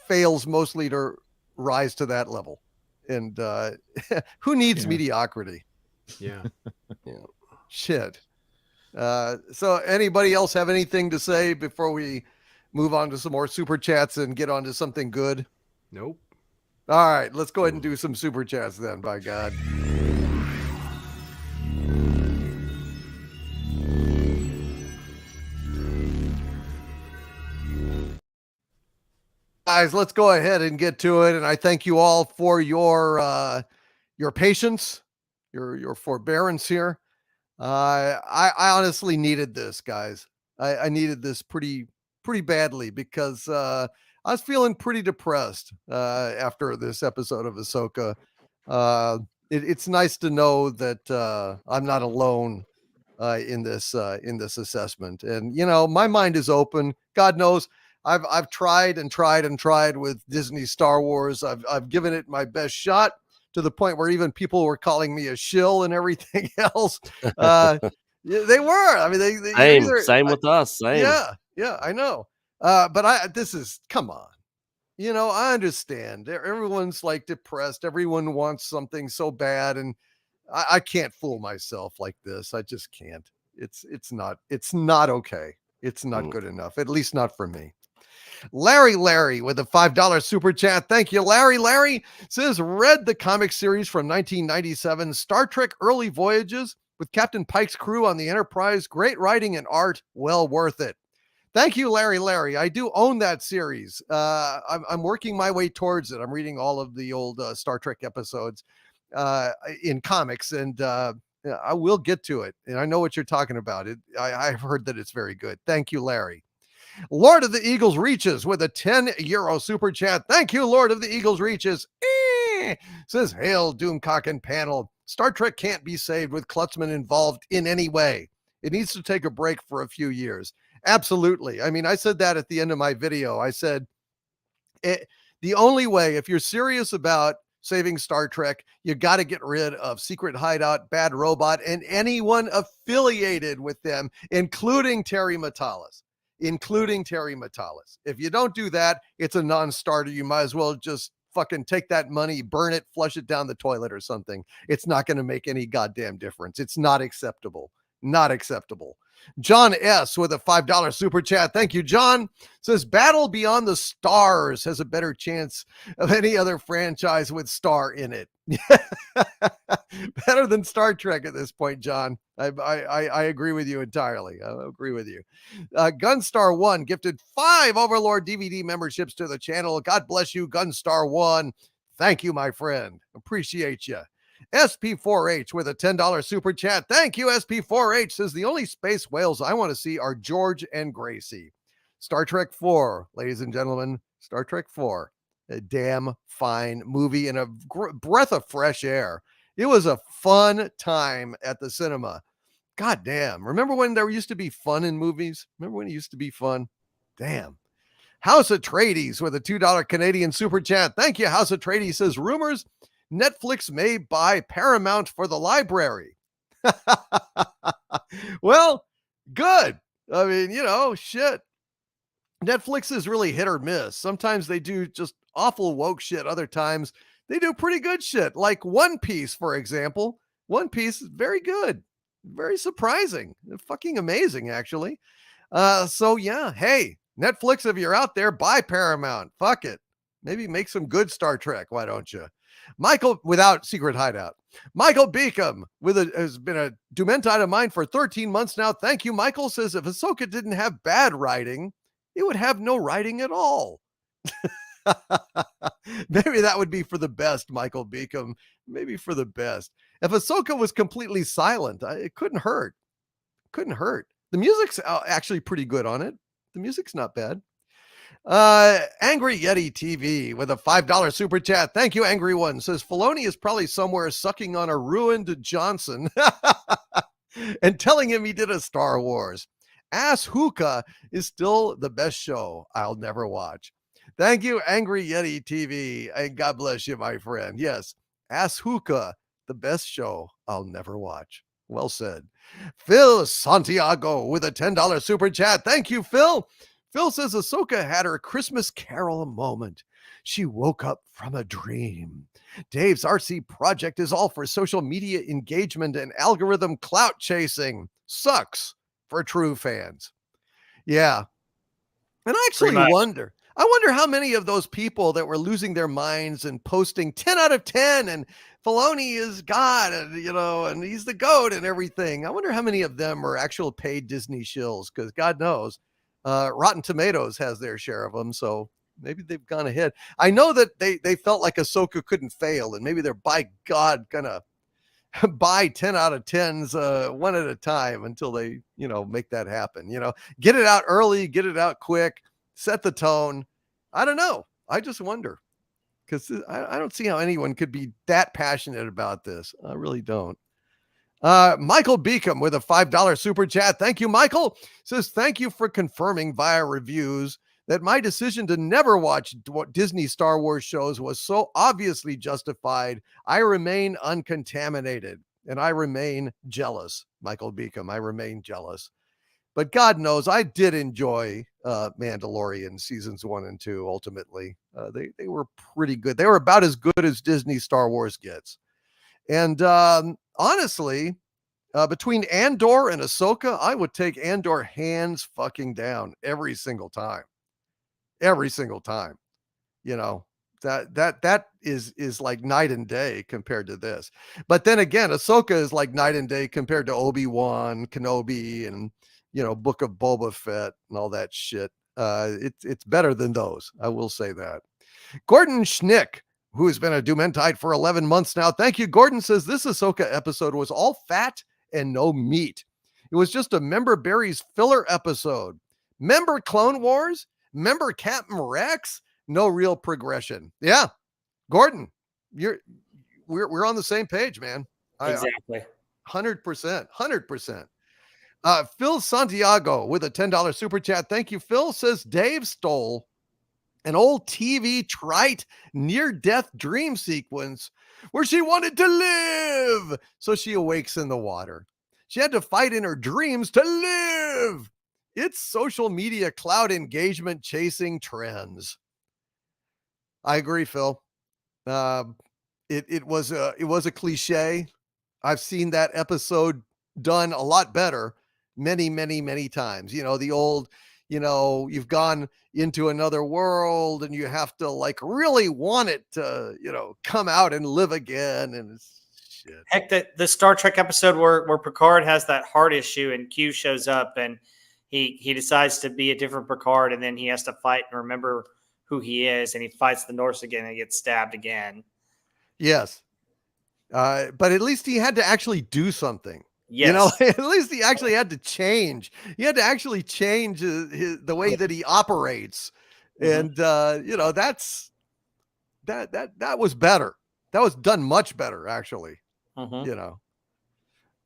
fails mostly to rise to that level. And who needs mediocrity? Yeah. Shit. So anybody else have anything to say before we move on to some more super chats and get on to something good? Nope. All right, let's go ahead and do some super chats then, by God. Guys, let's go ahead and get to it. And I thank you all for your patience, your forbearance here. I honestly needed this, guys. I needed this pretty badly, because I was feeling pretty depressed after this episode of Ahsoka. it's nice to know that I'm not alone in this assessment. And my mind is open. God knows I've tried and tried and tried with Disney Star Wars. I've given it my best shot to the point where even people were calling me a shill and everything else. Yeah, they were. I mean, they Same with us. Same. Yeah, I know. But this is, come on. I understand. Everyone's like depressed. Everyone wants something so bad, and I can't fool myself like this. I just can't. It's not okay. It's not good enough. At least not for me. Larry with a $5 super chat. Thank you, Larry. Larry says, read the comic series from 1997, Star Trek Early Voyages with Captain Pike's crew on the Enterprise. Great writing and art. Well worth it. Thank you, Larry. I do own that series. I'm working my way towards it. I'm reading all of the old Star Trek episodes in comics, and I will get to it. And I know what you're talking about. I've heard that it's very good. Thank you, Larry. Lord of the Eagles Reaches with a €10 super chat. Thank you, Lord of the Eagles Reaches. Says, hail, Doomcock and panel. Star Trek can't be saved with Klutzman involved in any way. It needs to take a break for a few years. Absolutely. I mean, I said that at the end of my video. I said, the only way, if you're serious about saving Star Trek, you got to get rid of Secret Hideout, Bad Robot, and anyone affiliated with them, including Terry Matalas. If you don't do that, it's a non-starter. You might as well just fucking take that money, burn it, flush it down the toilet or something. It's not going to make any goddamn difference. It's not acceptable. Not acceptable. John S. with a $5 super chat. Thank you, John. Says, Battle Beyond the Stars has a better chance of any other franchise with Star in it. Better than Star Trek at this point, John. I agree with you entirely. I agree with you. Gunstar1 gifted 5 Overlord DVD memberships to the channel. God bless you, Gunstar1. Thank you, my friend. Appreciate you. SP4H with a $10 super chat. Thank you, SP4H. Says, the only space whales I want to see are George and Gracie. Star Trek 4, ladies and gentlemen. Star Trek 4. A damn fine movie and a breath of fresh air. It was a fun time at the cinema. God damn. Remember when there used to be fun in movies? Remember when it used to be fun? Damn. House Atreides with a $2 Canadian super chat. Thank you, House Atreides. Says, rumors Netflix may buy Paramount for the library. Well, good. I mean, shit. Netflix is really hit or miss. Sometimes they do just awful woke shit. Other times they do pretty good shit. Like One Piece, for example. One Piece is very good. Very surprising. Fucking amazing, actually. So yeah, hey, Netflix, if you're out there, buy Paramount. Fuck it. Maybe make some good Star Trek. Why don't you? Michael, without Secret Hideout. Michael Beacom has been a Dumentide of mine for 13 months now. Thank you, Michael. Says, if Ahsoka didn't have bad writing, it would have no writing at all. Maybe that would be for the best, Michael Beacom. Maybe for the best. If Ahsoka was completely silent, it couldn't hurt. Couldn't hurt. The music's actually pretty good on it. The music's not bad. Angry Yeti TV with a $5 super chat. Thank you, Angry One. Says, Filoni is probably somewhere sucking on a ruined Johnson and telling him he did a Star Wars. Ahsoka is still the best show I'll never watch. Thank you, Angry Yeti TV, and God bless you, my friend. Yes, Ahsoka, the best show I'll never watch. Well said. Phil Santiago with a $10 super chat. Thank you, Phil. Phil says Ahsoka had her Christmas Carol moment. She woke up from a dream. Dave's RC project is all for social media engagement and algorithm clout chasing. Sucks for true fans. Yeah. And I actually wonder how many of those people that were losing their minds and posting 10 out of 10 and Filoni is God and, and he's the GOAT and everything. I wonder how many of them are actual paid Disney shills, because God knows Rotten Tomatoes has their share of them. So maybe they've gone ahead. I know that they felt like Ahsoka couldn't fail, and maybe they're, by God, gonna buy 10 out of 10s one at a time until they, make that happen. Get it out early, get it out quick, set the tone. I don't know. I just wonder. because I don't see how anyone could be that passionate about this. I really don't. Michael Beacom with a $5 super chat. Thank you, Michael. Says, thank you for confirming via reviews that my decision to never watch Disney Star Wars shows was so obviously justified. I remain uncontaminated and I remain jealous. Michael Beacom, I remain jealous. But God knows I did enjoy Mandalorian seasons 1 and 2. Ultimately, they were pretty good. They were about as good as Disney Star Wars gets. And honestly, between Andor and Ahsoka, I would take Andor hands fucking down every single time. Every single time. You know, that is like night and day compared to this. But then again, Ahsoka is like night and day compared to Obi-Wan Kenobi and, you know, Book of Boba Fett and all that shit. It's better than those. I will say that. Gordon Schnick, who has been a Dumentide for 11 months now. Thank you. Gordon says this Ahsoka episode was all fat and no meat. It was just a Member Berries filler episode. Member Clone Wars? Member Captain Rex? No real progression. Yeah. Gordon, we're on the same page, man. Exactly. 100%. 100%. Phil Santiago with a $10 super chat. Thank you, Phil. Says Dave stole an old TV trite near-death dream sequence where she wanted to live. So she awakes in the water. She had to fight in her dreams to live. It's social media cloud engagement chasing trends. I agree, Phil. It was a cliche. I've seen that episode done a lot better many times. You know, the old, you know, you've gone into another world and you have to like really want it to, you know, come out and live again. And it's shit. Heck, the Star Trek episode where Picard has that heart issue and Q shows up and he decides to be a different Picard and then he has to fight and remember who he is and he fights the Norse again and gets stabbed again. Yes. But at least he had to actually do something. Yes. You know, at least he actually had to change. He had to actually change the way that he operates. Mm-hmm. And, you know, that was better. That was done much better, actually, Mm-hmm. you know,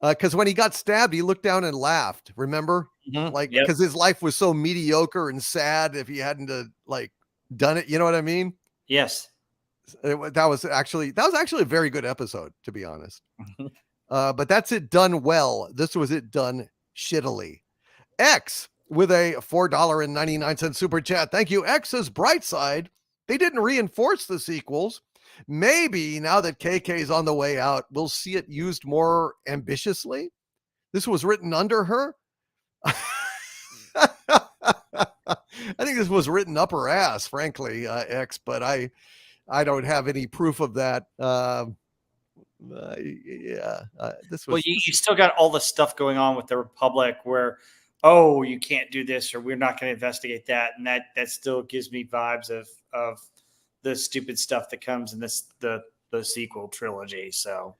because when he got stabbed, he looked down and laughed. Remember? Mm-hmm. Like, Yep. because his life was so mediocre and sad if he hadn't like done it. You know what I mean? Yes. That was actually a very good episode, to be honest. But that's it done well. This was it done shittily. X with a $4.99 super chat. Thank you. X says Brightside. They didn't reinforce the sequels. Maybe now that KK's on the way out, we'll see it used more ambitiously. This was written under her. I think this was written up her ass, frankly, X, but I don't have any proof of that. This was. Well, you still got all the stuff going on with the Republic where, oh, you can't do this or we're not going to investigate that, and that still gives me vibes of the stupid stuff that comes in the sequel trilogy. So,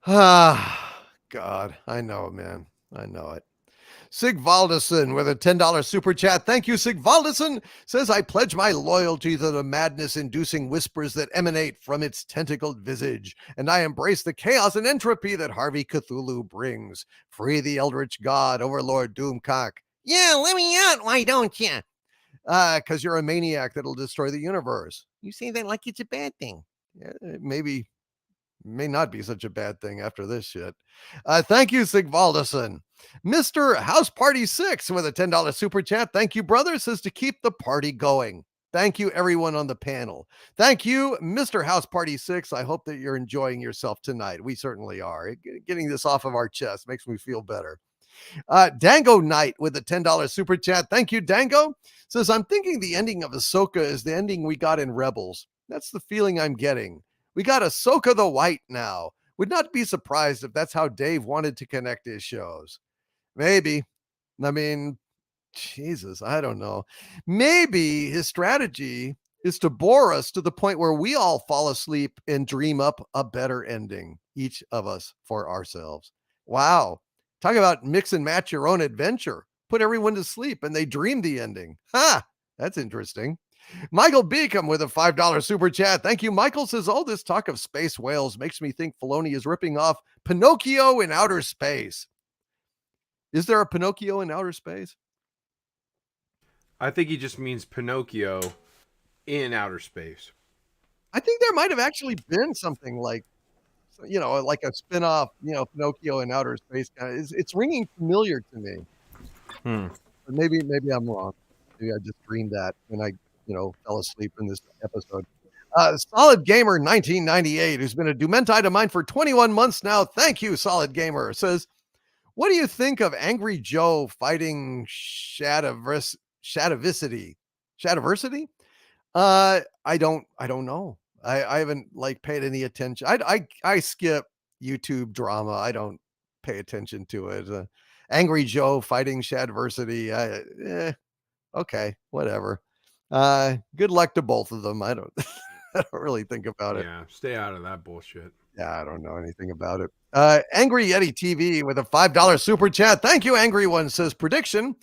God, I know, man, I know it. Sigvaldison with a $10 super chat. Thank you, Sigvaldison. Says, I pledge my loyalty to the madness-inducing whispers that emanate from its tentacled visage, and I embrace the chaos and entropy that Harvey Cthulhu brings. Free the Eldritch God, Overlord Doomcock. Yeah, let me out, why don't you? Because you're a maniac that'll destroy the universe. You say that like it's a bad thing. Yeah, maybe. May not be such a bad thing after this shit. Thank you, Sigvaldison. Mr. House Party 6 with a $10 super chat. Thank you, brother. Says to keep the party going. Thank you, everyone on the panel. Thank you, Mr. House Party 6. I hope that you're enjoying yourself tonight. We certainly are. Getting this off of our chest makes me feel better. Dango Knight with a $10 super chat. Thank you, Dango. Says, I'm thinking the ending of Ahsoka is the ending we got in Rebels. That's the feeling I'm getting. We got Ahsoka the White now. Would not be surprised if that's how Dave wanted to connect his shows. Maybe. I mean, Jesus, I don't know. Maybe his strategy is to bore us to the point where we all fall asleep and dream up a better ending, each of us for ourselves. Wow. Talk about mix and match your own adventure. Put everyone to sleep and they dream the ending. Ha! That's interesting. Michael Beacom with a $5 super chat. Thank you. Michael says, all this talk of space whales makes me think Filoni is ripping off Pinocchio in outer space. Is there a Pinocchio in outer space? I think he just means Pinocchio in outer space. I think there might have actually been something like, like a spin-off, Pinocchio in outer space. It's ringing familiar to me. But maybe I'm wrong. Maybe I just dreamed that when I, fell asleep in this episode. Solid Gamer 1998, who's been a Dumentide of mine for 21 months now. Thank you, Solid Gamer. Says, what do you think of Angry Joe fighting Shadiversity? Shadiversity? I don't know. I haven't paid any attention. I skip YouTube drama. I don't pay attention to it. Angry Joe fighting Shadversity. Okay, whatever. Good luck to both of them. I don't really think about it. Yeah, stay out of that bullshit. Yeah, I don't know anything about it. Angry Yeti TV with a $5 super chat. Thank you, Angry One. Says, prediction,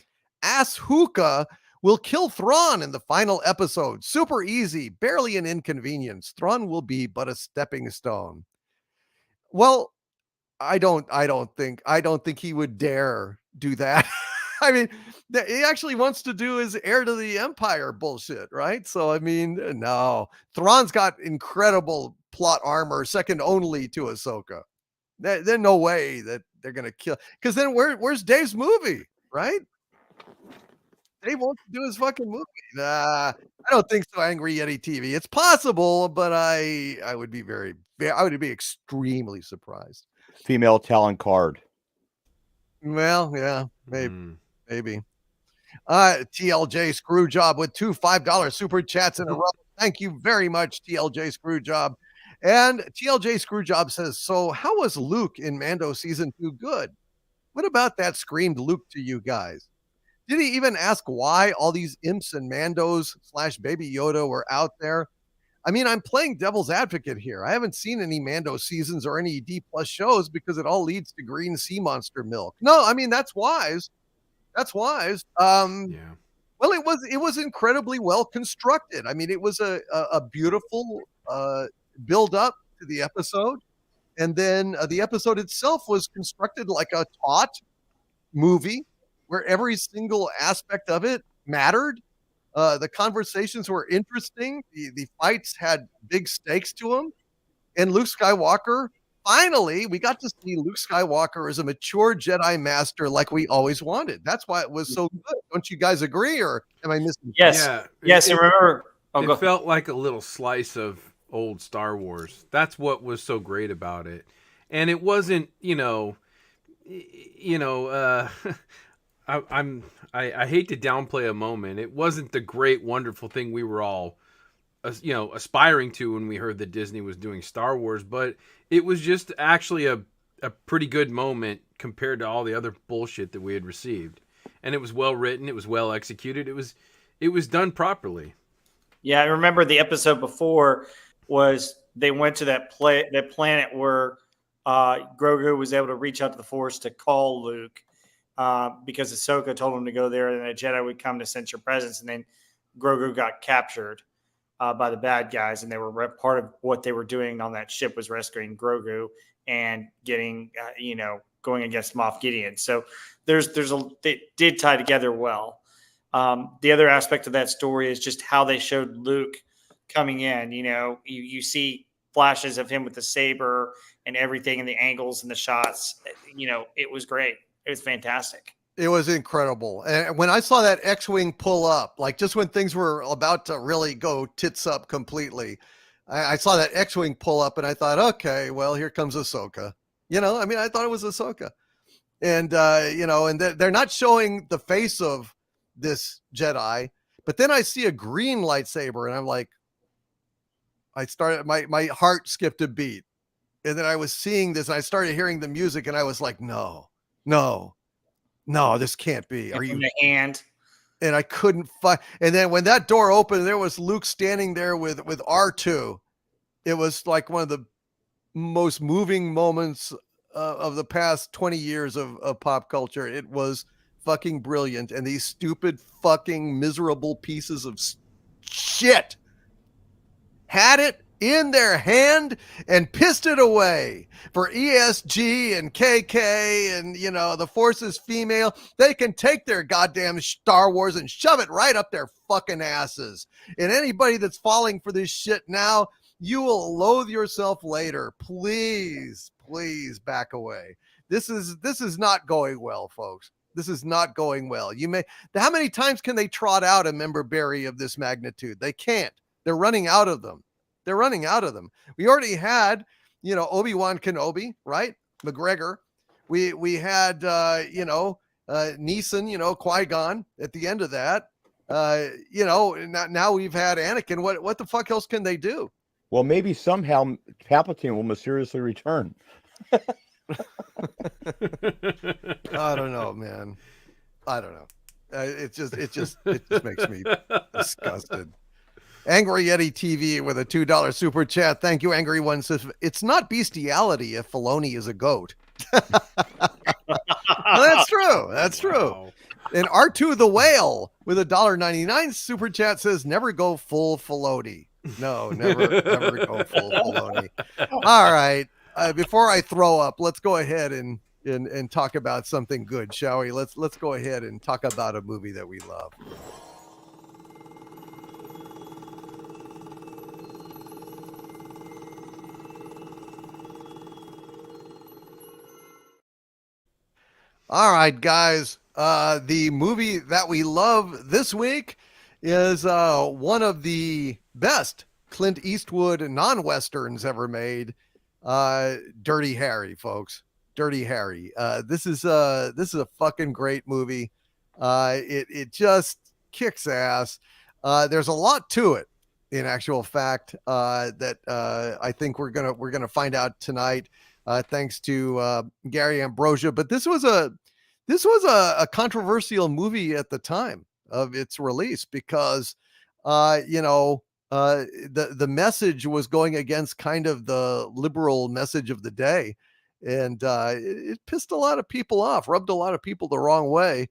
Ahsoka will kill Thrawn in the final episode. Super easy, barely an inconvenience. Thrawn will be but a stepping stone. Well, I don't think he would dare do that. I mean, he actually wants to do his heir to the empire bullshit, right? So, I mean, no. Thrawn's got incredible plot armor, second only to Ahsoka. There's no way that they're going to kill. Because then where's Dave's movie, right? Dave wants to do his fucking movie. I don't think so, Angry Yeti TV. It's possible, but I would be extremely surprised. Female talent card. Well, yeah, maybe. TLJ Screwjob with two $5 super chats in a row. Thank you very much, TLJ Screwjob. And TLJ Screwjob says, so how was Luke in Mando season 2 good? What about that screamed Luke to you guys? Did he even ask why all these imps and Mandos / Baby Yoda were out there? I mean, I'm playing devil's advocate here. I haven't seen any Mando seasons or any D+ shows because it all leads to green sea monster milk. No, I mean, that's wise. That's wise. Yeah. Well, it was incredibly well constructed. I mean, it was a beautiful build up to the episode. And then the episode itself was constructed like a taut movie where every single aspect of it mattered. The conversations were interesting. The fights had big stakes to them. And Luke Skywalker, finally, we got to see Luke Skywalker as a mature Jedi Master like we always wanted. That's why it was so good. Don't you guys agree, or am I missing? Yes. Yeah. Yes. And remember, It felt like a little slice of old Star Wars. That's what was so great about it. And it wasn't, I hate to downplay a moment. It wasn't the great, wonderful thing we were all, aspiring to when we heard that Disney was doing Star Wars, but it was just actually a pretty good moment compared to all the other bullshit that we had received. And it was well written. It was well executed. It was done properly. Yeah, I remember the episode before was they went to that planet where Grogu was able to reach out to the Force to call Luke. Because Ahsoka told him to go there and a Jedi would come to sense your presence. And then Grogu got captured by the bad guys. And they were part of what they were doing on that ship was rescuing Grogu and getting, going against Moff Gideon. So they did tie together well. The other aspect of that story is just how they showed Luke coming in. You see flashes of him with the saber and everything and the angles and the shots. It was great. It was fantastic. It was incredible. And when I saw that X-Wing pull up, just when things were about to really go tits up completely, I saw that X-Wing pull up and I thought, okay, well, here comes Ahsoka. I thought it was Ahsoka. And, and they're not showing the face of this Jedi, but then I see a green lightsaber and I'm like, my heart skipped a beat. And then I was seeing this and I started hearing the music and I was like, no, this can't be. Are you in the hand? And I couldn't find. And then when that door opened, there was Luke standing there with R2. It was like one of the most moving moments of the past 20 years of pop culture. It was fucking brilliant. And these stupid fucking miserable pieces of shit, had it in their hand and pissed it away for ESG and KK and, you know, the Forces female. They can take their goddamn Star Wars and shove it right up their fucking asses. And anybody that's falling for this shit now, you will loathe yourself later. Please, please back away. This is not going well, folks. This is not going well. How many times can they trot out a member berry of this magnitude? They can't. They're running out of them. They're running out of them. We already had, you know, Obi-Wan Kenobi, right? McGregor. We had, Neeson, you know, Qui-Gon at the end of that. Now we've had Anakin. What the fuck else can they do? Well, maybe somehow Palpatine will mysteriously return. I don't know, man. I don't know. It just makes me disgusted. Angry Yeti TV with a $2 super chat. Thank you, Angry One. Says it's not bestiality if Filoni is a goat. That's true. That's true. Wow. And R2 the Whale with a $1.99 super chat says never go full Filoni. No, never go full Filoni. All right. Before I throw up, let's go ahead and talk about something good, shall we? Let's go ahead and talk about a movie that we love. All right, guys. The movie that we love this week is one of the best Clint Eastwood non-westerns ever made. Dirty Harry, folks. Dirty Harry. This is a fucking great movie. It just kicks ass. There's a lot to it, in actual fact, that I think we're gonna find out tonight. Thanks to Gary Ambrosia. But this was a controversial movie at the time of its release because, the message was going against kind of the liberal message of the day. And it pissed a lot of people off, rubbed a lot of people the wrong way.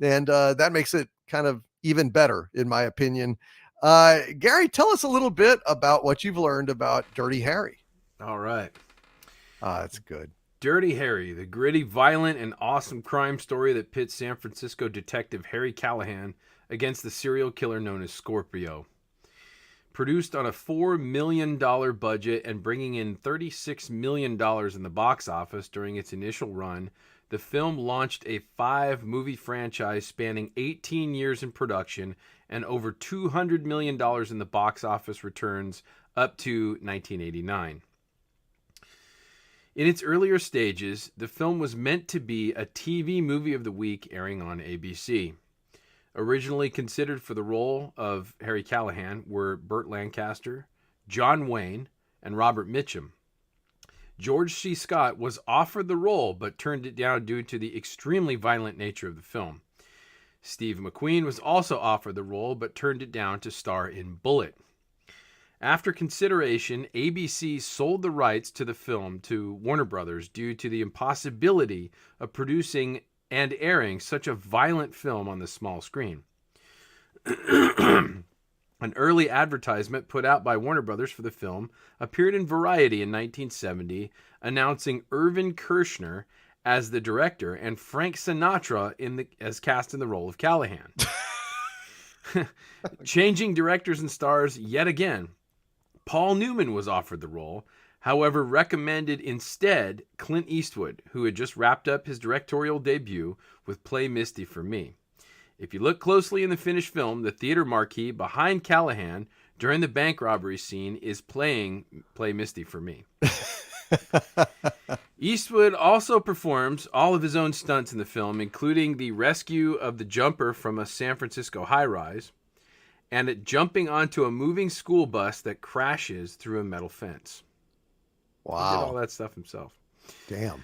And that makes it kind of even better, in my opinion. Gary, tell us a little bit about what you've learned about Dirty Harry. All right. That's good. Dirty Harry, the gritty, violent, and awesome crime story that pits San Francisco detective Harry Callahan against the serial killer known as Scorpio. Produced on a $4 million budget and bringing in $36 million in the box office during its initial run, the film launched a 5-movie franchise spanning 18 years in production and over $200 million in the box office returns up to 1989. In its earlier stages, the film was meant to be a TV movie of the week airing on ABC. Originally considered for the role of Harry Callahan were Burt Lancaster, John Wayne, and Robert Mitchum. George C. Scott was offered the role but turned it down due to the extremely violent nature of the film. Steve McQueen was also offered the role but turned it down to star in Bullet. After consideration, ABC sold the rights to the film to Warner Brothers due to the impossibility of producing and airing such a violent film on the small screen. An early advertisement put out by Warner Brothers for the film appeared in Variety in 1970, announcing Irvin Kershner as the director and Frank Sinatra as cast in the role of Callahan. Changing directors and stars yet again. Paul Newman was offered the role, however recommended instead Clint Eastwood, who had just wrapped up his directorial debut with Play Misty for Me. If you look closely in the finished film, the theater marquee behind Callahan during the bank robbery scene is playing Play Misty for Me. Eastwood also performs all of his own stunts in the film, including the rescue of the jumper from a San Francisco high-rise, and jumping onto a moving school bus that crashes through a metal fence. Wow. He did all that stuff himself. Damn.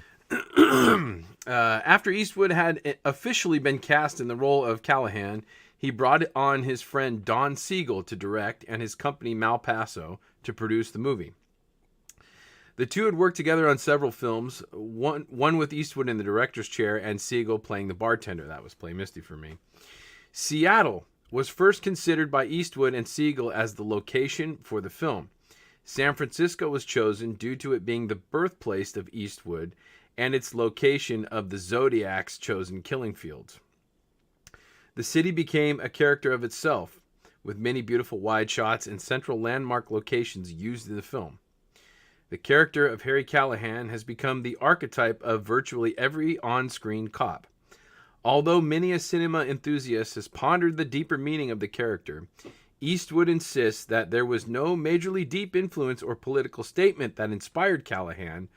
After Eastwood had officially been cast in the role of Callahan, he brought on his friend Don Siegel to direct and his company Malpaso to produce the movie. The two had worked together on several films, one with Eastwood in the director's chair and Siegel playing the bartender. That was Play Misty for Me. Seattle was first considered by Eastwood and Siegel as the location for the film. San Francisco was chosen due to it being the birthplace of Eastwood and its location of the Zodiac's chosen killing fields. The city became a character of itself, with many beautiful wide shots and central landmark locations used in the film. The character of Harry Callahan has become the archetype of virtually every on-screen cop. Although many a cinema enthusiast has pondered the deeper meaning of the character, Eastwood insists that there was no majorly deep influence or political statement that inspired Callahan,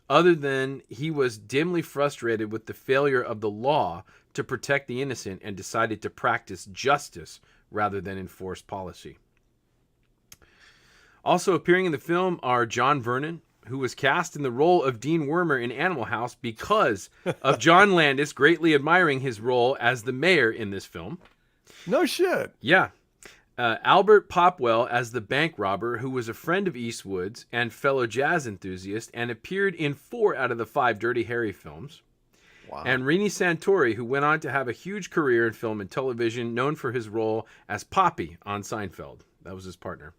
other than he was dimly frustrated with the failure of the law to protect the innocent and decided to practice justice rather than enforce policy. Also appearing in the film are John Vernon, who was cast in the role of Dean Wormer in Animal House because of John Landis greatly admiring his role as the mayor in this film. No shit. Yeah. Albert Popwell as the bank robber, who was a friend of Eastwood's and fellow jazz enthusiast and appeared in 4 out of the 5 Dirty Harry films. Wow. And Rini Santori, who went on to have a huge career in film and television, known for his role as Poppy on Seinfeld. That was his partner.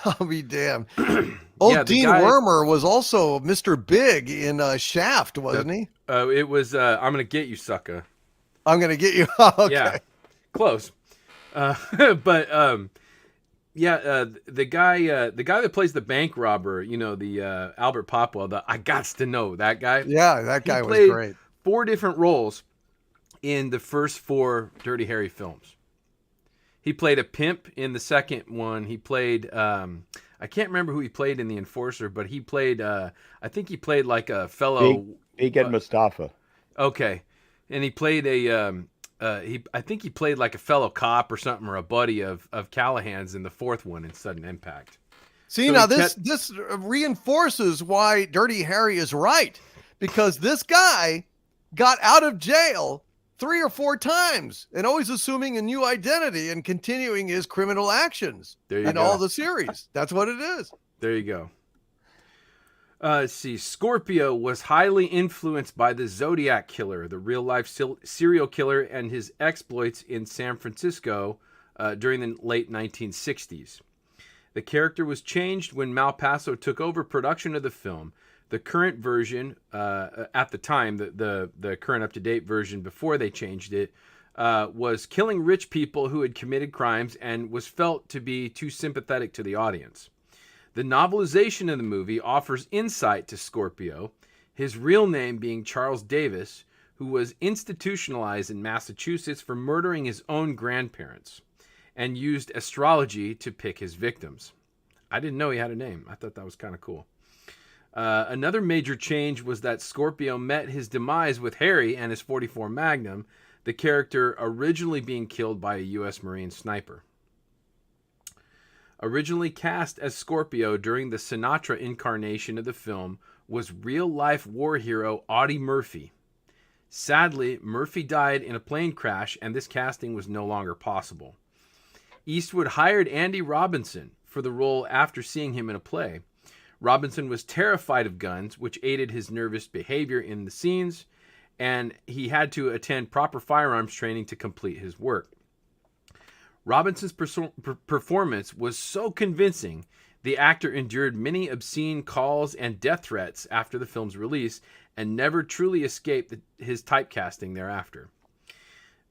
I'll be damned. Dean Wormer was also Mr. Big in Shaft, wasn't he? It was I'm Gonna Get You, Sucker. I'm Gonna Get You. Okay. Yeah, close. The guy that plays the bank robber, the Albert Popwell, I gots to know that guy. Yeah, that guy He was played great. 4 different roles in the first 4 Dirty Harry films. He played a pimp in the second one. He played, I can't remember who he played in The Enforcer, but he played, I think he played like a fellow. Big Ed Mustafa. Okay. And he played I think he played like a fellow cop or something, or a buddy of Callahan's in the 4th one in Sudden Impact. See, So now this reinforces why Dirty Harry is right, because this guy got out of jail 3 or 4 times and always assuming a new identity and continuing his criminal actions in all the series. That's what it is. There you go. Let's see. Scorpio was highly influenced by the Zodiac Killer, the real-life serial killer, and his exploits in San Francisco during the late 1960s. The character was changed when Malpaso took over production of the film. The current version, at the time, the current up-to-date version before they changed it, was killing rich people who had committed crimes and was felt to be too sympathetic to the audience. The novelization of the movie offers insight to Scorpio, his real name being Charles Davis, who was institutionalized in Massachusetts for murdering his own grandparents and used astrology to pick his victims. I didn't know he had a name. I thought that was kind of cool. Another major change was that Scorpio met his demise with Harry and his .44 Magnum, the character originally being killed by a U.S. Marine sniper. Originally cast as Scorpio during the Sinatra incarnation of the film was real-life war hero Audie Murphy. Sadly, Murphy died in a plane crash, and this casting was no longer possible. Eastwood hired Andy Robinson for the role after seeing him in a play. Robinson was terrified of guns, which aided his nervous behavior in the scenes, and he had to attend proper firearms training to complete his work. Robinson's performance was so convincing, the actor endured many obscene calls and death threats after the film's release and never truly escaped his typecasting thereafter.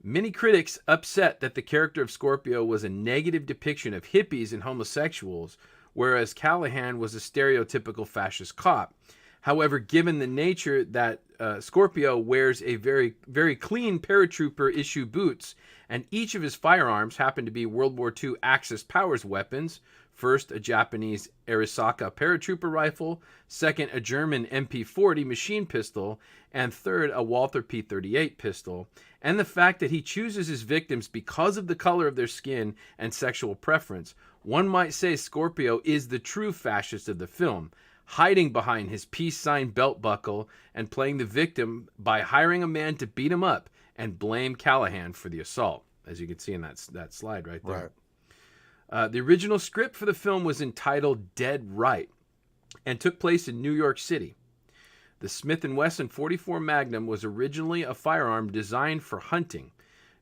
Many critics upset that the character of Scorpio was a negative depiction of hippies and homosexuals, whereas Callahan was a stereotypical fascist cop. However, given the nature that Scorpio wears a very, very clean paratrooper issue boots, and each of his firearms happened to be World War II Axis Powers weapons, first a Japanese Arisaka paratrooper rifle, second a German MP40 machine pistol, and third a Walther P38 pistol, and the fact that he chooses his victims because of the color of their skin and sexual preference, one might say Scorpio is the true fascist of the film, hiding behind his peace sign belt buckle and playing the victim by hiring a man to beat him up and blame Callahan for the assault, as you can see in that slide right there. Right. The original script for the film was entitled Dead Right and took place in New York City. The Smith & Wesson .44 Magnum was originally a firearm designed for hunting.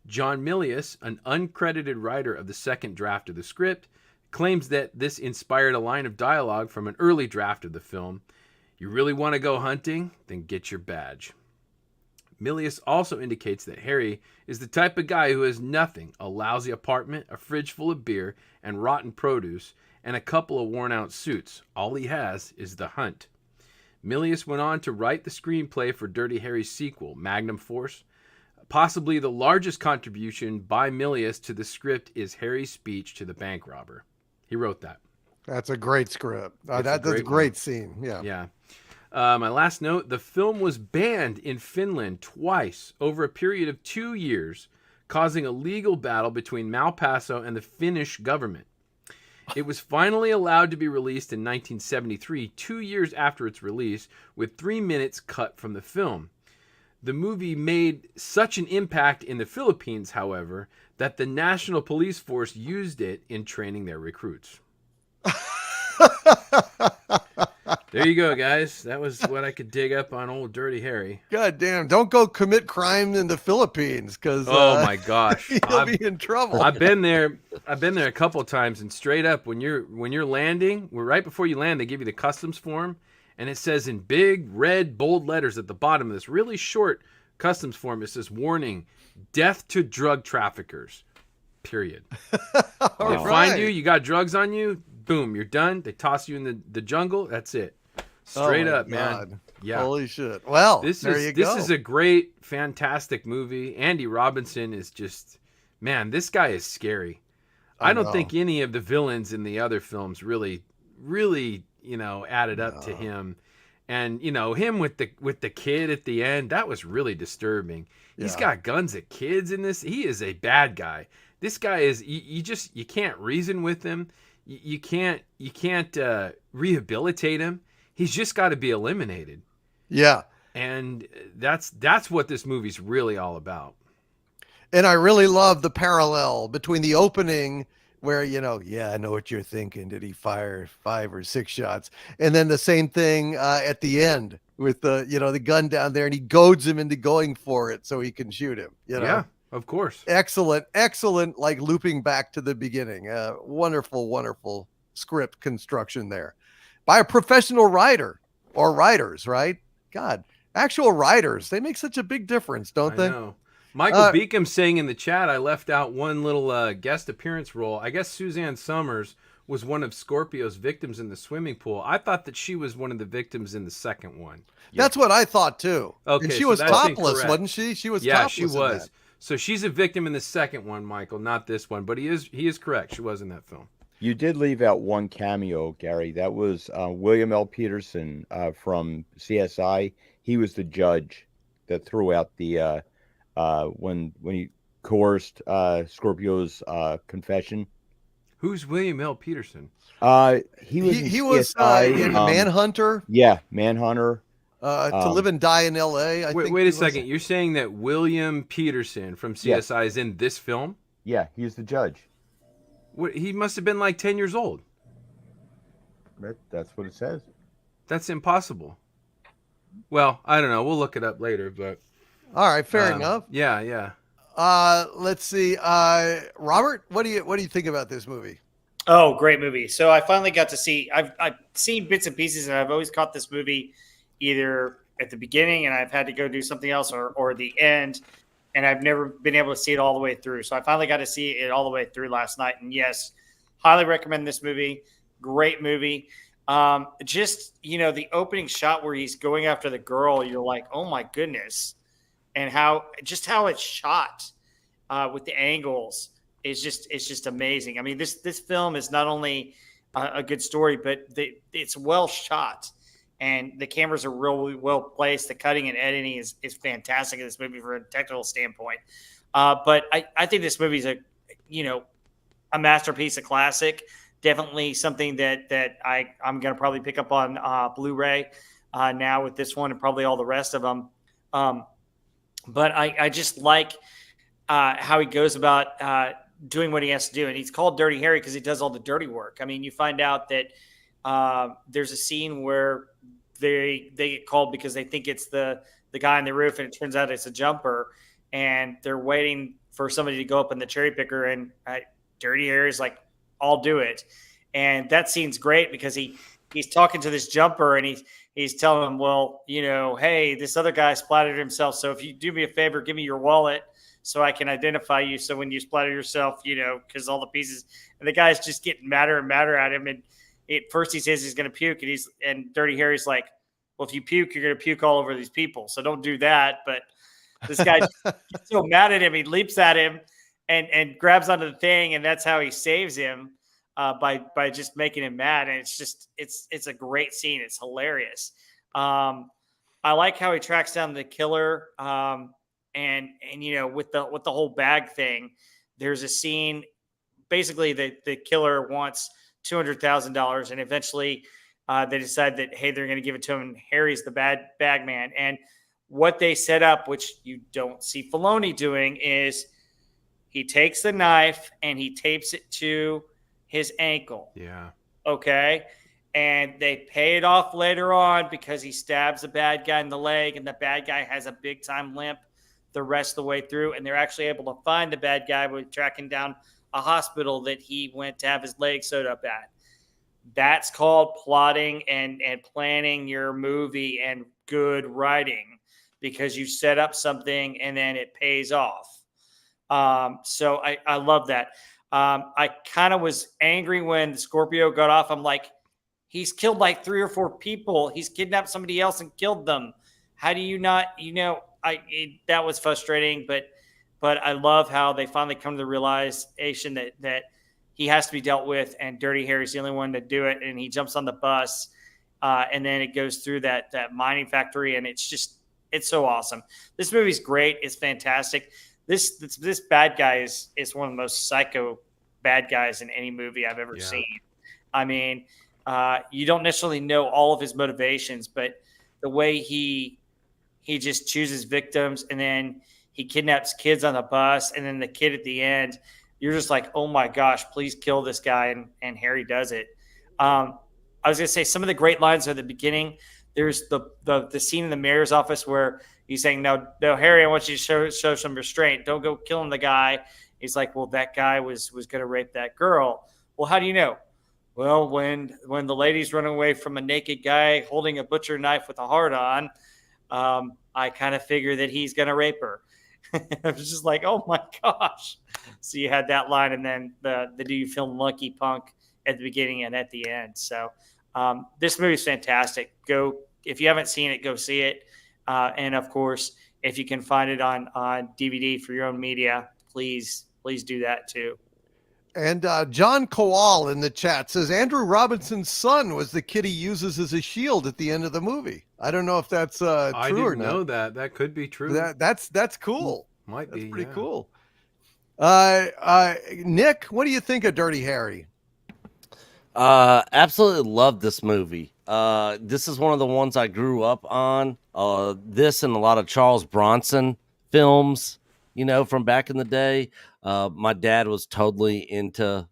John Milius, an uncredited writer of the second draft of the script, claims that this inspired a line of dialogue from an early draft of the film. You really want to go hunting? Then get your badge. Milius also indicates that Harry is the type of guy who has nothing, a lousy apartment, a fridge full of beer and rotten produce, and a couple of worn-out suits. All he has is the hunt. Milius went on to write the screenplay for Dirty Harry's sequel, Magnum Force. Possibly the largest contribution by Milius to the script is Harry's speech to the bank robber. He wrote that. That's a great script. That's a great scene. Yeah. Yeah. My last note, the film was banned in Finland twice over a period of 2 years, causing a legal battle between Malpaso and the Finnish government. It was finally allowed to be released in 1973, 2 years after its release, with 3 minutes cut from the film. The movie made such an impact in the Philippines, however, that the National Police Force used it in training their recruits. There you go, guys. That was what I could dig up on old Dirty Harry. God damn. Don't go commit crime in the Philippines because oh my gosh, you'll be in trouble. I've been there a couple of times, and straight up when you're landing, right before you land, they give you the customs form, and it says in big red bold letters at the bottom of this really short customs form, it says warning, death to drug traffickers. Period. They find you, you got drugs on you, boom, you're done. They toss you in the jungle. That's it. Straight up, man. Yeah. Holy shit. Well, this go. This is a great, fantastic movie. Andy Robinson is just, man, this guy is scary. I don't think any of the villains in the other films really, added up to him. And, him with the kid at the end, that was really disturbing. Yeah. He's got guns at kids in this. He is a bad guy. This guy is, you can't reason with him. You can't rehabilitate him. He's just got to be eliminated. Yeah. And that's what this movie's really all about. And I really love the parallel between the opening where, I know what you're thinking. Did he fire 5 or 6 shots? And then the same thing at the end with the gun down there, and he goads him into going for it so he can shoot him. Yeah, of course. Excellent, like looping back to the beginning. Wonderful script construction there by a professional writer or writers, right? God, actual writers, they make such a big difference, don't they? I know. Michael Beacom saying in the chat, I left out one little guest appearance role. I guess Suzanne Summers was one of Scorpio's victims in the swimming pool. I thought that she was one of the victims in the second one. That's what I thought too. Okay, and she was topless, wasn't she? She was topless. Yeah, she was. So she's a victim in the second one, Michael, not this one. But he is correct. She was in that film. You did leave out one cameo, Gary. That was William L. Peterson from CSI. He was the judge that threw out the when he coerced Scorpio's confession. Who's William L. Peterson? He was in Manhunter. Yeah, Manhunter. To Live and Die in L.A. Wait a second. You're saying that William Peterson from CSI is in this film? Yeah, he's the judge. He must have been like 10 years old. That's what it says. That's impossible. Well, I don't know. We'll look it up later, but. All right, fair enough. Yeah. Let's see. Robert, what do you think about this movie? Oh, great movie. So I finally got to see, I've seen bits and pieces, and I've always caught this movie either at the beginning and I've had to go do something else or the end, and I've never been able to see it all the way through. So I finally got to see it all the way through last night. And yes, highly recommend this movie. Great movie. The opening shot where he's going after the girl, you're like, oh my goodness. And how it's shot with the angles is just amazing. I mean, this film is not only a good story, but it's well shot, and the cameras are really well placed. The cutting and editing is fantastic in this movie from a technical standpoint. But I think this movie is a masterpiece, a classic. Definitely something that I'm going to probably pick up on Blu-ray now with this one and probably all the rest of them. But I just like how he goes about doing what he has to do. And he's called Dirty Harry because he does all the dirty work. I mean, you find out that there's a scene where they get called because they think it's the guy on the roof, and it turns out it's a jumper. And they're waiting for somebody to go up in the cherry picker, and Dirty Harry's like, I'll do it. And that scene's great because he's talking to this jumper, and he's telling him, well, hey, this other guy splattered himself, so if you do me a favor, give me your wallet so I can identify you. So when you splatter yourself, because all the pieces, and the guy's just getting madder and madder at him. And at first he says he's going to puke, and Dirty Harry's like, well, if you puke, you're going to puke all over these people, so don't do that. But this guy gets so mad at him, he leaps at him and grabs onto the thing, and that's how he saves him by just making him mad. And it's a great scene. It's hilarious. I like how he tracks down the killer. And with the whole bag thing, there's a scene. Basically, the killer wants $200,000, and eventually they decide that, hey, they're going to give it to him, and Harry's the bad bag man. And what they set up, which you don't see Filoni doing, is he takes the knife and he tapes it to his ankle. Yeah. Okay. And they pay it off later on because he stabs the bad guy in the leg, and the bad guy has a big time limp the rest of the way through. And they're actually able to find the bad guy by tracking down a hospital that he went to have his leg sewed up at. That's called plotting and planning your movie and good writing, because you set up something and then it pays off. So I love that. I kind of was angry when Scorpio got off. I'm like, he's killed like 3 or 4 people. He's kidnapped somebody else and killed them. How do you not, that was frustrating, but I love how they finally come to the realization that he has to be dealt with, and Dirty Harry's the only one to do it. And he jumps on the bus, and then it goes through that mining factory, and it's so awesome. This movie's great. It's fantastic. This bad guy is one of the most psycho bad guys in any movie I've ever seen. I mean, you don't necessarily know all of his motivations, but the way he just chooses victims, and then he kidnaps kids on the bus, and then the kid at the end, you're just like, oh my gosh, please kill this guy. And Harry does it. I was going to say some of the great lines are at the beginning. There's the scene in the mayor's office where he's saying, no, Harry, I want you to show some restraint. Don't go killing the guy. He's like, well, that guy was going to rape that girl. Well, how do you know? Well, when the lady's running away from a naked guy holding a butcher knife with a heart on, I kind of figure that he's going to rape her. I was just like, oh my gosh. So you had that line, and then the do you feel lucky punk at the beginning and at the end. So this movie is fantastic. Go, if you haven't seen it, go see it. And of course, if you can find it on DVD for your own media, please do that too. And John Kowal in the chat says Andrew Robinson's son was the kid he uses as a shield at the end of the movie. I don't know if that's true or not. I didn't know that. That could be true. That's cool. Might be. That's pretty cool. Nick, what do you think of Dirty Harry? Absolutely love this movie. This is one of the ones I grew up on. This and a lot of Charles Bronson films, from back in the day. My dad was totally into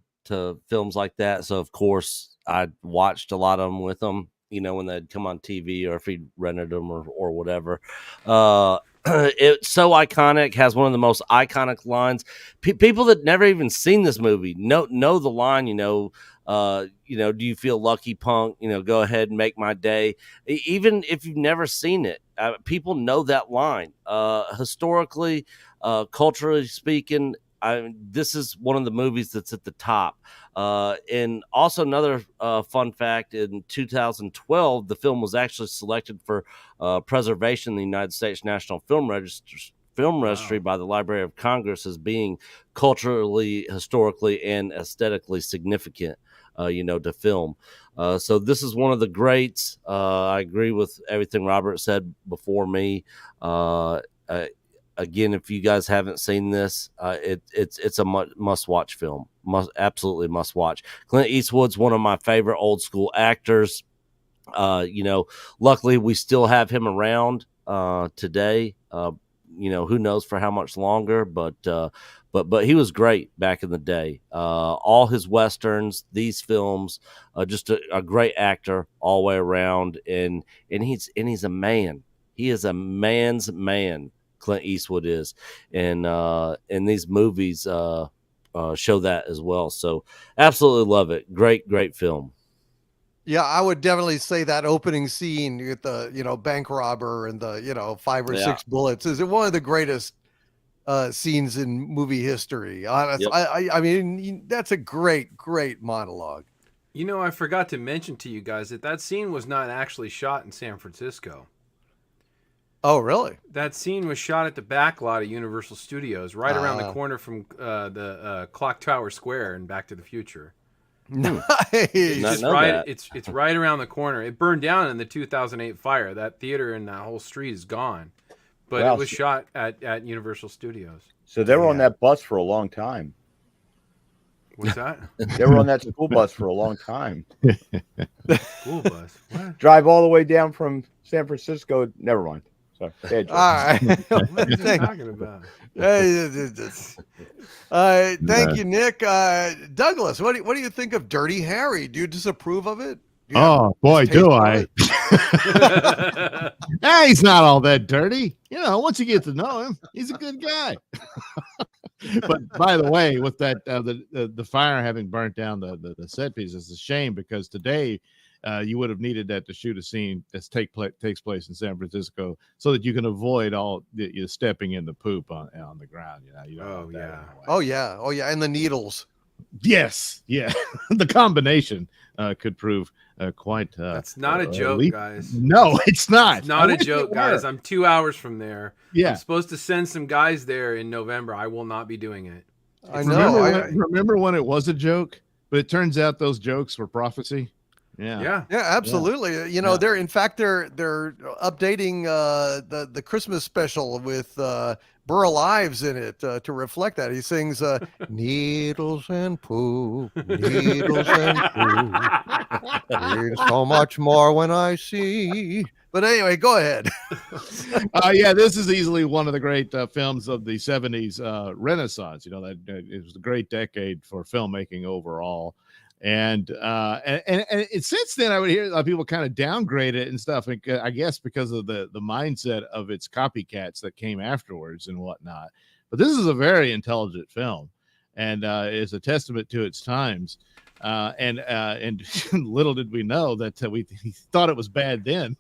films like that, so of course I watched a lot of them with him. When they'd come on TV, or if he rented them or whatever. It's so iconic. Has one of the most iconic lines. People that never even seen this movie know the line. Do you feel lucky, punk? Go ahead and make my day. Even if you've never seen it, people know that line. Historically, culturally speaking, this is one of the movies that's at the top. And also another fun fact, in 2012, the film was actually selected for preservation in the United States National Film Registry by the Library of Congress as being culturally, historically, and aesthetically significant, to film. So this is one of the greats. I agree with everything Robert said before me. Again, if you guys haven't seen this, it's a must-watch film. Absolutely must-watch. Clint Eastwood's one of my favorite old-school actors. Luckily, we still have him around today. Who knows for how much longer, but he was great back in the day. All his Westerns, these films, just a great actor all the way around. And he's a man. He is a man's man. Clint Eastwood is, and these movies show that as well. So absolutely love it. Great film. Yeah, I would definitely say that opening scene with the, bank robber and the, 5 or Yeah. 6 bullets is one of the greatest scenes in movie history. Yep. I mean, that's a great monologue. I forgot to mention to you guys that scene was not actually shot in San Francisco. Oh, really? That scene was shot at the back lot of Universal Studios, right around the corner from the Clock Tower Square in Back to the Future. Nice. It's right. It's right around the corner. It burned down in the 2008 fire. That theater and that whole street is gone, but Wow, it was shot at Universal Studios. So they were on that bus for a long time. What's that? They were on that school bus for a long time. School bus. What? Drive all the way down from San Francisco. Never mind. Sorry. Bad joke. All right. What are you talking about? Thank you, Nick. Douglas, what do you think of Dirty Harry? Do you disapprove of it? Oh boy, do I! He's not all that dirty. Once you get to know him, he's a good guy. But by the way, with that the fire having burnt down the set piece, it's a shame because today you would have needed that to shoot a scene that takes place in San Francisco, so that you can avoid all the stepping in the poop on the ground. Oh yeah, and the needles. Yes, yeah, the combination could prove quite. That's not a joke, guys. No, it's not. It's not a joke, guys. I'm 2 hours from there. Yeah, I'm supposed to send some guys there in November. I will not be doing it. I know. Remember when it was a joke, but it turns out those jokes were prophecy. Yeah, absolutely. Yeah. They're updating the Christmas special with Burl Ives in it to reflect that. He sings needles and poop, needles and poop. There's so much more when I see. But anyway, go ahead. This is easily one of the great films of the 70s Renaissance. That it was a great decade for filmmaking overall. And since then, I would hear a lot of people kind of downgrade it and stuff. I guess because of the mindset of its copycats that came afterwards and whatnot. But this is a very intelligent film, and is a testament to its times. And little did we know that we thought it was bad then.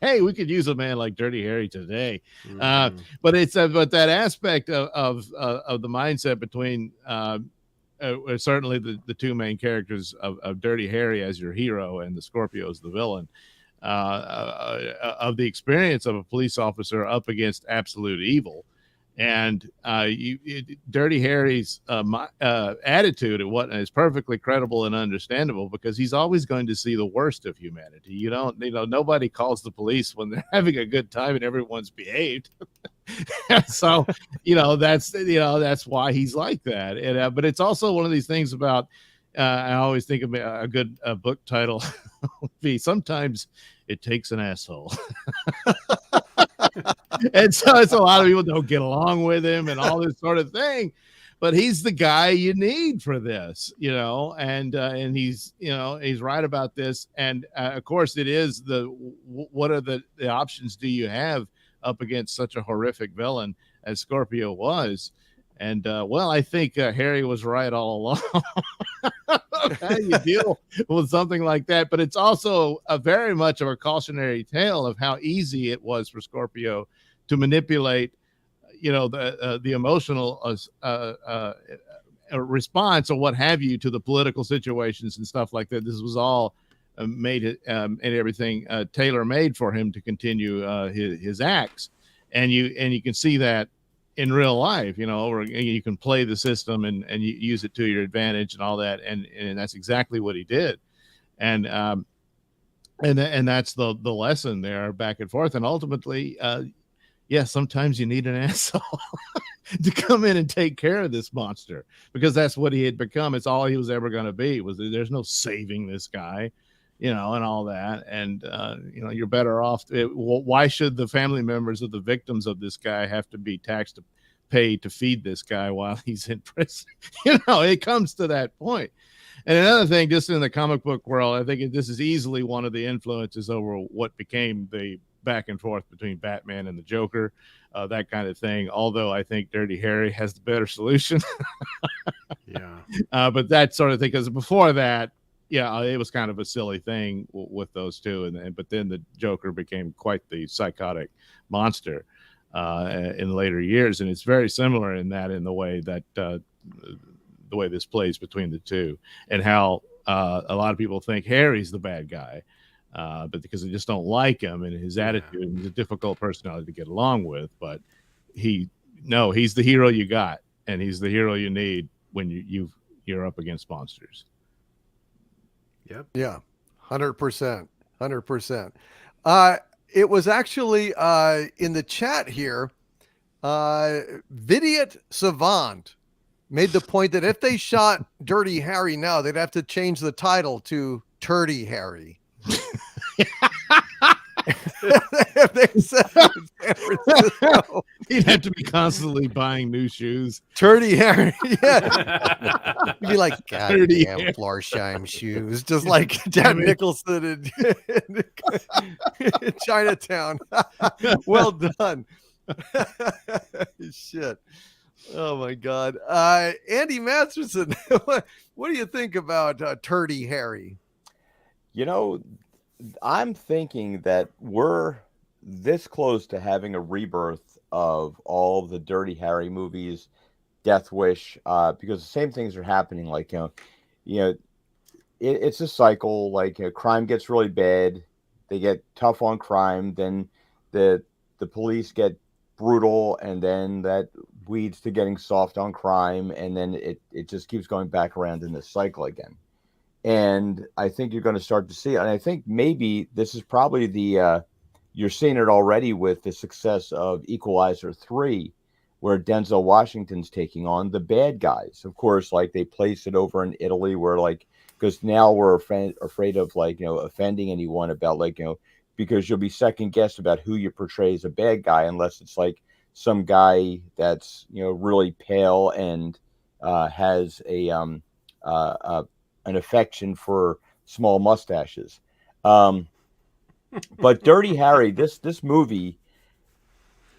Hey, we could use a man like Dirty Harry today. But it's but that aspect of the mindset between. Certainly the two main characters of Dirty Harry as your hero and the Scorpio as the villain, of the experience of a police officer up against absolute evil. And Dirty Harry's attitude at what is perfectly credible and understandable, because he's always going to see the worst of humanity. Nobody calls the police when they're having a good time and everyone's behaved. So, that's why he's like that. And but it's also one of these things about. I always think of a good book title would be "Sometimes It Takes an Asshole." And so it's a lot of people don't get along with him and all this sort of thing, but he's the guy you need for this, and he's right about this. And of course it is what are the options do you have up against such a horrific villain as Scorpio was? And I think Harry was right all along. How you deal with something like that? But it's also very much of a tale of how easy it was for Scorpio to manipulate, the emotional response or what have you to the political situations and stuff like that. This was all made and everything tailor-made for him to continue his acts, and you can see that in real life, or you can play the system and you use it to your advantage and all that. And that's exactly what he did. And that's the lesson there, back and forth. And ultimately, sometimes you need an asshole to come in and take care of this monster, because that's what he had become. It's all he was ever going to be. There's no saving this guy, and all that. And, you're better off. Why should the family members of the victims of this guy have to be taxed to pay to feed this guy while he's in prison? It comes to that point. And another thing, just in the comic book world, I think this is easily one of the influences over what became the back and forth between Batman and the Joker, that kind of thing. Although I think Dirty Harry has the better solution. Yeah. But that sort of thing, because before that, yeah, it was kind of a silly thing with those two, but then the Joker became quite the psychotic monster in later years, and it's very similar in the way that the way this plays between the two, and how a lot of people think Harry's the bad guy, but because they just don't like him and his attitude, and he's a difficult personality to get along with. But he's the hero you got, and he's the hero you need when you're up against monsters. Yep. Yeah, 100%, 100%. It was actually in the chat here. Vidiot Savant made the point that if they shot Dirty Harry now, they'd have to change the title to Turdy Harry. If they said it in San Francisco, he'd have to be constantly buying new shoes. Turdy Harry, yeah. You'd be like, God damn Florsheim shoes, just like Jack Nicholson in Chinatown. Well done. Shit. Oh my God. Andy Masterson, what do you think about Turdy Harry? You know, I'm thinking that we're this close to having a rebirth of all the Dirty Harry movies, Death Wish, because the same things are happening. Like, it's a cycle. Like, crime gets really bad, they get tough on crime, then the police get brutal, and then that leads to getting soft on crime, and then it just keeps going back around in this cycle again. And I think you're going to start to see it. And I think maybe this is probably you're seeing it already with the success of Equalizer 3, where Denzel Washington's taking on the bad guys. Of course, like they place it over in Italy where because now we're afraid of offending anyone about because you'll be second guessed about who you portray as a bad guy, unless it's like some guy that's, really pale and has an affection for small mustaches. But Dirty Harry, this movie,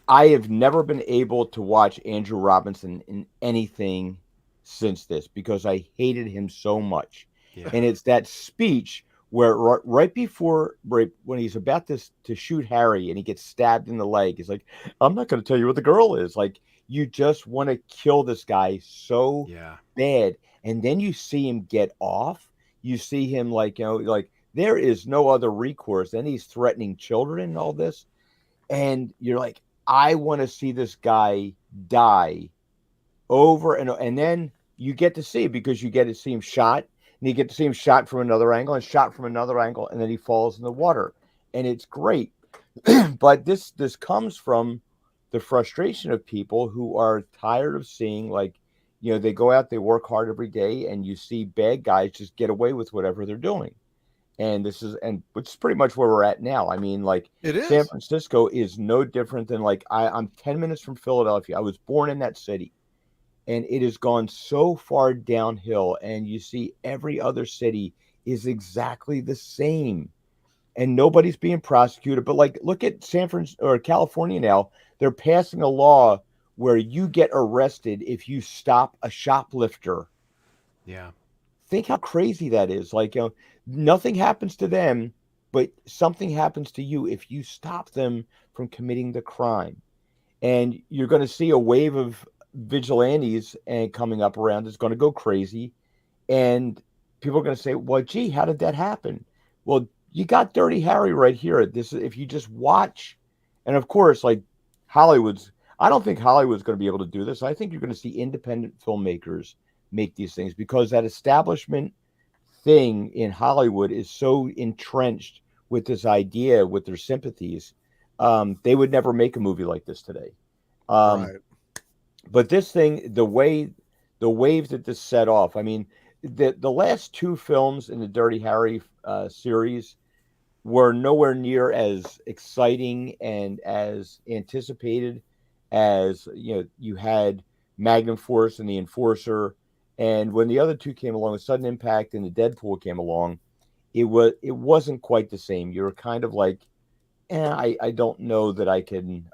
I have never been able to watch Andrew Robinson in anything since this because I hated him so much. Yeah. And it's that speech where right when he's about to shoot Harry and he gets stabbed in the leg, he's like, I'm not going to tell you what the girl is. Like, you just want to kill this guy so bad. And then you see him get off. You see him there is no other recourse. Then he's threatening children and all this. And you're like, I want to see this guy die over. And then you get to see it because you get to see him shot. And you get to see him shot from another angle and shot from another angle. And then he falls in the water. And it's great. But this comes from the frustration of people who are tired of seeing they go out, they work hard every day, and you see bad guys just get away with whatever they're doing. And which is pretty much where we're at now. I mean, it is. San Francisco is no different than I'm 10 minutes from Philadelphia. I was born in that city, and it has gone so far downhill. And you see every other city is exactly the same, and nobody's being prosecuted. But look at San Francisco or California now. They're passing a law where you get arrested if you stop a shoplifter. Yeah. Think how crazy that is. Nothing happens to them, but something happens to you if you stop them from committing the crime. And you're going to see a wave of vigilantes and coming up around. It's going to go crazy. And people are going to say, well, gee, how did that happen? Well, you got Dirty Harry right here. If you just watch, and of course, I don't think Hollywood's going to be able to do this. I think you're going to see independent filmmakers make these things because that establishment thing in Hollywood is so entrenched with this idea, with their sympathies. They would never make a movie like this today. Right. But this thing, the wave that this set off, I mean, the last two films in the Dirty Harry series were nowhere near as exciting and as anticipated as you had Magnum Force and the Enforcer, and when the other two came along, with Sudden Impact and the Deadpool came along, it wasn't quite the same. You were kind of I don't know that I can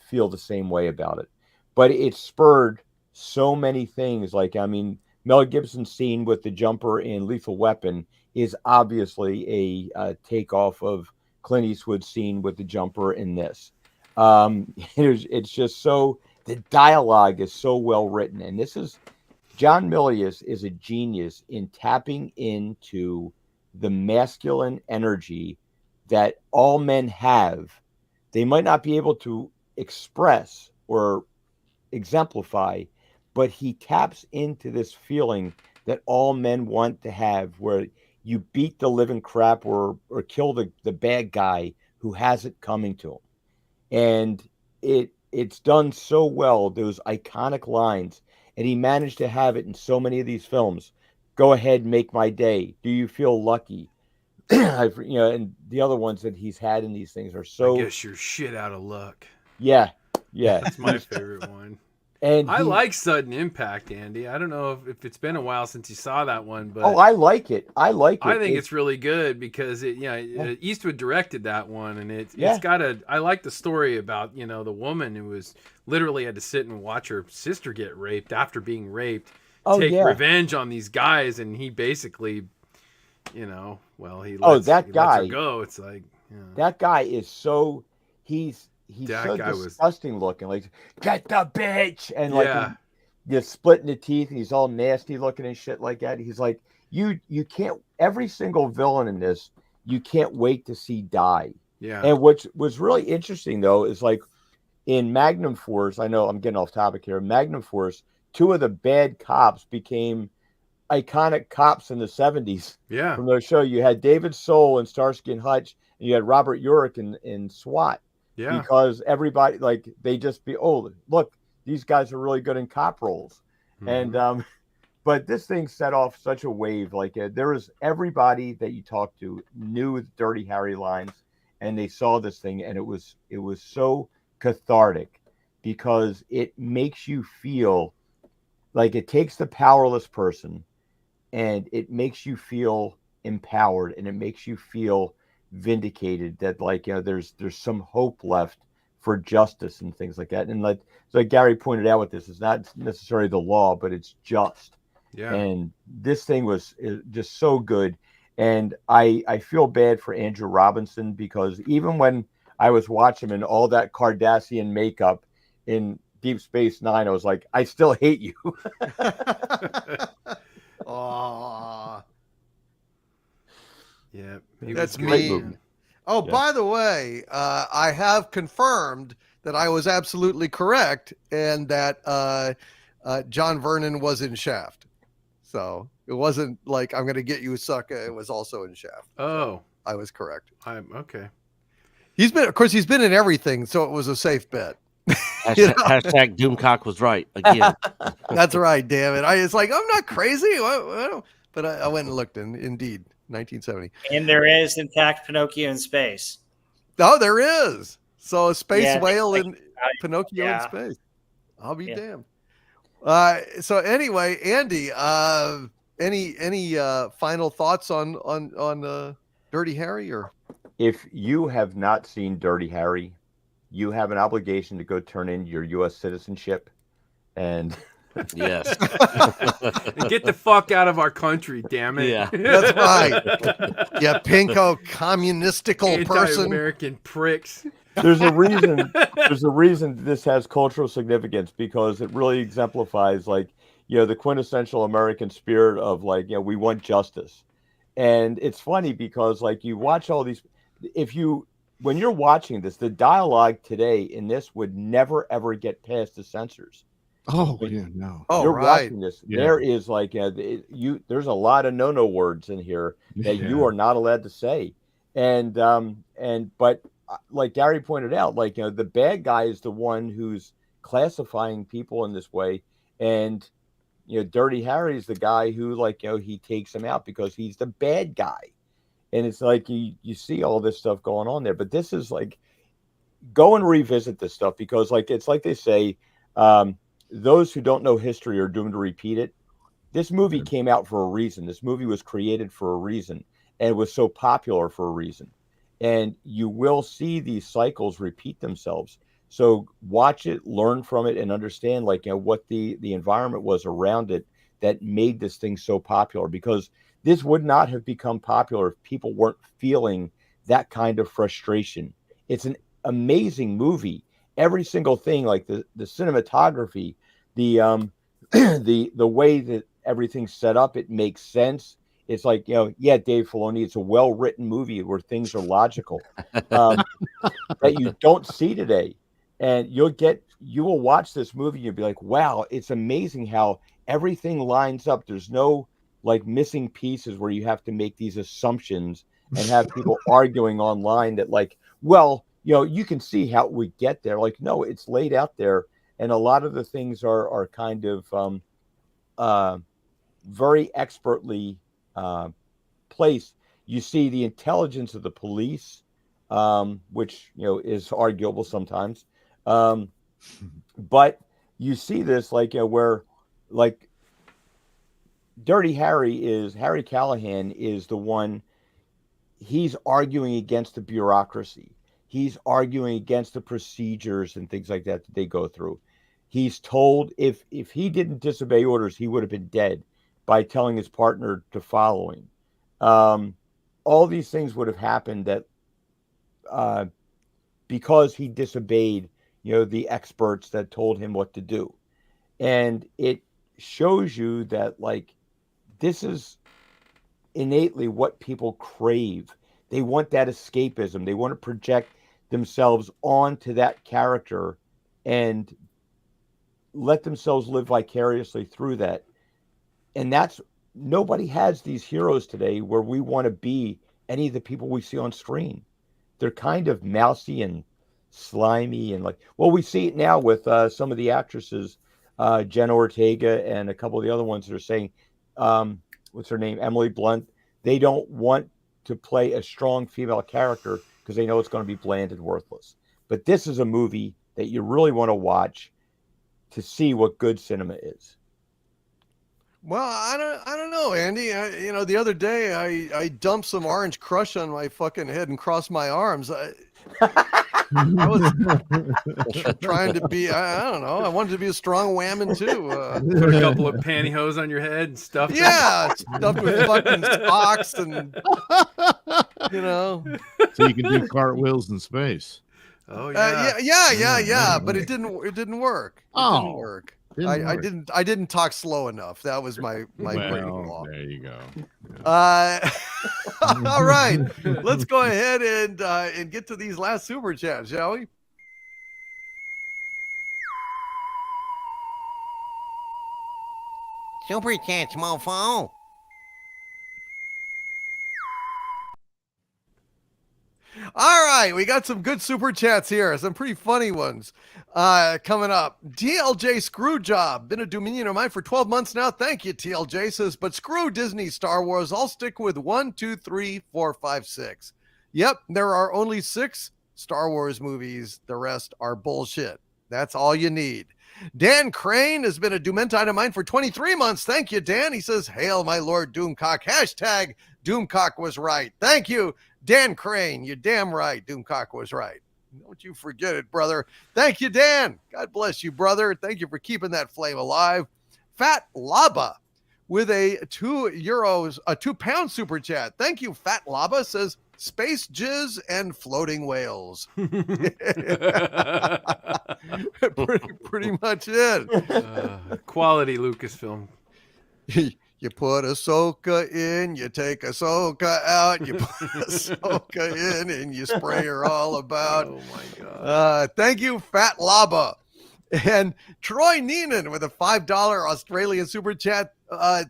feel the same way about it. But it spurred so many things. Like, I mean, Mel Gibson's scene with the jumper in Lethal Weapon is obviously a takeoff of Clint Eastwood's scene with the jumper in this. It's just so, the dialogue is so well written. And this is, John Milius is a genius in tapping into the masculine energy that all men have. They might not be able to express or exemplify, but he taps into this feeling that all men want to have, where you beat the living crap or kill the bad guy who has it coming to him. And it's done so well, those iconic lines, and he managed to have it in so many of these films. Go ahead, make my day. Do you feel lucky? And the other ones that he's had in these things are so. I guess you're shit out of luck. Yeah. That's my favorite one. And I like Sudden Impact, Andy. I don't know if it's been a while since you saw that one, but I like it. I think it's really good because Eastwood directed that one, and it's got I like the story about the woman who was literally had to sit and watch her sister get raped after being raped, take revenge on these guys, and he basically, he lets her go. It's like that guy is so he's so disgusting looking. Like, get the bitch, and like you're splitting the teeth. And he's all nasty looking and shit like that. He's like, you can't. Every single villain in this, you can't wait to see die. Yeah. And what was really interesting though is like in Magnum Force. I know I'm getting off topic here. Magnum Force, two of the bad cops became iconic cops in the 70s. Yeah. From their show, you had David Soul in Starsky and Hutch, and you had Robert Urich in SWAT. Yeah. Because everybody, like, they just be, oh, look, these guys are really good in cop roles. Mm-hmm. And but this thing set off such a wave. Like, there was everybody that you talked to knew the Dirty Harry lines, and they saw this thing, and it was so cathartic because it makes you feel like it takes the powerless person and it makes you feel empowered, and it makes you feel vindicated that, like, there's some hope left for justice and things like that. And like Gary pointed out with this, it's not necessarily the law, but it's just. Yeah. And this thing was just so good. And I feel bad for Andrew Robinson, because even when I was watching him in all that Cardassian makeup in Deep Space Nine, I was like, I still hate you. Aww. Yeah, that's mean. Oh, yeah. By the way, I have confirmed that I was absolutely correct, and that John Vernon was in Shaft. So it wasn't like I'm going to get you, Ahsoka. It was also in Shaft. Oh, so I was correct. I'm okay. He's been in everything, so it was a safe bet. Hashtag Doomcock was right again. That's right, damn it. It's like, I'm not crazy. But I went and looked, and indeed, 1970. And there is, in fact, Pinocchio in space. Oh, there is. So a space whale in Pinocchio in space. I'll be damned. So anyway, Andy, any final thoughts on Dirty Harry? Or if you have not seen Dirty Harry, you have an obligation to go turn in your U.S. citizenship, and yes, and get the fuck out of our country, damn it. Yeah, that's right. Yeah, pinko communistical person, American pricks. There's a reason this has cultural significance, because it really exemplifies, like, the quintessential American spirit of, like, we want justice. And it's funny because, like, you watch all these, when you're watching this, the dialogue today in this would never ever get past the censors. Oh, yeah, no. Oh, you're watching this. Yeah. There is like there's a lot of no words in here that you are not allowed to say. But like Gary pointed out, like, the bad guy is the one who's classifying people in this way, and Dirty Harry is the guy who, like, he takes him out because he's the bad guy. And it's like you see all this stuff going on there, but this is like, go and revisit this stuff, because, like, it's like they say, those who don't know history are doomed to repeat it. This movie came out for a reason. This movie was created for a reason, and it was so popular for a reason. and you will see these cycles repeat themselves. So watch it, learn from it, and understand what the environment was around it that made this thing so popular, because this would not have become popular if people weren't feeling that kind of frustration. It's an amazing movie. Every single thing, like the cinematography, the the way that everything's set up, it makes sense. It's like, yeah, Dave Filoni, it's a well-written movie where things are logical, that you don't see today. And you will watch this movie and you'll be like, wow, it's amazing how everything lines up. There's no like missing pieces where you have to make these assumptions and have people arguing online that you can see how we get there. Like, no, it's laid out there. And a lot of the things are kind of very expertly placed. You see the intelligence of the police, which is arguable sometimes, but you see this where Dirty Harry Callahan is the one. He's arguing against the bureaucracy. He's arguing against the procedures and things like that they go through. He's told if he didn't disobey orders, he would have been dead by telling his partner to follow him. All these things would have happened that because he disobeyed, the experts that told him what to do. And it shows you that this is innately what people crave. They want that escapism. They want to project themselves onto that character and let themselves live vicariously through that. And nobody has these heroes today where we want to be any of the people we see on screen. They're kind of mousy and slimy and we see it now with some of the actresses, Jenna Ortega and a couple of the other ones that are saying, what's her name? Emily Blunt. They don't want to play a strong female character because they know it's going to be bland and worthless. But this is a movie that you really want to watch to see what good cinema is. Well, I don't know, Andy. The other day I dumped some Orange Crush on my fucking head and crossed my arms. I was trying to be, I don't know. I wanted to be a strong whammon too. Put a couple of pantyhose on your head and stuff. Yeah, stuffed with fucking socks and so you can do cartwheels in space. Oh yeah. Yeah. But it didn't work. It didn't work. I didn't talk slow enough. That was my brain flaw. There you go. All right, let's go ahead and get to these last super chats, shall we? Super chats, mofo. All right, we got some good super chats here, some pretty funny ones coming up. TLJ Screwjob, been a Dominion of mine for 12 months now. Thank you, TLJ. Says, but screw Disney Star Wars. I'll stick with 1, 2, 3, 4, 5, 6. Yep, there are only 6 Star Wars movies. The rest are bullshit. That's all you need. Dan Crane has been a Dumentine of mine for 23 months. Thank you, Dan. He says, hail my Lord Doomcock. Hashtag Doomcock was right. Thank you, Dan Crane. You're damn right. Doomcock was right. Don't you forget it, brother. Thank you, Dan. God bless you, brother. Thank you for keeping that flame alive. Fat Laba with a £2 super chat. Thank you, Fat Laba. Says, space jizz and floating whales. pretty much it. Quality Lucasfilm. You put Ahsoka in, you take Ahsoka out, you put Ahsoka in, and you spray her all about. Oh my God. Thank you, Fat Laba. And Troy Neenan with a $5 Australian super chat.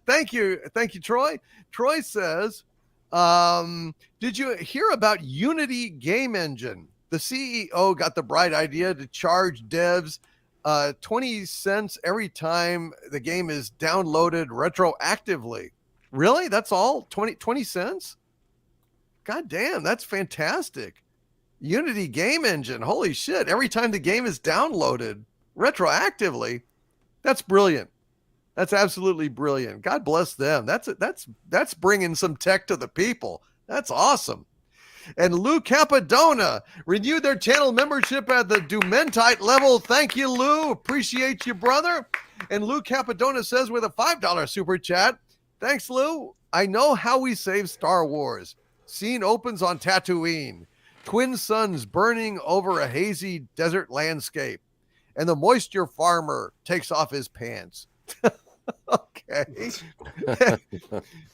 Thank you, Troy. Troy says, did you hear about Unity Game Engine? The CEO got the bright idea to charge devs 20 cents every time the game is downloaded retroactively. Really? That's all? 20 cents? God damn, that's fantastic. Unity Game Engine. Holy shit. Every time the game is downloaded retroactively. That's brilliant. That's absolutely brilliant. God bless them. That's bringing some tech to the people. That's awesome. And Lou Capadona renewed their channel membership at the Dumentite level. Thank you, Lou. Appreciate you, brother. And Lou Capadona says with a $5 super chat, thanks, Lou. I know how we save Star Wars. Scene opens on Tatooine. Twin suns burning over a hazy desert landscape. And the moisture farmer takes off his pants. Okay.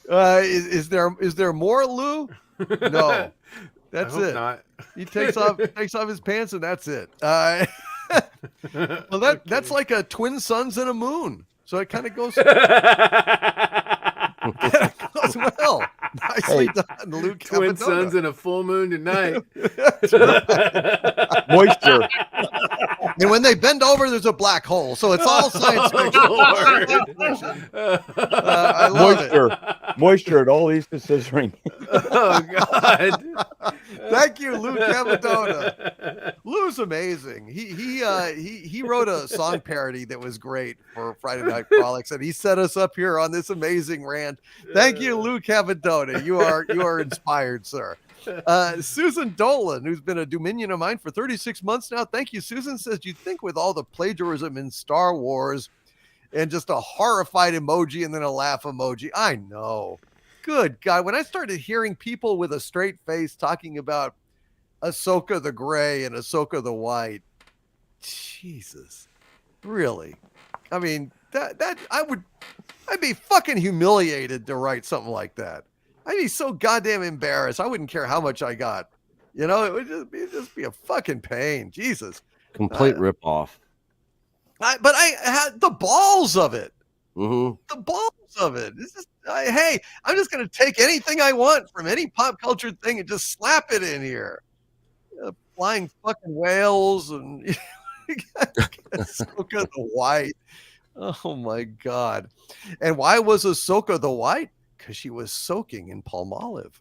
Is there more, Lou? No. That's I hope it. not. He takes off his pants and that's it. Well, that's like a twin suns and a moon. So it kind of goes well. Nicely done, Luke. Twin suns and a full moon tonight. Moisture. And when they bend over, there's a black hole. So it's all science fiction. I love it. Moisture. It all leads to scissoring. Oh God! Thank you, Lou Capadona. Lou's amazing. He wrote a song parody that was great for Friday Night Frolics, and he set us up here on this amazing rant. Thank you, Lou Capadona. You are inspired, sir. Susan Dolan, who's been a Dominion of mine for 36 months now. Thank you, Susan. Says, you think with all the plagiarism in Star Wars and just a horrified emoji and then a laugh emoji. I know. Good God. When I started hearing people with a straight face talking about Ahsoka the gray and Ahsoka the white, Jesus, really? I mean, that I'd be fucking humiliated to write something like that. I'd be so goddamn embarrassed. I wouldn't care how much I got. You know, it would just be a fucking pain. Jesus. Complete ripoff. But I had the balls of it. Mm-hmm. The balls of it. This is, hey, I'm just going to take anything I want from any pop culture thing and just slap it in here. Flying fucking whales and Ahsoka the White. Oh my God. And why was Ahsoka the White? Because she was soaking in Palmolive.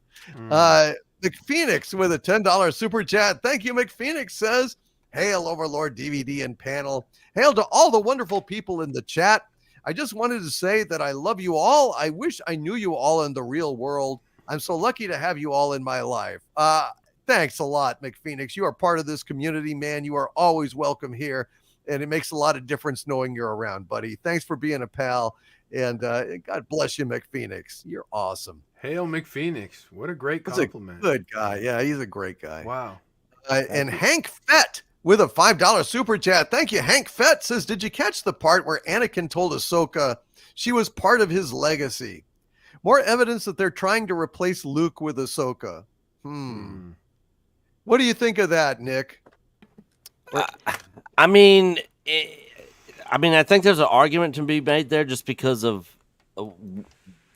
McPhoenix with a $10 super chat. Thank you, McPhoenix says, hail Overlord DVD and panel. Hail to all the wonderful people in the chat. I just wanted to say that I love you all. I wish I knew you all in the real world. I'm so lucky to have you all in my life. Thanks a lot, McPhoenix. You are part of this community, man. You are always welcome here. And it makes a lot of difference knowing you're around, buddy. Thanks for being a pal. And God bless you, McPhoenix. You're awesome. Hail McPhoenix. What a great compliment. Good guy. Yeah, he's a great guy. Wow. And Hank Fett with a $5 super chat. Thank you. Hank Fett says, did you catch the part where Anakin told Ahsoka she was part of his legacy? More evidence that they're trying to replace Luke with Ahsoka. What do you think of that, Nick? I mean, I think there's an argument to be made there just because of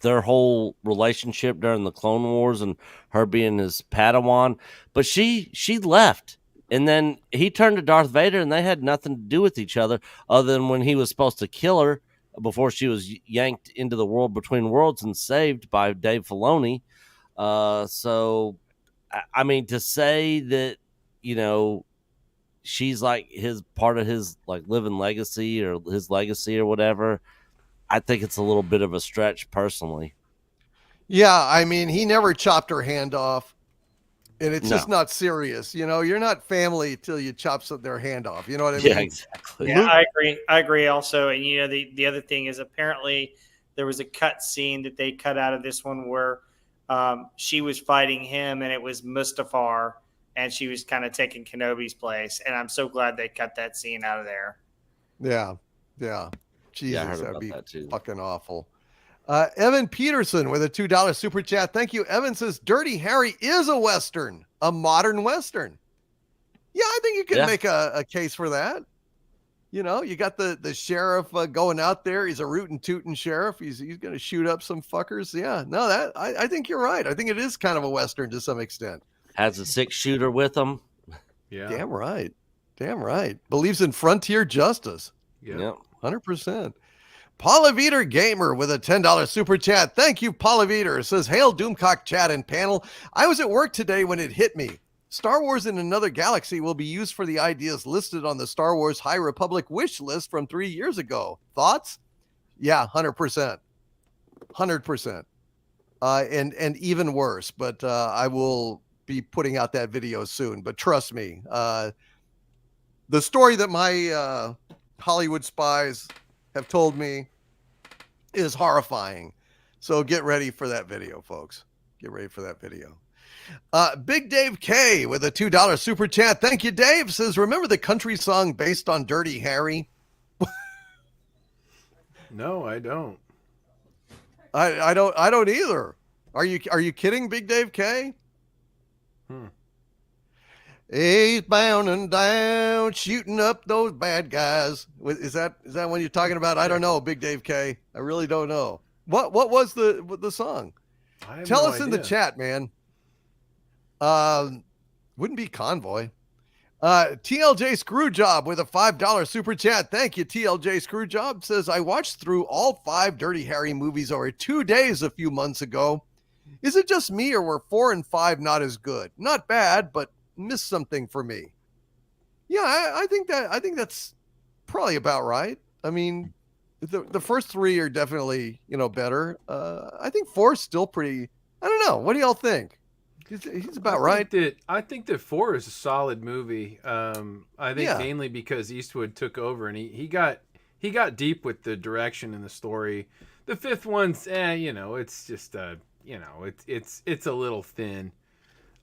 their whole relationship during the Clone Wars and her being his Padawan. But she left, and then he turned to Darth Vader, and they had nothing to do with each other other than when he was supposed to kill her before she was yanked into the world between worlds and saved by Dave Filoni. So, I mean, to say that, you know, she's like his part of his like living legacy or his legacy or whatever, I think it's a little bit of a stretch personally. Yeah, I mean, he never chopped her hand off, and it's just not serious. You know, you're not family till you chop their hand off. You know what I mean? Yeah, exactly. Yeah, I agree also. And you know, the other thing is apparently there was a cut scene that they cut out of this one where she was fighting him, and it was Mustafar, and she was kind of taking Kenobi's place. And I'm so glad they cut that scene out of there. Yeah. Jesus, Yeah, I heard that'd about be that too. fucking awful. Evan Peterson with a $2 super chat. Thank you. Evan says, Dirty Harry is a Western, a modern Western. Yeah, I think you can make a case for that. You know, you got the sheriff going out there. He's a rootin' tootin' sheriff. He's going to shoot up some fuckers. Yeah, no, I think you're right. I think it is kind of a Western to some extent. Has a 6-shooter with him. Yeah. Damn right. Believes in frontier justice. Yeah. 100%. Paula Veter Gamer with a $10 super chat. Thank you, Paula Veter. Says, hail Doomcock chat and panel. I was at work today when it hit me. Star Wars in Another Galaxy will be used for the ideas listed on the Star Wars High Republic wish list from 3 years ago. Thoughts? Yeah, 100%. 100%. And even worse, but I will be putting out that video soon, but trust me, the story that my Hollywood spies have told me is horrifying. So get ready for that video, folks. Get ready for that video. Big Dave K with a $2 super chat. Thank you, Dave. Says, remember the country song based on Dirty Harry? No, I don't. I don't either. Are you kidding, Big Dave K? Eastbound and down, shooting up those bad guys. Is that what you're talking about? I don't know, Big Dave K. I really don't know. What was the song? Tell us in the chat, man. Wouldn't be Convoy. TLJ Screwjob with a $5 super chat. Thank you, TLJ Screwjob. Says, I watched through all 5 Dirty Harry movies over 2 days a few months ago. Is it just me, or were 4 and 5 not as good? Not bad, but missed something for me. Yeah, I think that's probably about right. I mean, the first 3 are definitely, better. I think 4 is still pretty. I don't know. What do y'all think? He's about right. I think that 4 is a solid movie. I think mainly because Eastwood took over and he got deep with the direction and the story. The 5th one's, it's just it's a little thin.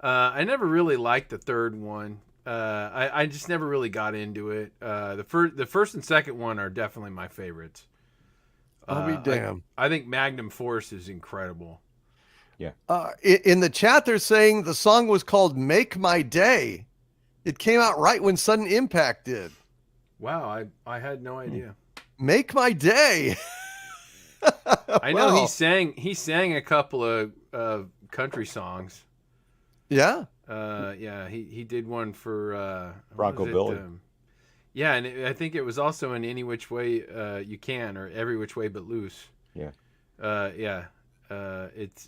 I never really liked the 3rd one. I just never really got into it. The first and 2nd one are definitely my favorites. I'll be damned. I think Magnum Force is incredible. Yeah. In the chat, they're saying the song was called "Make My Day." It came out right when Sudden Impact did. Wow, I had no idea. Make My Day. I know he sang a couple of country songs. Yeah. He did one for Bronco Billy. Yeah, and I think it was also in Any Which Way You Can, or Every Which Way But Loose. Yeah.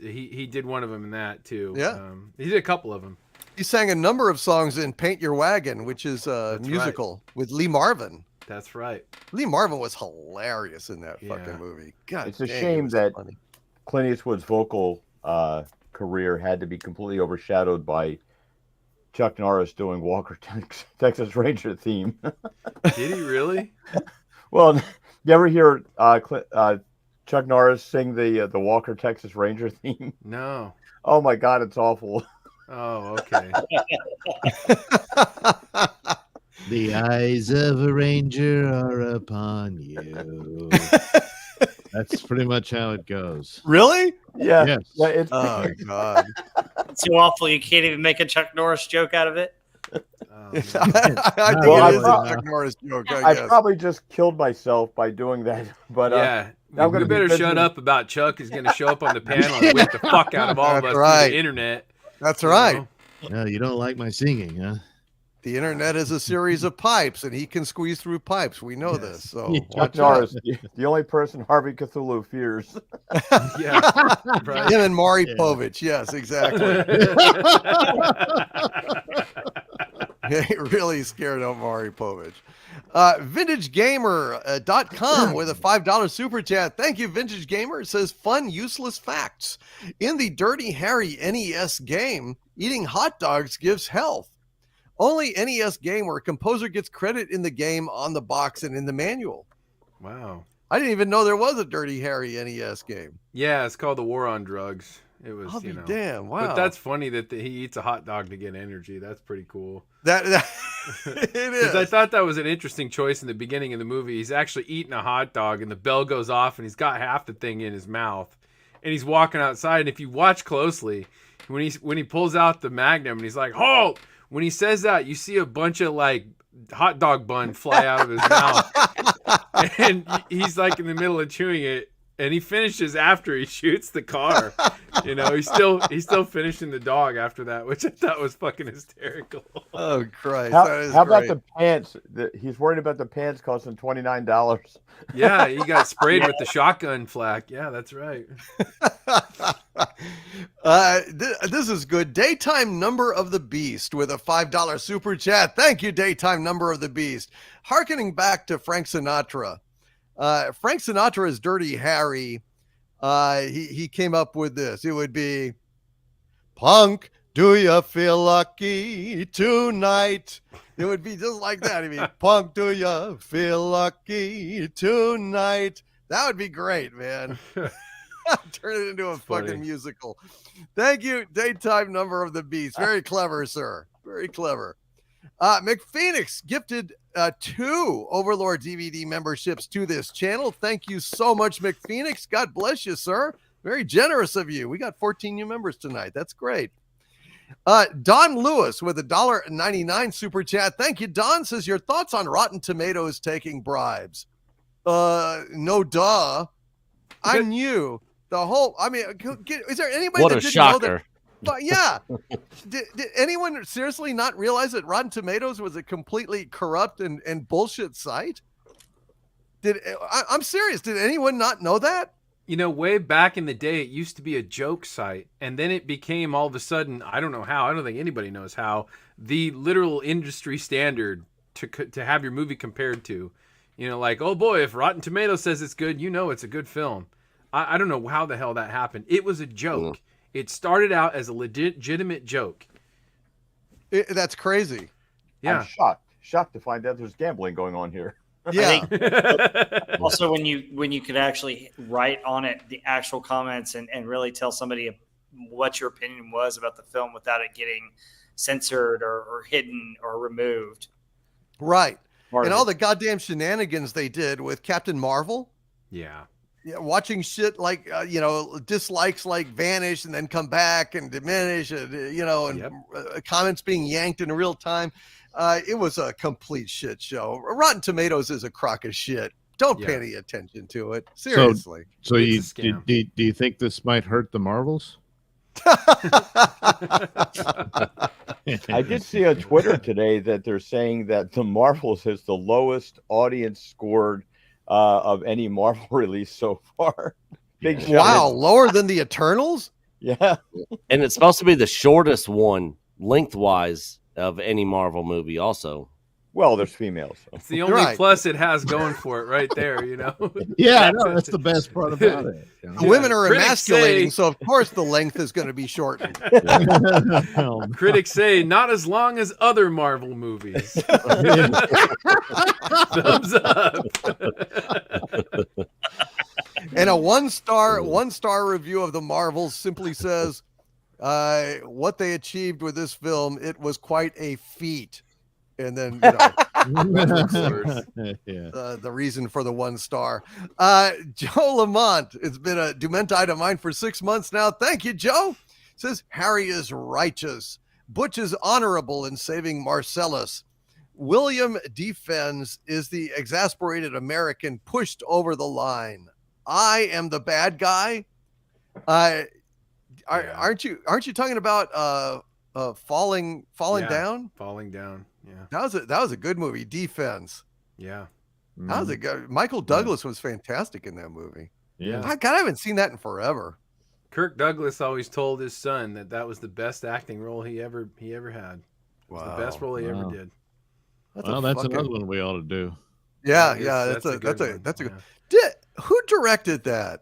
He did one of them in that too. Yeah. He did a couple of them. He sang a number of songs in Paint Your Wagon, which is a musical with Lee Marvin. That's right. Lee Marvin was hilarious in that fucking movie. God, it's a shame that Clint Eastwood's vocal career had to be completely overshadowed by Chuck Norris doing Walker Texas Ranger theme. Did he really? Well, you ever hear Chuck Norris sing the Walker Texas Ranger theme? No. Oh my God, it's awful. Oh, okay. The eyes of a ranger are upon you. That's pretty much how it goes. Really? Yeah. Yes. Yeah, it's Oh God. It's too awful. You can't even make a Chuck Norris joke out of it. Oh, I think Well, it is a Chuck Norris joke. I guess. probably just killed myself by doing that. But yeah. I'm gonna You better be shut up about Chuck is going to show up on the panel and whip the fuck out of all of us through the internet. That's right. No, you don't like my singing, huh? The internet is a series of pipes, and he can squeeze through pipes. We know this. So Chuck Norris, the only person Harvey Cthulhu fears. Yeah. Right. Him and Maury Povich. Yes, exactly. He really scared of Maury Povich. VintageGamer.com with a $5 super chat. Thank you, Vintage Gamer. It says, fun, useless facts. In the Dirty Harry NES game, eating hot dogs gives health. Only NES game where a composer gets credit in the game on the box and in the manual. Wow. I didn't even know there was a Dirty Harry NES game. Yeah, it's called The War on Drugs. It was, I'll be damn. Wow. But that's funny that he eats a hot dog to get energy. That's pretty cool. That it is. Because I thought that was an interesting choice in the beginning of the movie. He's actually eating a hot dog, and the bell goes off, and he's got half the thing in his mouth, and he's walking outside. And if you watch closely, when he pulls out the Magnum, and he's like, "Halt!" When he says that, you see a bunch of like hot dog bun fly out of his mouth, and he's like in the middle of chewing it. And he finishes after he shoots the car. You know, he's still finishing the dog after that, which I thought was fucking hysterical. Oh Christ! How about the pants? He's worried about the pants costing $29. Yeah, he got sprayed with the shotgun flak. Yeah, that's right. This is good. Daytime Number of the Beast with a $5 super chat. Thank you, Daytime Number of the Beast. Harkening back to Frank Sinatra. Frank Sinatra's Dirty Harry, he came up with this. It would be punk, Do you feel lucky tonight? It would be just like that. I mean, punk, do you feel lucky tonight? That would be great, man. Turn it into a fucking funny. musical. Thank you, Daytime Number of the Beast. Very clever, sir. Very clever. McPhoenix gifted 2 Overlord DVD memberships to this channel. Thank you so much, McPhoenix. God bless you, sir. Very generous of you. We got 14 new members tonight. That's great. Don Lewis with $1.99 super chat. Thank you, Don. Says your thoughts on Rotten Tomatoes taking bribes. No duh. I knew the whole. I mean, is there anybody What that a didn't shocker. know that? But yeah, did anyone seriously not realize that Rotten Tomatoes was a completely corrupt and bullshit site? I'm serious. Did anyone not know that? You know, way back in the day, it used to be a joke site, and then it became all of a sudden, I don't know how, I don't think anybody knows how, the literal industry standard to have your movie compared to. You know, like, oh boy, if Rotten Tomatoes says it's good, you know it's a good film. I don't know how the hell that happened. It was a joke. It started out as a legitimate joke. That's crazy. Yeah. I'm shocked to find out there's gambling going on here. Yeah. Also, when you could actually write on it the actual comments and really tell somebody what your opinion was about the film without it getting censored or hidden or removed. Right. And all the goddamn shenanigans they did with Captain Marvel. Yeah. Yeah, watching shit like dislikes like vanish and then come back and diminish, and comments being yanked in real time. It was a complete shit show. Rotten Tomatoes is a crock of shit. Don't pay any attention to it. Seriously. So do you think this might hurt the Marvels? I did see on Twitter today that they're saying that the Marvels has the lowest audience scored of any Marvel release so far. Big shout. Wow, lower than the Eternals? Yeah. And it's supposed to be the shortest one lengthwise of any Marvel movie also. Well, there's females. So. It's the only plus it has going for it right there, you know? Yeah, no, that's the best part about it. You know? Women are Critics emasculating, say- so of course the length is going to be shortened. Critics say not as long as other Marvel movies. Thumbs up. And a one star review of the Marvels simply says, what they achieved with this film, it was quite a feat. And then, the reason for the 1 star. Joe Lamont, it's been a Dumenta of mine for 6 months now. Thank you, Joe. Says Harry is righteous. Butch is honorable in saving Marcellus. William defends is the exasperated American pushed over the line. I am the bad guy. Aren't you talking about falling down? Falling down. Yeah. That was a good movie. Defense. Yeah. That was a good. Michael Douglas was fantastic in that movie. Yeah. I haven't seen that in forever. Kirk Douglas always told his son that was the best acting role he ever had. It was the best role he ever did. That's another one we ought to do. Yeah, That's a good. Who directed that?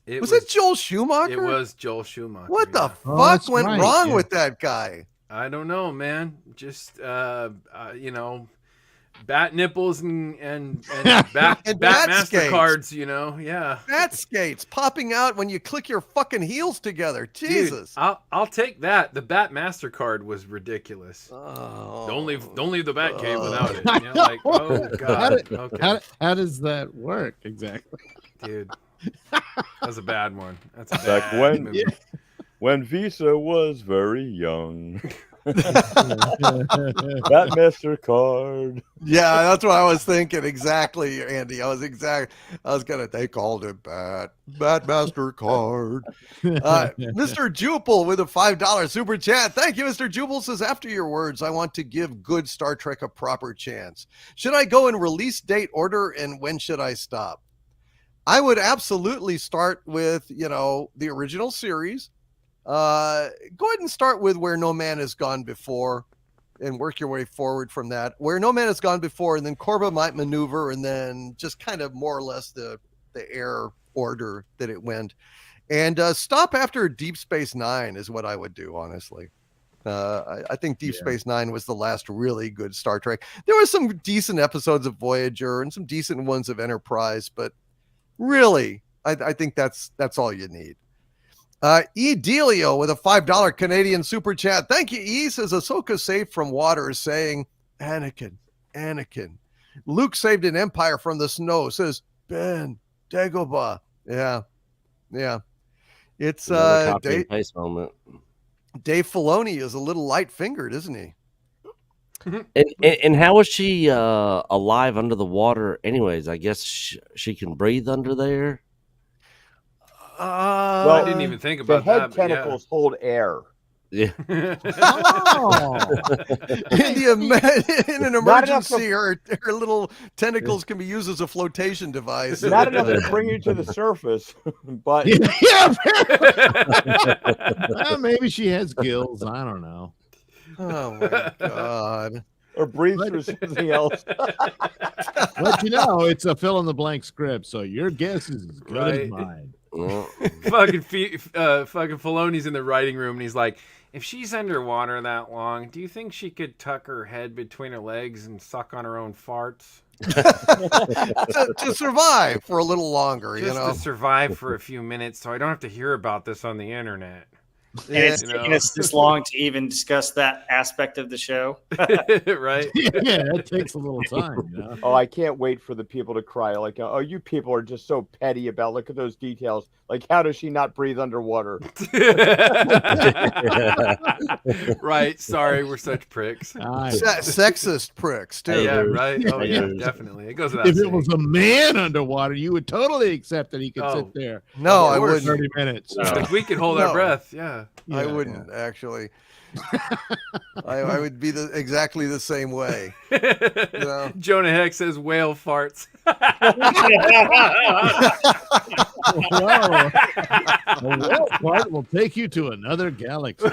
Was it Joel Schumacher? It was Joel Schumacher. What the fuck went wrong with that guy? I don't know, man. Just bat nipples and bat Mastercards, yeah. Bat skates popping out when you click your fucking heels together. Jesus. Dude, I'll take that. The bat Mastercard was ridiculous. Don't leave the bat cave without it. Oh god. How does that work exactly? Dude. That's a bad one. That's a bad Back movie. when Visa was very young. That MasterCard. Yeah, that's what I was thinking. Exactly, Andy. They called it Bat MasterCard. Mr. Jupel with a $5 super chat. Thank you, Mr. Jupel. Says, after your words, I want to give good Star Trek a proper chance. Should I go in release date order, and when should I stop? I would absolutely start with, the original series. Go ahead and start with Where No Man Has Gone Before and work your way forward from that. Where No Man Has Gone Before, and then Korva Might Maneuver, and then just kind of more or less the air order that it went. And stop after Deep Space Nine is what I would do, honestly. I think Deep Space Nine was the last really good Star Trek. There were some decent episodes of Voyager and some decent ones of Enterprise, but really, I think that's all you need. E. Delio with a $5 Canadian super chat. Thank you, E. Says Ahsoka saved from water, saying, Anakin. Luke saved an empire from the snow, says Ben Dagobah. Yeah. It's copy and paste moment. Dave Filoni is a little light-fingered, isn't he? And how was she alive under the water? Anyways, I guess she can breathe under there. I didn't even think about the head that. tentacles hold air. Yeah. Oh. In an emergency, her little tentacles can be used as a flotation device. Not enough to bring you to the surface, but Well, maybe she has gills. I don't know. Oh my God. or breathe through something else. But it's a fill in the blank script, so your guess is as good as mine. fucking Filoni's in the writing room and he's like, if she's underwater that long, do you think she could tuck her head between her legs and suck on her own farts? to survive for a little longer, Just to survive for a few minutes so I don't have to hear about this on the internet. And it's taken us this long to even discuss that aspect of the show. Right? Yeah, that takes a little time. Oh, I can't wait for the people to cry. Like, oh, you people are just so petty about, look at those details. Like, how does she not breathe underwater? Right. Sorry, we're such pricks. Sexist pricks, too. Yeah, right. Oh, yeah, definitely. It goes without If saying. it was a man underwater, you would totally accept that he could sit there. No, I for wouldn't. 30 minutes. If we could hold our breath, yeah. I wouldn't actually. I would be exactly the same way. Jonah Heck says whale farts. Well, a whale fart will take you to another galaxy.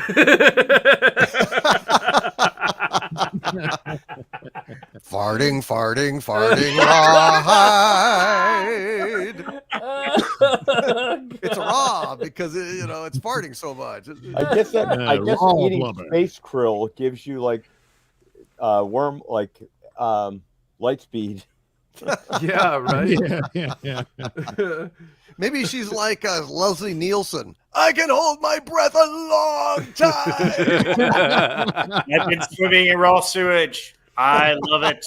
Farting, ride. It's raw because it's farting so much. I guess eating space krill gives you like light speed. Yeah, right. Yeah. Maybe she's like Leslie Nielsen. I can hold my breath a long time. I've been swimming in raw sewage. I love it.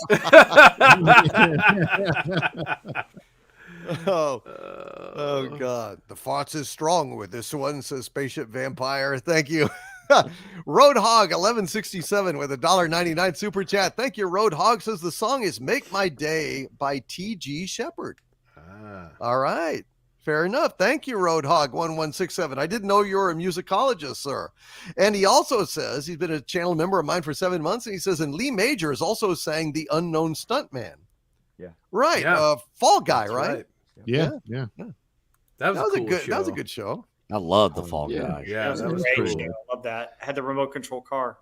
Oh God. The farts is strong with this one, says Spaceship Vampire. Thank you. Roadhog 1167 with $1.99 super chat. Thank you, Roadhog. Says the song is Make My Day by T.G. Shepherd. All right. Fair enough. Thank you, Roadhog 1167. I didn't know you were a musicologist, sir. And he also says he's been a channel member of mine for 7 months. And he says, and Lee Majors also sang The Unknown Stuntman. Yeah. Right. Yeah. Fall Guy, right? Yeah. That was a cool good show. That was a good show. I love the Fall Guy. Yeah, that was cool. great. I love that. Had the remote control car.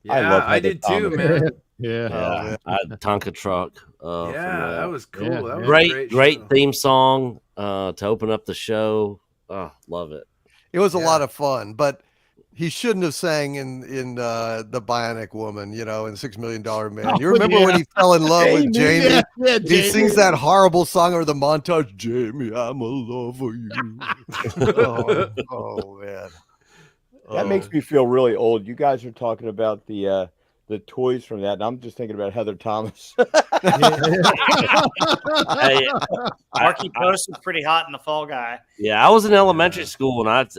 Yeah, I did too, man. Yeah. I had Tonka truck. Yeah, that was cool. Yeah, That was great, a great show. theme song to open up the show. Oh, love it. It was a lot of fun, but he shouldn't have sang in the Bionic Woman, in $6 Million Man. You remember when he fell in love with Jamie? Yeah, He sings that horrible song or the montage, Jamie, I'm a lover you. oh man. That makes me feel really old. You guys are talking about the toys from that, and I'm just thinking about Heather Thomas. Hey, Marky Post was pretty hot in the Fall Guy. yeah, I was in elementary school and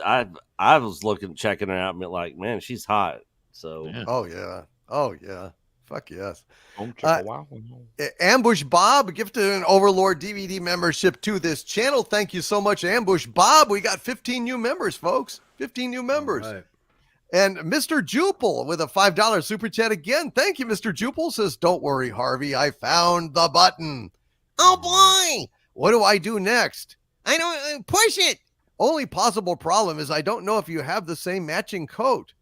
I was checking her out and like, man, she's hot. So Oh yeah. Fuck yes. Wow. Ambush Bob gifted an Overlord DVD membership to this channel. Thank you so much, Ambush Bob. We got 15 new members, folks. 15 new members. Right. And Mr. Jupel with a $5 super chat again. Thank you, Mr. Jupel. Says, don't worry, Harvey. I found the button. Oh boy! What do I do next? I don't push it. Only possible problem is I don't know if you have the same matching coat.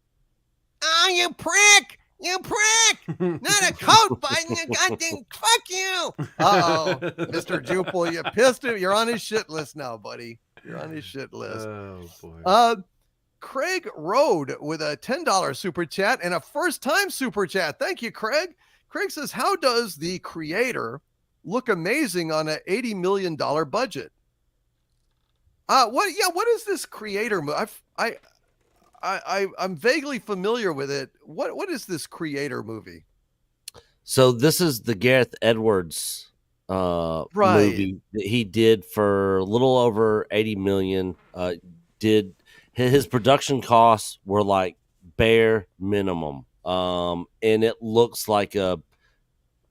Oh, you prick! You prick! Not a coat button. You goddamn fuck you! Uh-oh. Mr. Jupel, you pissed him. You're on his shit list now, buddy. You're on his shit list. Oh boy. Craig Road with a $10 super chat and a first-time super chat. Thank you, Craig. Craig says, how does the creator look amazing on an $80 million budget? What is this creator movie? I'm vaguely familiar with it. What is this creator movie? So this is the Gareth Edwards movie that he did for a little over 80 million. Did his production costs were like bare minimum. And it looks like a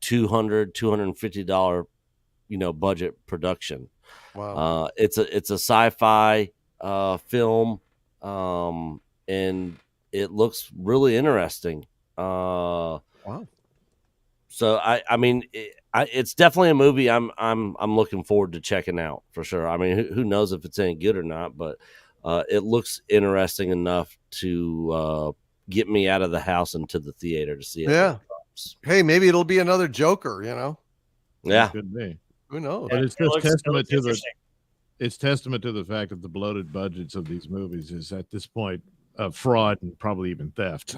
$250, budget production. Wow. It's a sci-fi film, and it looks really interesting. Wow. So I mean, it's definitely a movie I'm looking forward to checking out for sure. I mean, who knows if it's any good or not, but it looks interesting enough to get me out of the house and to the theater to see it. Yeah. Hey, maybe it'll be another Joker, Yeah. Could be. Who knows? But it's It looks- just it looks interesting. it's testament to the fact that the bloated budgets of these movies is at this point fraud and probably even theft.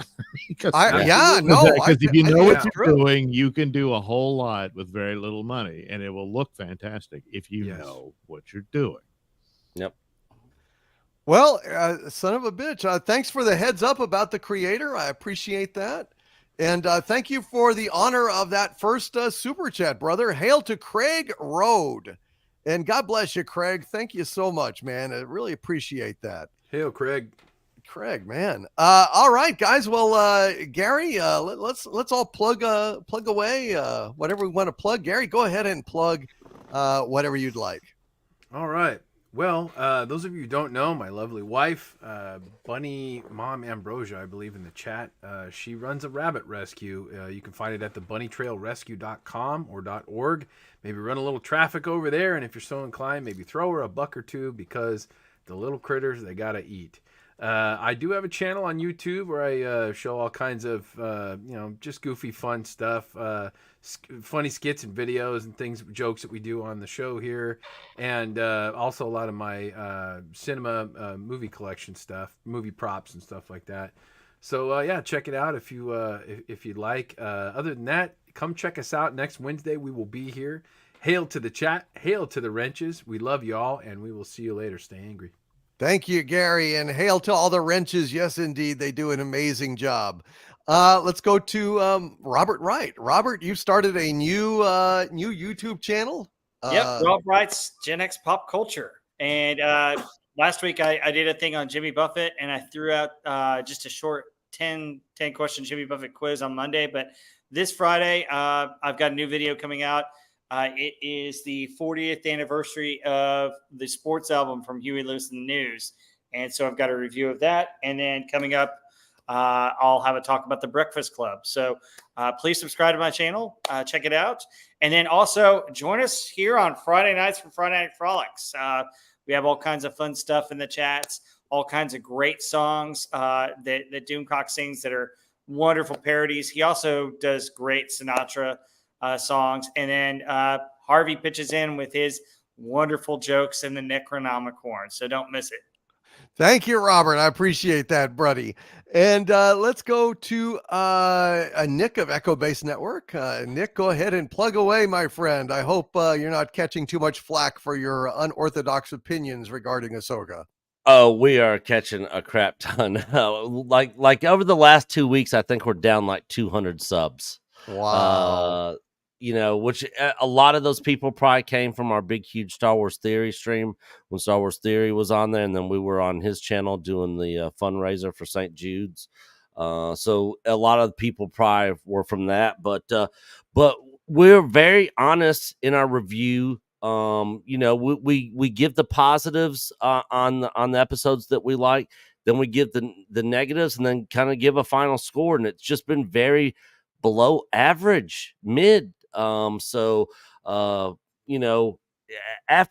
Because if you know what you're doing, you can do a whole lot with very little money, and it will look fantastic if you know what you're doing. Yep. Well, son of a bitch. Thanks for the heads up about the creator. I appreciate that. And thank you for the honor of that first super chat, brother. Hail to Craig Road. And God bless you, Craig. Thank you so much, man. I really appreciate that. Hail, Craig. Craig, man. All right, guys. Well, Gary, let's all plug away whatever we want to plug. Gary, go ahead and plug whatever you'd like. All right. Well, those of you who don't know, my lovely wife, Bunny Mom Ambrosia, I believe in the chat, she runs a rabbit rescue. You can find it at thebunnytrailrescue.com or .org. Maybe run a little traffic over there, and if you're so inclined, maybe throw her a buck or two, because the little critters, they gotta eat. I do have a channel on YouTube where I show all kinds of, just goofy, fun stuff, funny skits and videos and things, jokes that we do on the show here, and also a lot of my cinema movie collection stuff, movie props and stuff like that. So yeah, check it out if you'd like. Other than that, come check us out next Wednesday. We will be here. Hail to the chat, hail to the wrenches. We love you all, and we will see you later. Stay angry. Thank you, Gary, and hail to all the wrenches. Yes, indeed, they do an amazing job. Let's go to Robert Wright. Robert, you started a new YouTube channel. Yep, Rob Wright's Gen X Pop Culture. And last week I did a thing on Jimmy Buffett, and I threw out just a short 10 question Jimmy Buffett quiz on Monday. But this Friday, I've got a new video coming out. It is the 40th anniversary of the sports album from Huey Lewis and the News. And so I've got a review of that. And then coming up, I'll have a talk about the Breakfast Club. So please subscribe to my channel. Check it out. And then also join us here on Friday nights for Friday Night Frolics. We have all kinds of fun stuff in the chats, all kinds of great songs that Doomcock sings that are wonderful parodies. He also does great Sinatra songs. And then Harvey pitches in with his wonderful jokes in the Necronomicon. So don't miss it. Thank you, Robert. I appreciate that, buddy. And let's go to Nick of Echo Base Network. Nick, go ahead and plug away, my friend. I hope you're not catching too much flack for your unorthodox opinions regarding Ahsoka. Oh, we are catching a crap ton. Like over the last 2 weeks, I think we're down like 200 subs. Wow. Which a lot of those people probably came from our big, huge Star Wars Theory stream when Star Wars Theory was on there. And then we were on his channel doing the fundraiser for St. Jude's. So a lot of the people probably were from that. But we're very honest in our review. We give the positives on the episodes that we like. Then we give the negatives and then kind of give a final score. And it's just been very below average, mid. After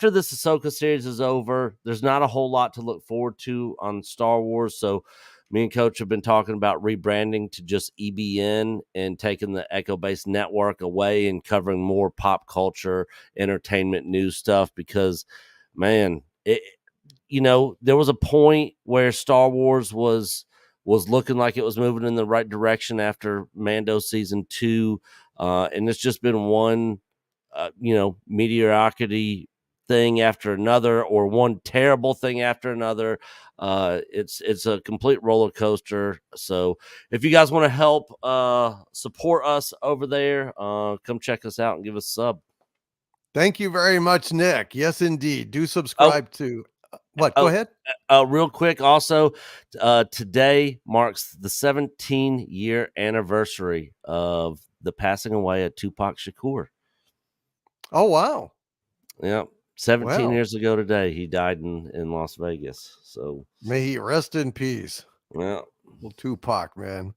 this Ahsoka series is over, there's not a whole lot to look forward to on Star Wars. So me and Coach have been talking about rebranding to just EBN and taking the Echo Base Network away and covering more pop culture, entertainment, news stuff, because man, there was a point where Star Wars was looking like it was moving in the right direction after Mando season 2. And it's just been one, mediocrity thing after another, or one terrible thing after another. It's a complete roller coaster. So if you guys want to help support us over there, come check us out and give us a sub. Thank you very much, Nick. Yes, indeed. Do subscribe to what? Go ahead. Real quick, also, today marks the 17-year anniversary of the passing away of Tupac Shakur. Oh, wow. Yeah. 17 Wow. years ago today, he died in Las Vegas. So may he rest in peace. Yeah. Well, Tupac, man.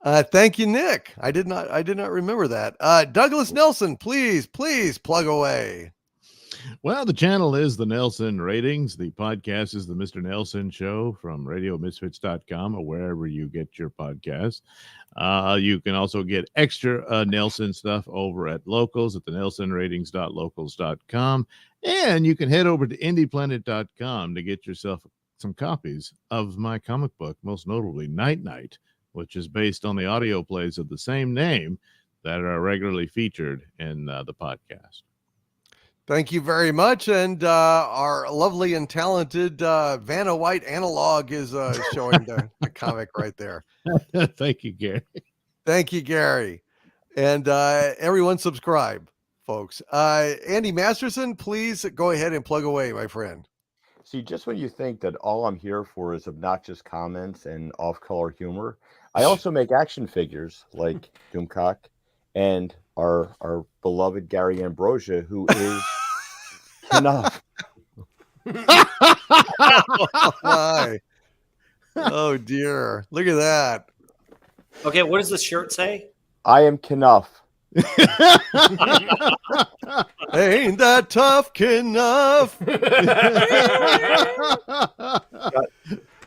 Thank you, Nick. I did not remember that. Douglas Nelson, please plug away. Well, the channel is the Nelson Ratings. The podcast is the Mr. Nelson Show from RadioMisfits.com or wherever you get your podcasts. You can also get extra Nelson stuff over at Locals at the NelsonRatings.locals.com. And you can head over to IndiePlanet.com to get yourself some copies of my comic book, most notably Night Night, which is based on the audio plays of the same name that are regularly featured in the podcast. Thank you very much. And our lovely and talented Vanna White analog is showing the comic right there. Thank you, Gary. Thank you, Gary. And everyone subscribe, folks. Andy Masterson, please go ahead and plug away, my friend. See, just when you think that all I'm here for is obnoxious comments and off-color humor, I also make action figures like Doomcock and our beloved Gary Ambrosia, who is enough. Oh, my. Oh, dear. Look at that. Okay, what does the shirt say? I am Knuff. Ain't that tough enough?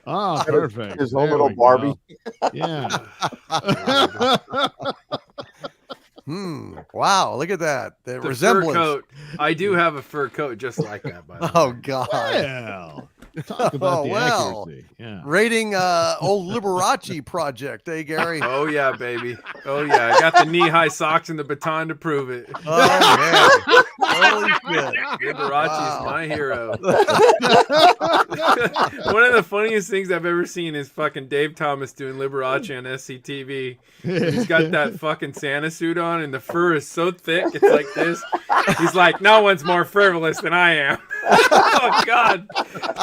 Oh, perfect. His own There little we Barbie. go. Yeah. Wow, look at that. The resemblance. Fur coat. I do have a fur coat just like that, by the way. Oh, God. Well, talk about the well. accuracy. Yeah. Rating old Liberace project, eh, Gary? Oh, yeah, baby. Oh, yeah. I got the knee-high socks and the baton to prove it. Oh, man. Holy shit. Liberace is my hero. One of the funniest things I've ever seen is fucking Dave Thomas doing Liberace on SCTV. He's got that fucking Santa suit on, and the fur is so thick, it's like this. He's like, no one's more frivolous than I am. Oh, God.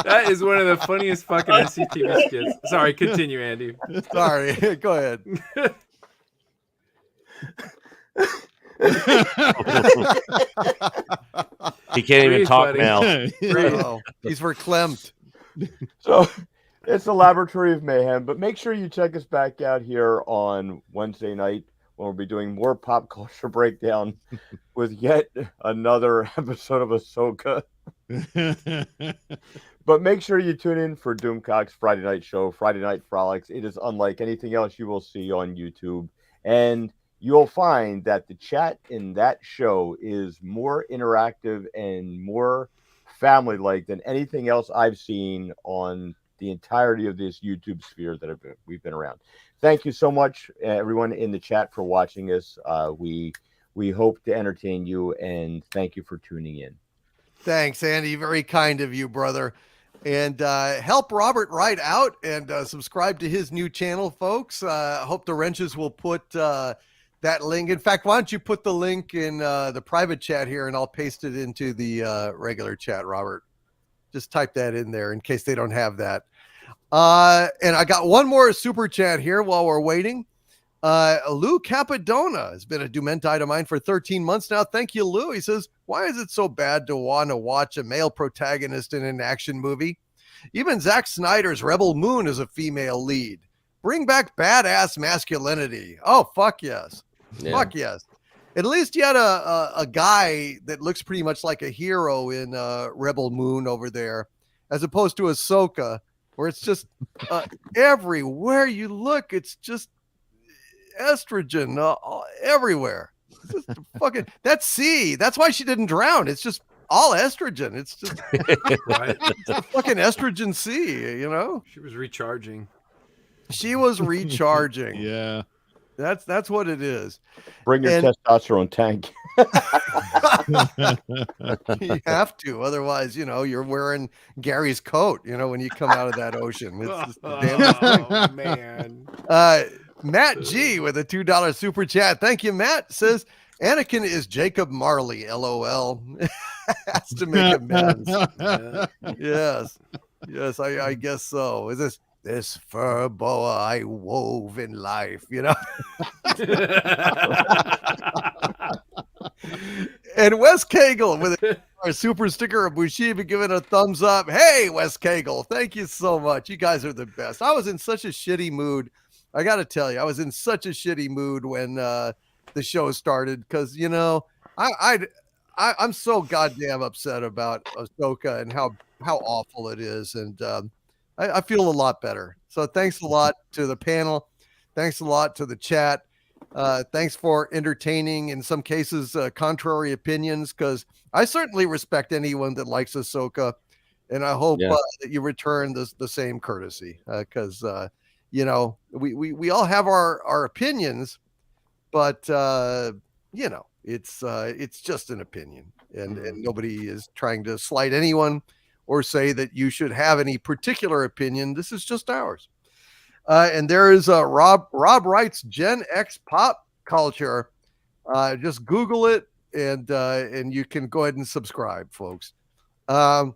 That is one of the funniest fucking SCTV skits. Sorry, continue, Andy. Sorry. Go ahead. He can't even Breathe, talk buddy. now. Oh, he's verklempt. So it's a laboratory of mayhem, but make sure you check us back out here on Wednesday night when we'll be doing more pop culture breakdown with yet another episode of Ahsoka. But make sure you tune in for Doomcock's Friday Night Show, Friday Night Frolics. It is unlike anything else you will see on YouTube. And you'll find that the chat in that show is more interactive and more family-like than anything else I've seen on the entirety of this YouTube sphere that we've been around. Thank you so much, everyone in the chat, for watching us. We hope to entertain you, and thank you for tuning in. Thanks, Andy. Very kind of you, brother. And help Robert Wright out and subscribe to his new channel, folks. Hope the Wrenches will put that link. In fact, why don't you put the link in the private chat here, and I'll paste it into the regular chat, Robert. Just type that in there in case they don't have that. And I got one more super chat here while we're waiting. Lou Capadona has been a Dumentite of mine for 13 months now. Thank you, Lou. He says, why is it so bad to want to watch a male protagonist in an action movie? Even Zack Snyder's Rebel Moon is a female lead. Bring back badass masculinity. Oh, fuck yes. Yeah. Fuck yes. At least you had a guy that looks pretty much like a hero in Rebel Moon over there, as opposed to Ahsoka, where it's just everywhere you look, it's just estrogen everywhere. It's just fucking that's C. That's why she didn't drown. It's just all estrogen. It's just Right? it's a fucking estrogen sea, you know? She was recharging. She was recharging. Yeah. That's what it is. Bring your And- testosterone tank. You have to, otherwise, you know, you're wearing Gary's coat, you know, when you come out of that ocean. It's just the damnest thing. Oh man. Matt G with a $2 super chat. Thank you, Matt. Says Anakin is Jacob Marley. LOL. Has to make amends. Yes. Yes, I guess so. Is this fur boa I wove in life, you know? And Wes Cagle with our super sticker of Bushiba giving a thumbs up. Hey, Wes Cagle, thank you so much. You guys are the best. I was in such a shitty mood. I got to tell you, I was in such a shitty mood when the show started because, you know, I'm so goddamn upset about Ahsoka and how awful it is. And I feel a lot better. So thanks a lot to the panel. Thanks a lot to the chat. Thanks for entertaining, in some cases, contrary opinions, because I certainly respect anyone that likes Ahsoka, and I hope that you return the same courtesy, because you know, we all have our opinions, but you know, it's just an opinion, and nobody is trying to slight anyone or say that you should have any particular opinion. This is just ours. And there is Rob writes Gen X pop culture. Just Google it, and you can go ahead and subscribe, folks. All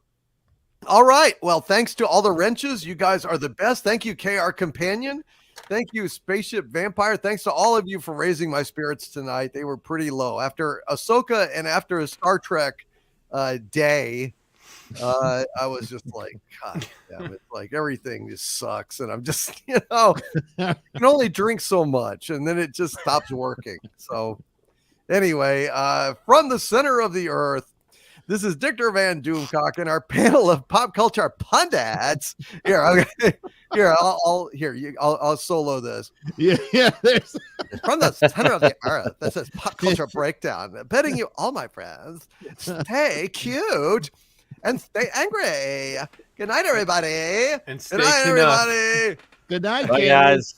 right. Well, thanks to all the wrenches. You guys are the best. Thank you, KR Companion. Thank you, Spaceship Vampire. Thanks to all of you for raising my spirits tonight. They were pretty low after Ahsoka and after a Star Trek day. I was just like, God damn it, like everything just sucks, and I'm just, you know, you can only drink so much, and then it just stops working. So anyway, from the center of the earth, this is Dictor Van Doomcock and our panel of pop culture pundits. Here, okay, here, I'll solo this. Yeah. From the center of the earth, this is pop culture breakdown. Betting you all, my friends, stay cute and stay angry. Good night, everybody. And stay Good night, enough. everybody. Good night, Bye, Caleb. guys.